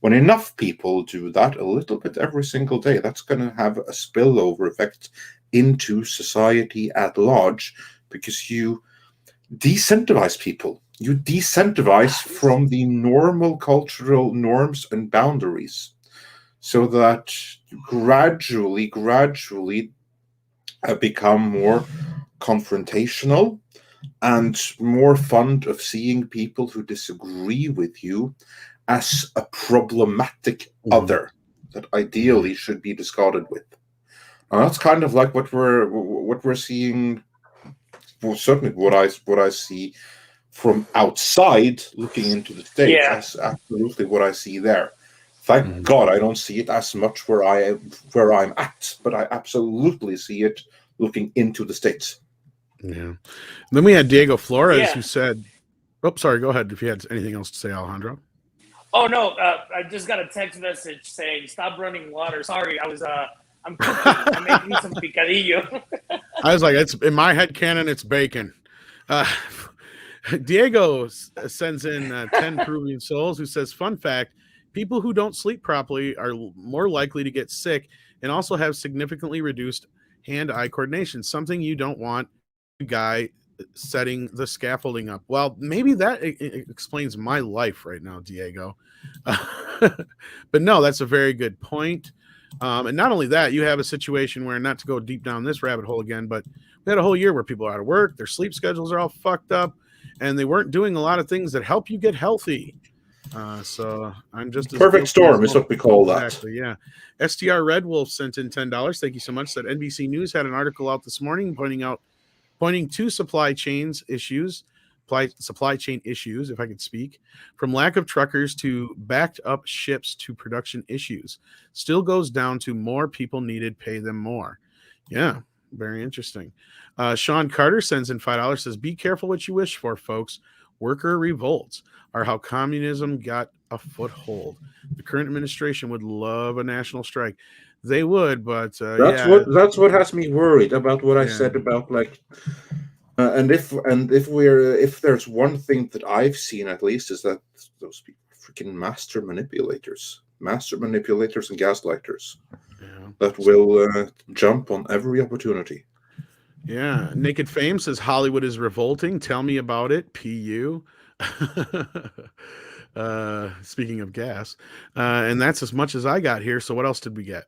when enough people do that a little bit every single day. That's going to have a spillover effect into society at large, because you decentivize people. You decentivize from the normal cultural norms and boundaries, so that gradually become more confrontational and more fond of seeing people who disagree with you as a problematic other that ideally should be discarded with. And that's kind of like what we're seeing. Well, certainly what I see from outside looking into the States. Yeah. That's absolutely what I see there. Thank God I don't see it as much where I'm at, but I absolutely see it looking into the States. Yeah. Then we had Diego Flores who said, "Oh, sorry. Go ahead if you had anything else to say, Alejandro." Oh no, I just got a text message saying stop running water. Sorry, I'm cooking. I'm making some picadillo. I was like, it's in my head canon, it's bacon. Diego sends in 10 Peruvian souls who says, fun fact, people who don't sleep properly are more likely to get sick and also have significantly reduced hand-eye coordination, something you don't want a guy setting the scaffolding up. Well, maybe that explains my life right now, Diego. But no, that's a very good point. And not only that, you have a situation where, not to go deep down this rabbit hole again, but we had a whole year where people are out of work, their sleep schedules are all fucked up, and they weren't doing a lot of things that help you get healthy. So I'm just perfect storm is what we call that. Exactly, yeah. STR Red Wolf sent in $10. Thank you so much. Said NBC News had an article out this morning pointing to supply chain issues, if I could speak, from lack of truckers to backed up ships to production issues. Still goes down to more people needed, pay them more. Yeah, very interesting. Sean Carter sends in $5, says, be careful what you wish for, folks. Worker revolts are how communism got a foothold. The current administration would love a national strike. They would, but that's what has me worried about what I said about like, and if there's one thing that I've seen at least is that those people are freaking master manipulators and gaslighters that will jump on every opportunity. Yeah, Naked Fame says Hollywood is revolting. Tell me about it. PU. Speaking of gas, and that's as much as I got here. So what else did we get?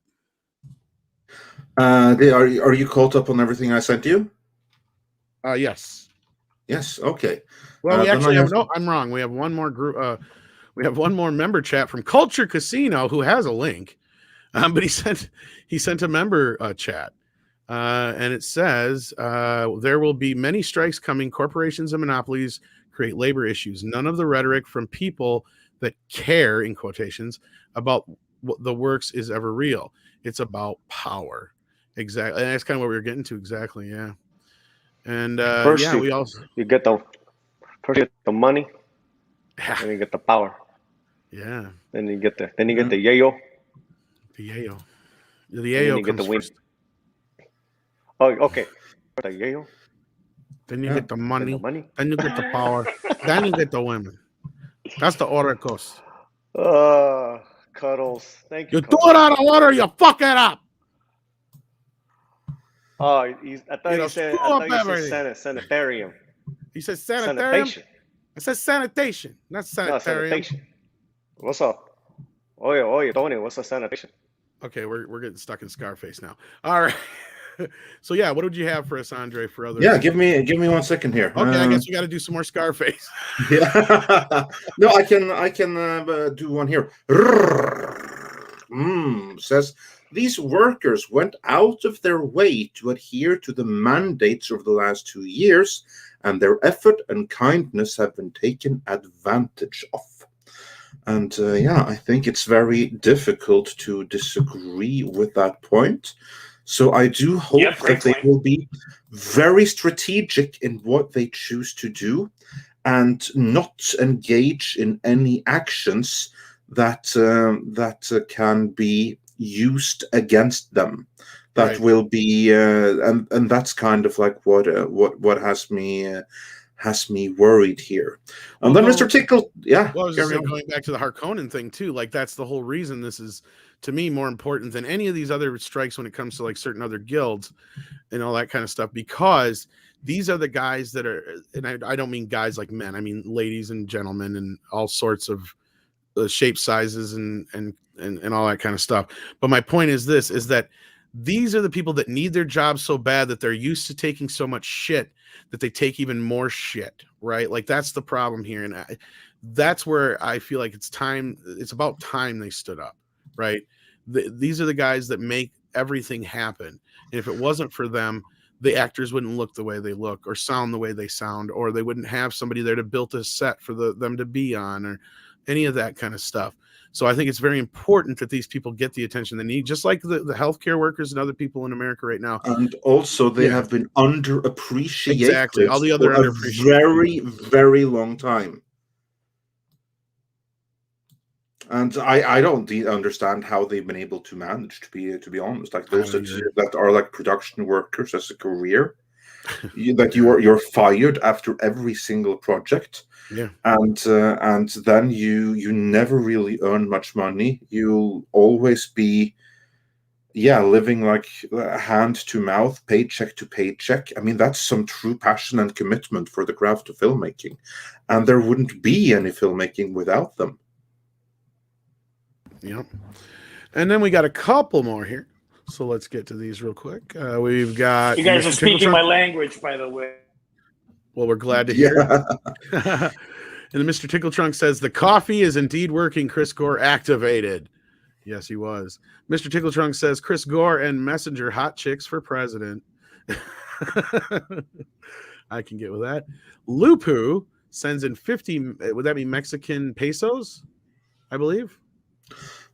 Are you caught up on everything I sent you? Yes. Yes. Okay. Well, we actually have I'm wrong. We have one more group. We have one more member chat from Culture Casino who has a link, but he sent a member chat, and it says there will be many strikes coming. Corporations and monopolies create labor issues. None of the rhetoric from people that care, in quotations, about what the works is ever real. It's about power. Exactly. And that's kind of what we were getting to. Exactly. Yeah. And you get the money, and you get the power. Yeah. Then you get the yayo. The yayo. The yayo comes get the first. Oh, okay. The yayo. Then you get the money. Then you get the power. Then you get the women. That's the order it goes. Cuddles. Thank you. You do it out of order, you fuck it up. Oh, I thought you said everything. sanitarium. He said sanitarium. Sanitation. I said sanitation, not sanitarium. No, sanitation. What's up? Oye, Tony, what's a sanitation? Okay, we're getting stuck in Scarface now. All right. So yeah, what would you have for us, Andre? For other? Yeah, give me 1 second here. Okay, I guess we got to do some more Scarface. Yeah. No, I can do one here. Says these workers went out of their way to adhere to the mandates of the last 2 years, and their effort and kindness have been taken advantage of. And I think it's very difficult to disagree with that point. So I do hope that they will be very strategic in what they choose to do and not engage in any actions that can be used against them. That right. Will be and that's kind of like what has me worried here. And then Mr. Tickle, yeah. Well, I was just saying, going back to the Harkonnen thing too, like that's the whole reason this is, to me, more important than any of these other strikes when it comes to like certain other guilds and all that kind of stuff, because these are the guys that are, and I don't mean guys like men, I mean ladies and gentlemen and all sorts of shape, sizes, and all that kind of stuff. But my point is this, is that these are the people that need their jobs so bad that they're used to taking so much shit that they take even more shit, right? Like that's the problem here. And that's where I feel like it's about time they stood up, right? These are the guys that make everything happen. And if it wasn't for them, the actors wouldn't look the way they look or sound the way they sound, or they wouldn't have somebody there to build a set for them to be on, or any of that kind of stuff. So I think it's very important that these people get the attention they need, just like the healthcare workers and other people in America right now. And also they have been underappreciated. Exactly. All the other for a very, very long time. And I don't understand how they've been able to manage, to be honest. Like those that are like production workers as a career, that you're fired after every single project. Yeah, and then you never really earn much money. You'll always be living like hand to mouth, paycheck to paycheck. I mean, that's some true passion and commitment for the craft of filmmaking, and there wouldn't be any filmmaking without them. Yep. And then we got a couple more here, so let's get to these real quick. We've got, you guys are speaking my language, by the way. Well, we're glad to hear it. And Mr. Tickletrunk says, the coffee is indeed working. Chris Gore activated. Yes, he was. Mr. Tickletrunk says, Chris Gore and Messenger hot chicks for president. I can get with that. Lupu sends in 50, would that be Mexican pesos, I believe?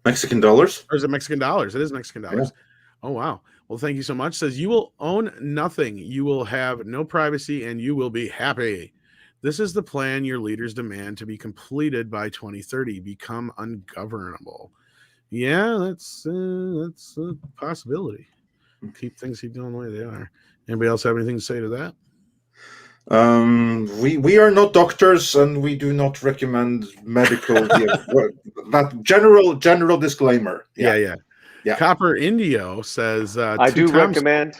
Mexican dollars? Or is it Mexican dollars? It is Mexican dollars. Yeah. Oh, wow. Well, thank you so much. Says, you will own nothing. You will have no privacy, and you will be happy. This is the plan your leaders demand to be completed by 2030. Become ungovernable. Yeah, that's a possibility. Keep things doing the way they are. Anybody else have anything to say to that? We are not doctors, and we do not recommend medical. That general disclaimer. Yeah. Copper Indio says, I do recommend.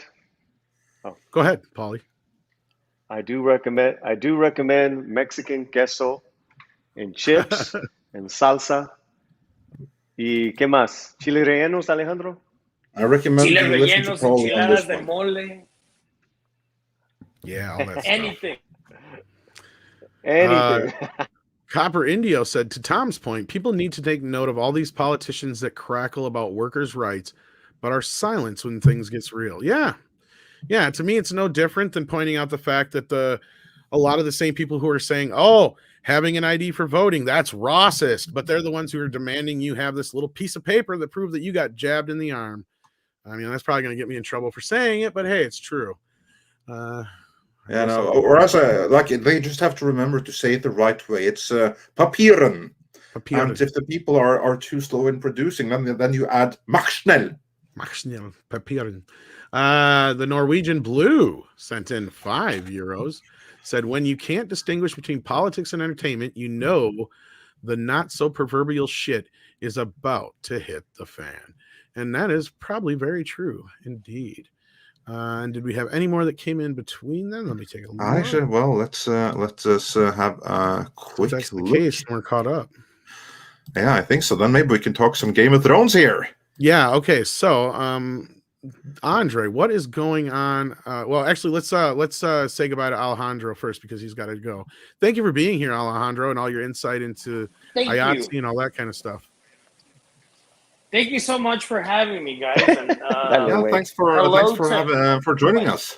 Oh, go ahead, Paulie. I do recommend Mexican queso and chips and salsa. ¿Y qué más? Chile rellenos, Alejandro? I recommend chile rellenos, enchiladas de mole. Yeah, all that stuff. Anything. Copper Indio said, to Tom's point, people need to take note of all these politicians that crackle about workers' rights, but are silent when things gets real. Yeah. Yeah, to me, it's no different than pointing out the fact that a lot of the same people who are saying, oh, having an ID for voting, that's racist, but they're the ones who are demanding you have this little piece of paper that prove that you got jabbed in the arm. I mean, that's probably going to get me in trouble for saying it, but hey, it's true. Or as they just have to remember to say it the right way. It's papieren. And if the people are too slow in producing, then you add mach schnell. Papieren. The Norwegian Blue sent in €5. Said, when you can't distinguish between politics and entertainment, you know the not so proverbial shit is about to hit the fan. And that is probably very true indeed. And did we have any more that came in between them? Let me take a look. Actually, well, let's us have a quick If that's the look. case, we're caught up. Yeah, I think so. Then maybe we can talk some Game of Thrones here. Yeah. Okay. So, Andre, what is going on? Well, actually, let's say goodbye to Alejandro first because he's got to go. Thank you for being here, Alejandro, and all your insight into IATSE and all that kind of stuff. Thank you so much for having me, guys. And, thanks for joining us.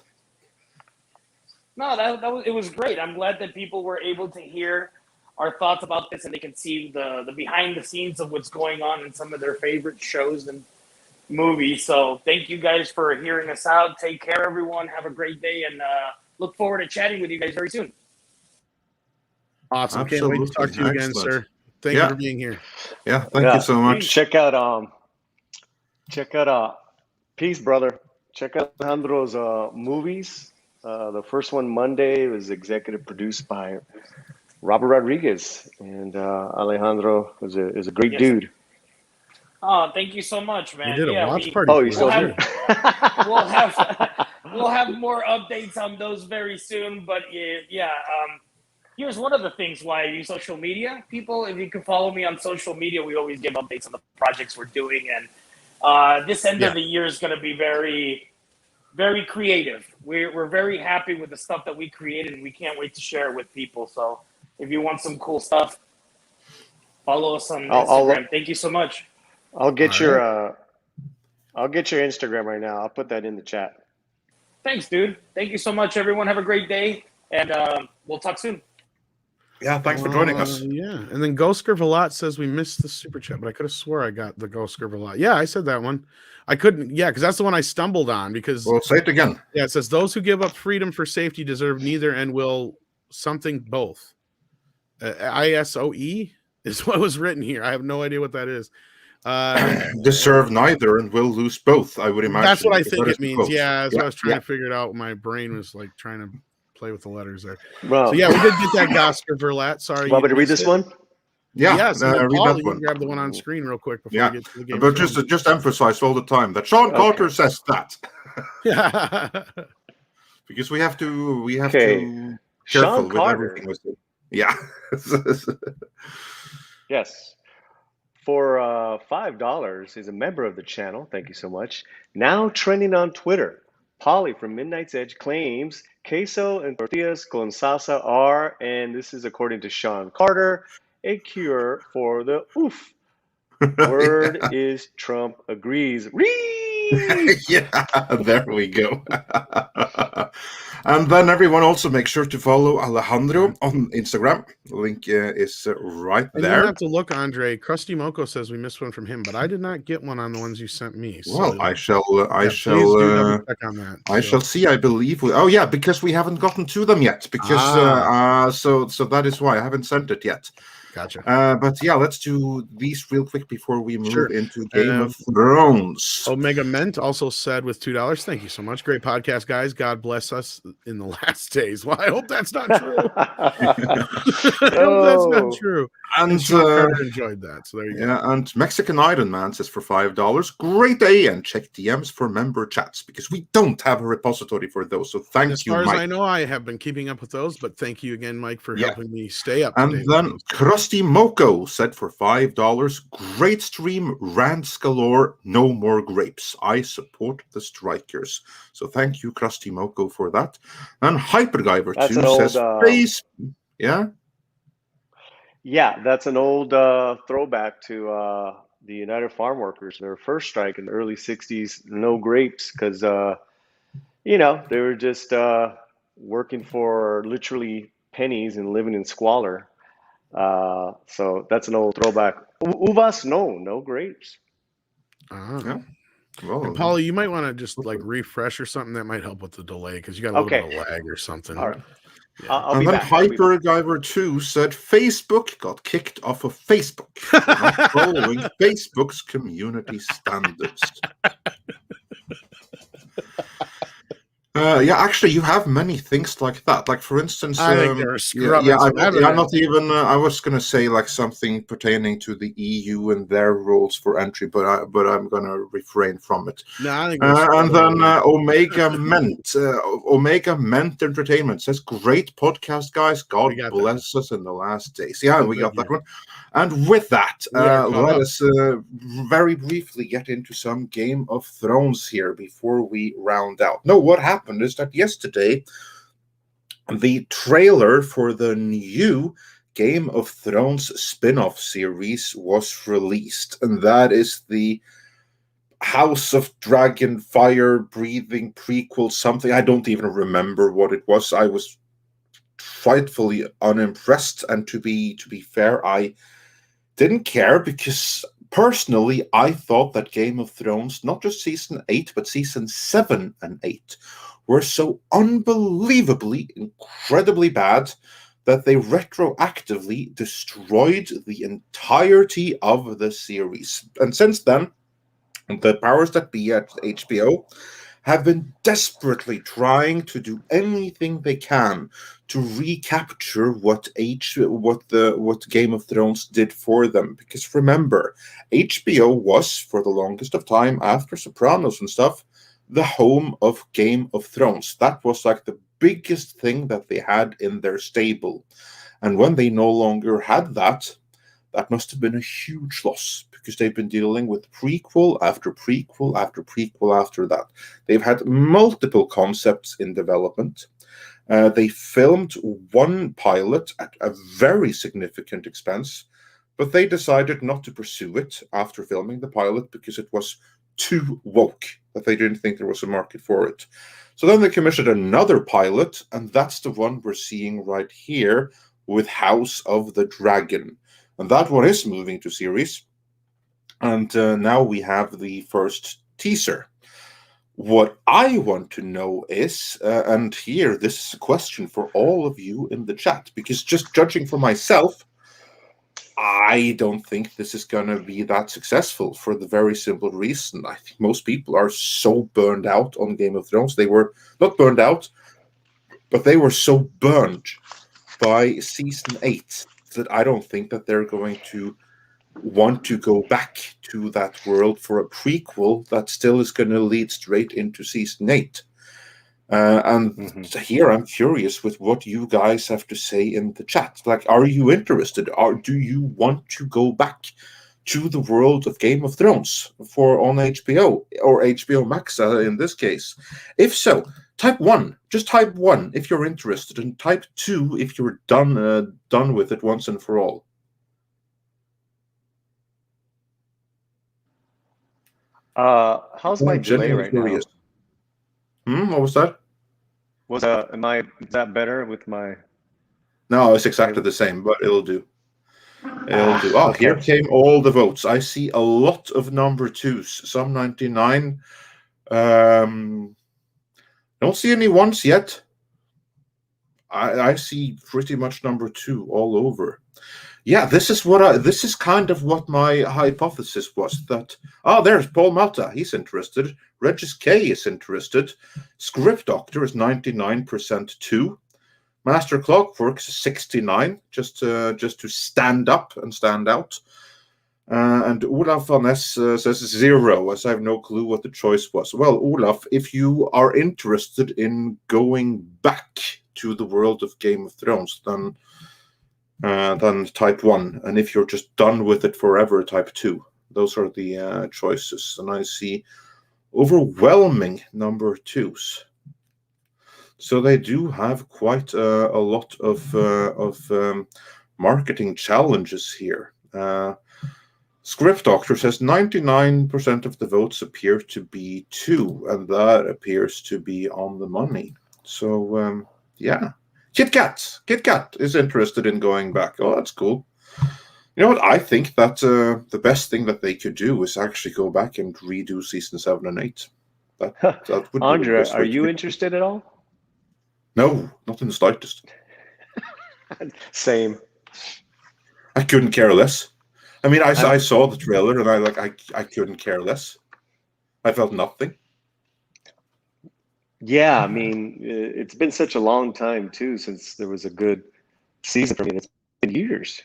No, it was great. I'm glad that people were able to hear our thoughts about this and they can see the behind the scenes of what's going on in some of their favorite shows and movies. So thank you guys for hearing us out. Take care, everyone. Have a great day, and look forward to chatting with you guys very soon. Awesome. Absolutely. Can't wait to talk to you again, sir. Thank you for being here. Yeah, thank you so much. Check out Peace, brother. Check out Alejandro's movies. The first one, Monday, was executive produced by Robert Rodriguez, and Alejandro is a great dude. Oh, thank you so much, man. We did a watch party. Oh, you still do? We'll have more updates on those very soon. But here's one of the things why I use social media. People, if you can follow me on social media, we always give updates on the projects we're doing, and this end of the year is going to be very, very creative. We're very happy with the stuff that we created, and we can't wait to share it with people. So if you want some cool stuff, follow us on Instagram. Thank you so much. I'll get your Instagram right now. I'll put that in the chat. Thanks, dude. Thank you so much, everyone. Have a great day, and we'll talk soon. Yeah, thanks for joining us. Yeah, and then Ghost Scribble says we missed the super chat, but I could have swore I got the Ghost Scribble. Yeah, I said that one. I couldn't. Yeah, because that's the one I stumbled on. Because well, say it again. Yeah, it says those who give up freedom for safety deserve neither and will something both. ISOE is what was written here. I have no idea what that is. Deserve neither and will lose both, I would imagine. That's what I think it means. Both. Yeah, so I was trying to figure it out. My brain was like trying to play with the letters there. Well, so yeah, we did get that Gosker Verlat. Sorry. Want me to read this one? Yeah, yes. Read Paul, that you can grab the one on screen real quick before we get to the game. But just emphasize all the time that Sean Carter says that. Yeah. Because we have to careful Sean with Carter. everything. Yeah. Yes. For $5, he's a member of the channel. Thank you so much. Now trending on Twitter. Polly from Midnight's Edge claims queso and tortillas con salsa are, and this is according to Sean Carter, a cure for the oof. Word is Trump agrees. Yeah, there we go. And then everyone also make sure to follow Alejandro on Instagram. The link is right and there. You have to look, Andre. Krusty Moko says we missed one from him, but I did not get one on the ones you sent me. So well, I shall check on that. I shall see. I believe. Because we haven't gotten to them yet. Because so that is why I haven't sent it yet. Gotcha. But yeah, let's do these real quick before we move into Game of Thrones. Omega Ment also said with $2, thank you so much. Great podcast, guys. God bless us in the last days. Well, I hope that's not true. I hope that's not true. And enjoyed that. So there you go. Yeah, and Mexican Iron Man says for $5, great day, and check DMs for member chats because we don't have a repository for those. So thank you, Mike. As far as I know, I have been keeping up with those, but thank you again, Mike, for helping me stay up to and date. Then Krusty Moko said for $5, great stream, rants galore, no more grapes. I support the strikers. So thank you, Krusty Moko, for that. And Hypergiver 2 says face. Yeah. Yeah, that's an old throwback to the United Farm Workers, their first strike in the early 60s, no grapes, because, they were just working for literally pennies and living in squalor. So that's an old throwback. Uvas, no grapes. Yeah. Well, and Paulie, you might want to just like refresh or something. That might help with the delay because you got a little bit of lag or something. All right. Yeah. And then Hypergiver 2 said Facebook got kicked off of Facebook for not following Facebook's community standards. Yeah, actually, you have many things like that. Like, for instance, I think they're scrubbing yeah, some evidence. not even. I was going to say like something pertaining to the EU and their rules for entry, but I'm going to refrain from it. No, I think And then Omega Ment Entertainment says, "Great podcast, guys. God got bless us in the last days." Yeah, we got that Yeah. one. And with that, We are caught let up. us very briefly get into some Game of Thrones here before we round out. No, what happened is that yesterday, the trailer for the new Game of Thrones spin-off series was released, and that is the House of Dragon Fire Breathing prequel, something. I don't even remember what it was. I was frightfully unimpressed, and to be fair, I didn't care because personally I thought that Game of Thrones, not just season 8 but season 7 and 8, were so unbelievably incredibly bad that they retroactively destroyed the entirety of the series. And since then, the powers that be at HBO have been desperately trying to do anything they can to recapture what Game of Thrones did for them. Because remember, HBO was, for the longest of time after Sopranos and stuff, the home of Game of Thrones. That was like the biggest thing that they had in their stable. And when they no longer had that, that must have been a huge loss, because they've been dealing with prequel after prequel after prequel after that. They've had multiple concepts in development. They filmed one pilot at a very significant expense, but they decided not to pursue it after filming the pilot because it was too woke, that they didn't think there was a market for it. So then they commissioned another pilot, and that's the one we're seeing right here with House of the Dragon. And that one is moving to series. And now we have the first teaser. What I want to know is, and here, this is a question for all of you in the chat, because just judging for myself, I don't think this is going to be that successful for the very simple reason. I think most people are so burned out on Game of Thrones. They were not burned out, but they were so burned by season 8 that I don't think that they're going to want to go back to that world for a prequel that still is going to lead straight into season 8. And here I'm curious with what you guys have to say in the chat. Like, are you interested? Do you want to go back to the world of Game of Thrones on HBO or HBO Max in this case? If so, type 1. Just type 1 if you're interested, and type 2 if you're done with it once and for all. How's my delay right curious. now? What was that? Is that better with my? No, it's exactly the same, but it'll do. It'll do. Oh, okay. Here came all the votes. I see a lot of number 2s, some 99. Don't see any 1s yet. I see pretty much number 2 all over. Yeah, this is kind of what my hypothesis was, that there's Paul Malta, he's interested. Regis K is interested. Script Doctor is 99% too. Master Clockworks is 69, just to stand up and stand out. And Olaf Van Ness says 0, as I have no clue what the choice was. Well, Olaf, if you are interested in going back to the world of Game of Thrones, then type 1, and if you're just done with it forever, type 2. Those are the choices, and I see overwhelming number 2s. So they do have quite a lot of marketing challenges here. Script Doctor says 99% of the votes appear to be 2, and that appears to be on the money. So yeah. Kit Kat is interested in going back. Oh, that's cool. You know what? I think that the best thing that they could do is actually go back and redo season 7 and 8. That would Andre, be are you interested at all? No, not in the slightest. Same. I couldn't care less. I mean, I saw the trailer and I couldn't care less. I felt nothing. Yeah, I mean, it's been such a long time too since there was a good season for me. It's been years,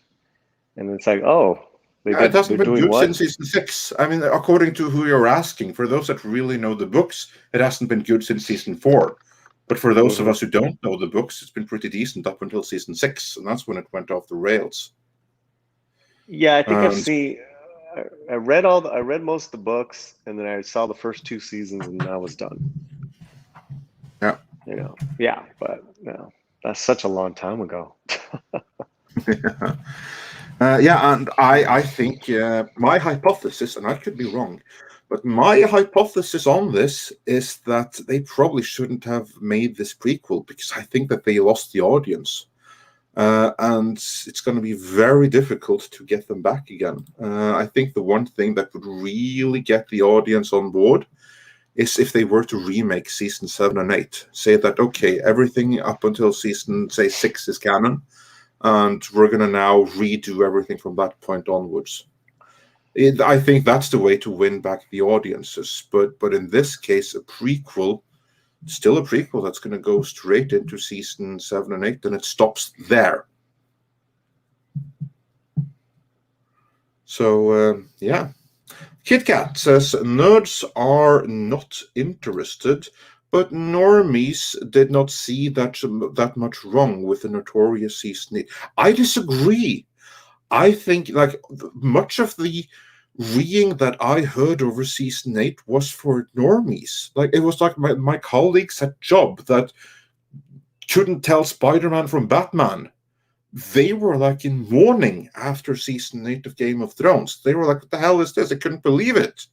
and it's like, oh, It hasn't they're been doing good what? since season 6. I mean, according to who you're asking, for those that really know the books, it hasn't been good since season 4. But for those of Hmm. us who don't know the books, it's been pretty decent up until season 6, and that's when it went off the rails. Yeah, I think I've And seen. I read most of the books, and then I saw the first 2 seasons, and I was done. yeah, Yeah, but that's such a long time ago. yeah, and I think my hypothesis, and I could be wrong, but my hypothesis on this is that they probably shouldn't have made this prequel because I think that they lost the audience. And it's going to be very difficult to get them back again. I think the one thing that would really get the audience on board is if they were to remake season 7 and 8. Say that, okay, everything up until season, say, 6 is canon, and we're going to now redo everything from that point onwards. I think that's the way to win back the audiences. But in this case, a prequel, still a prequel that's going to go straight into season 7 and 8, and it stops there. So, yeah. KitKat says, nerds are not interested, but normies did not see that much wrong with the notorious season 8. I disagree. I think, like, much of the reading that I heard over season 8 was for normies. Like, it was like my colleagues at job that couldn't tell Spider-Man from Batman. They were like in mourning after season 8 of Game of Thrones. They were like, what the hell is this? I couldn't believe it.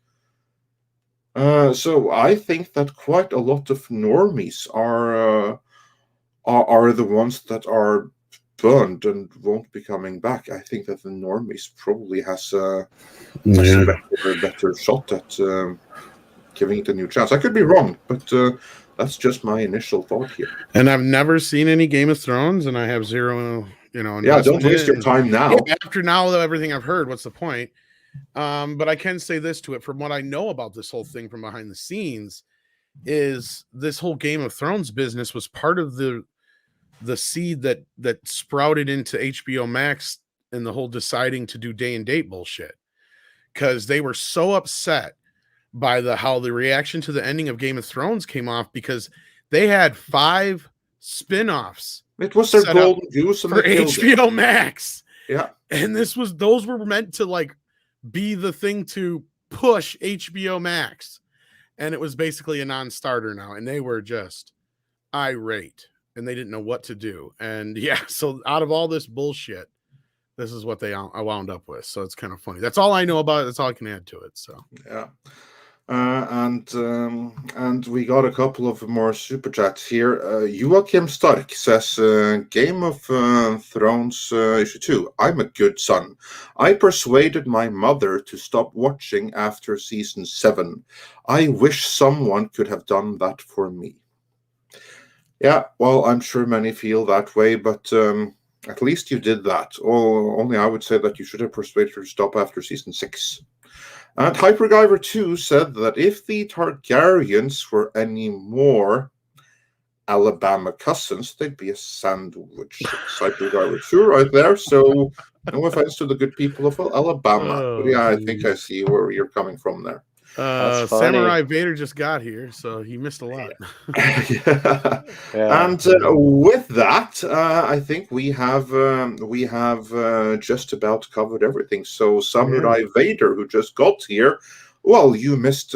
So I think that quite a lot of normies are the ones that are burned and won't be coming back. I think that the normies probably has a better shot at giving it a new chance. I could be wrong, but that's just my initial thought here. And I've never seen any Game of Thrones, and I have zero, Yeah, don't waste your time now. Yeah, after now, everything I've heard, what's the point? But I can say this to it, from what I know about this whole thing from behind the scenes, is this whole Game of Thrones business was part of the seed that sprouted into HBO Max and the whole deciding to do day and date bullshit, because they were so upset by how the reaction to the ending of Game of Thrones came off, because they had 5 spin-offs. It was their golden goose for HBO Max. Yeah. And those were meant to like be the thing to push HBO Max. And it was basically a non-starter now. And they were just irate and they didn't know what to do. And yeah, so out of all this bullshit, this is what they wound up with. So it's kind of funny. That's all I know about it. That's all I can add to it. So yeah. And we got a couple of more super chats here. Joachim Stark says, Game of Thrones issue 2. I'm a good son. I persuaded my mother to stop watching after season 7. I wish someone could have done that for me. Yeah, well, I'm sure many feel that way, but at least you did that. Only I would say that you should have persuaded her to stop after season 6. And Hypergiver 2 said that if the Targaryens were any more Alabama cousins, they'd be a sandwich. Hypergiver 2 right there. So no offense to the good people of Alabama. But yeah, I think I see where you're coming from there. Samurai Vader just got here, so he missed a lot. Yeah. And with that, I think we have just about covered everything. So Samurai Vader, who just got here, well, you missed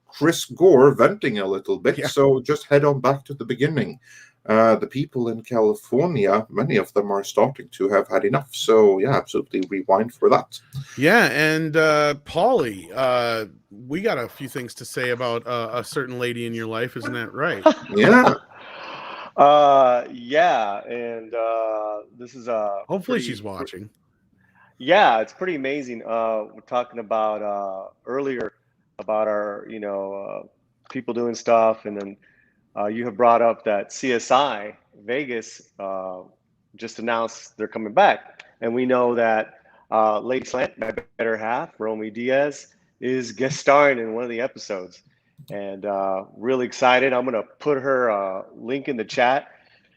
Chris Gore venting a little bit. Yeah. So just head on back to the beginning. The people in California, many of them are starting to have had enough. So yeah, absolutely rewind for that. Yeah, and Paulie, we got a few things to say about a certain lady in your life, isn't that right? Yeah. Yeah, and this is hopefully she's watching. Yeah, it's pretty amazing. We're talking about earlier about our people doing stuff, and then you have brought up that CSI Vegas just announced they're coming back, and we know that Lady Slant, my better half, Romy Diaz, is guest starring in one of the episodes. and really excited. I'm gonna put her link in the chat.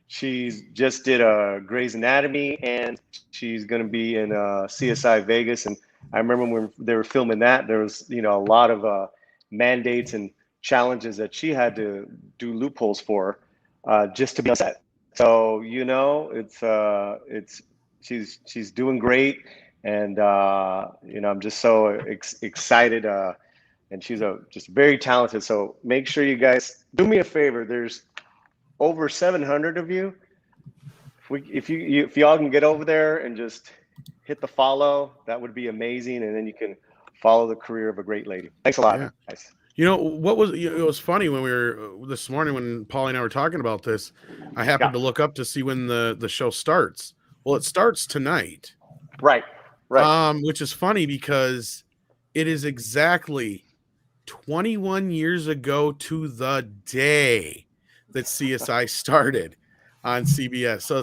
She's just did a Grey's Anatomy, and she's gonna be in CSI Vegas. And I remember when they were filming that, there was a lot of mandates and challenges that she had to do loopholes for just to be on set. So she's doing great, and I'm just so excited. And she's just very talented. So make sure you guys do me a favor. There's over 700 of you. If y'all can get over there and just hit the follow, that would be amazing. And then you can follow the career of a great lady. Thanks a lot, guys. It was funny when we were this morning when Paulie and I were talking about this. I happened to look up to see when the show starts. Well, it starts tonight. Right. Which is funny because it is exactly 21 years ago to the day that CSI started on CBS. So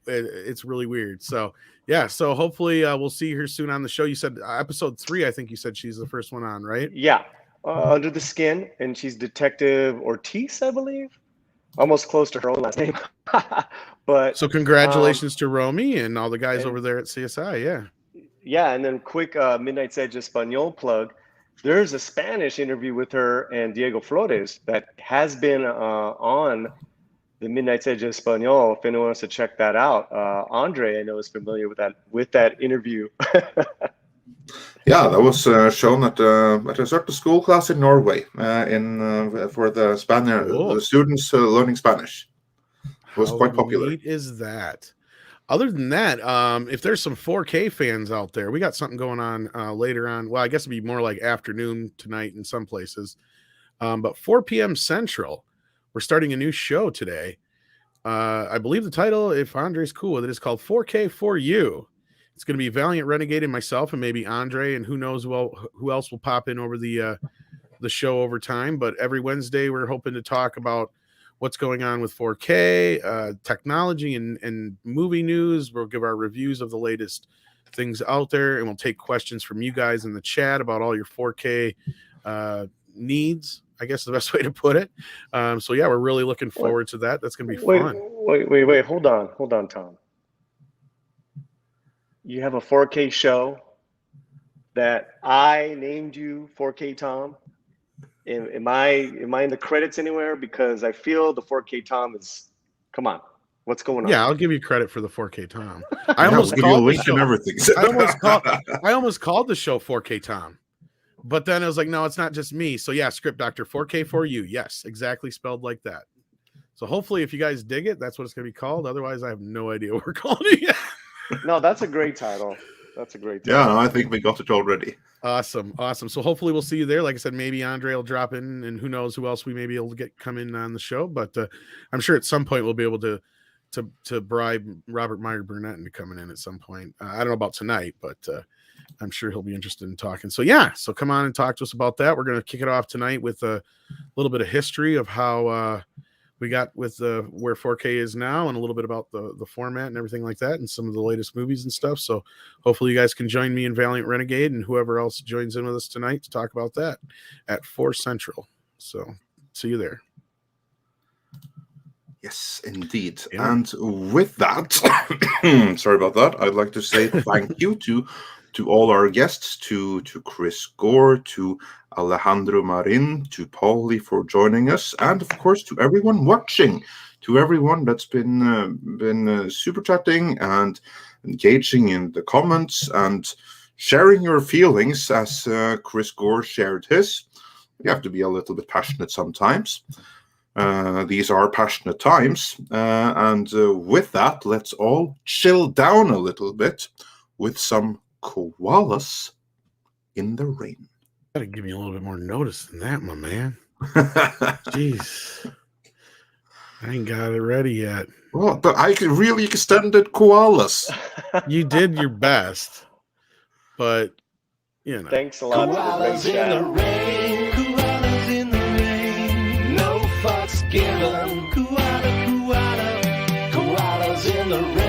it's really weird. So yeah. So hopefully we'll see her soon on the show. You said episode 3. I think you said she's the first one on, right? Yeah. Under the Skin, and she's Detective Ortiz, I believe. Almost close to her own last name. But so congratulations to Romy and all the guys over there at CSI. Yeah. Yeah, and then quick Midnight's Edge Espanol plug. There's a Spanish interview with her and Diego Flores that has been on the Midnight's Edge Espanol. If anyone wants to check that out, Andre, I know, is familiar with that interview. Yeah, that was shown at a certain school class in Norway for the Spanish the students learning Spanish. It was quite popular. How neat is that? Other than that, if there's some 4K fans out there, we got something going on later on. Well, I guess it'd be more like afternoon tonight in some places. But 4 p.m. Central, we're starting a new show today. I believe the title, if Andre's cool with it, is called 4K for You. It's going to be Valiant Renegade and myself, and maybe Andre, and who knows who else will pop in over the show over time. But every Wednesday, we're hoping to talk about what's going on with 4K, technology, and movie news. We'll give our reviews of the latest things out there, and we'll take questions from you guys in the chat about all your 4K needs, I guess is the best way to put it. So, yeah, we're really looking forward to that. That's going to be fun. Wait. Hold on, Tom. You have a 4K show that I named you 4K Tom. Am I in the credits anywhere? Because I feel the 4K Tom is. Come on, what's going on? Yeah, I'll give you credit for the 4K Tom. I almost called the show everything. I almost called the show 4K Tom, but then I was like, no, it's not just me. So yeah, Script Doctor 4K for you. Yes, exactly spelled like that. So hopefully, if you guys dig it, that's what it's going to be called. Otherwise, I have no idea what we're calling it yet. No, that's a great title. Yeah, I think we got it already. Awesome. So hopefully we'll see you there. Like I said, maybe Andre will drop in, and who knows who else we may be able to come in on the show. But I'm sure at some point we'll be able to bribe Robert Meyer Burnett into coming in at some point. I don't know about tonight, but I'm sure he'll be interested in talking. So yeah, so come on and talk to us about that. We're going to kick it off tonight with a little bit of history of how we got with where 4K is now, and a little bit about the format and everything like that, and some of the latest movies and stuff. So hopefully you guys can join me in Valiant Renegade and whoever else joins in with us tonight to talk about that at 4 Central. So see you there. Yes, indeed. Yeah. And with that, sorry about that, I'd like to say thank you to all our guests, to Chris Gore, to Alejandro Marin, to Paulie for joining us, and of course to everyone watching, to everyone that's been super chatting and engaging in the comments and sharing your feelings as Chris Gore shared his. You have to be a little bit passionate sometimes. These are passionate times, and with that, let's all chill down a little bit with some koalas in the rain. Gotta give me a little bit more notice than that, my man. Jeez, I ain't got it ready yet. Well, but I really extended koalas. You did your best, but you know. Thanks a lot. Koalas in the rain, koalas in the rain, no fucks given. Koalas in the rain.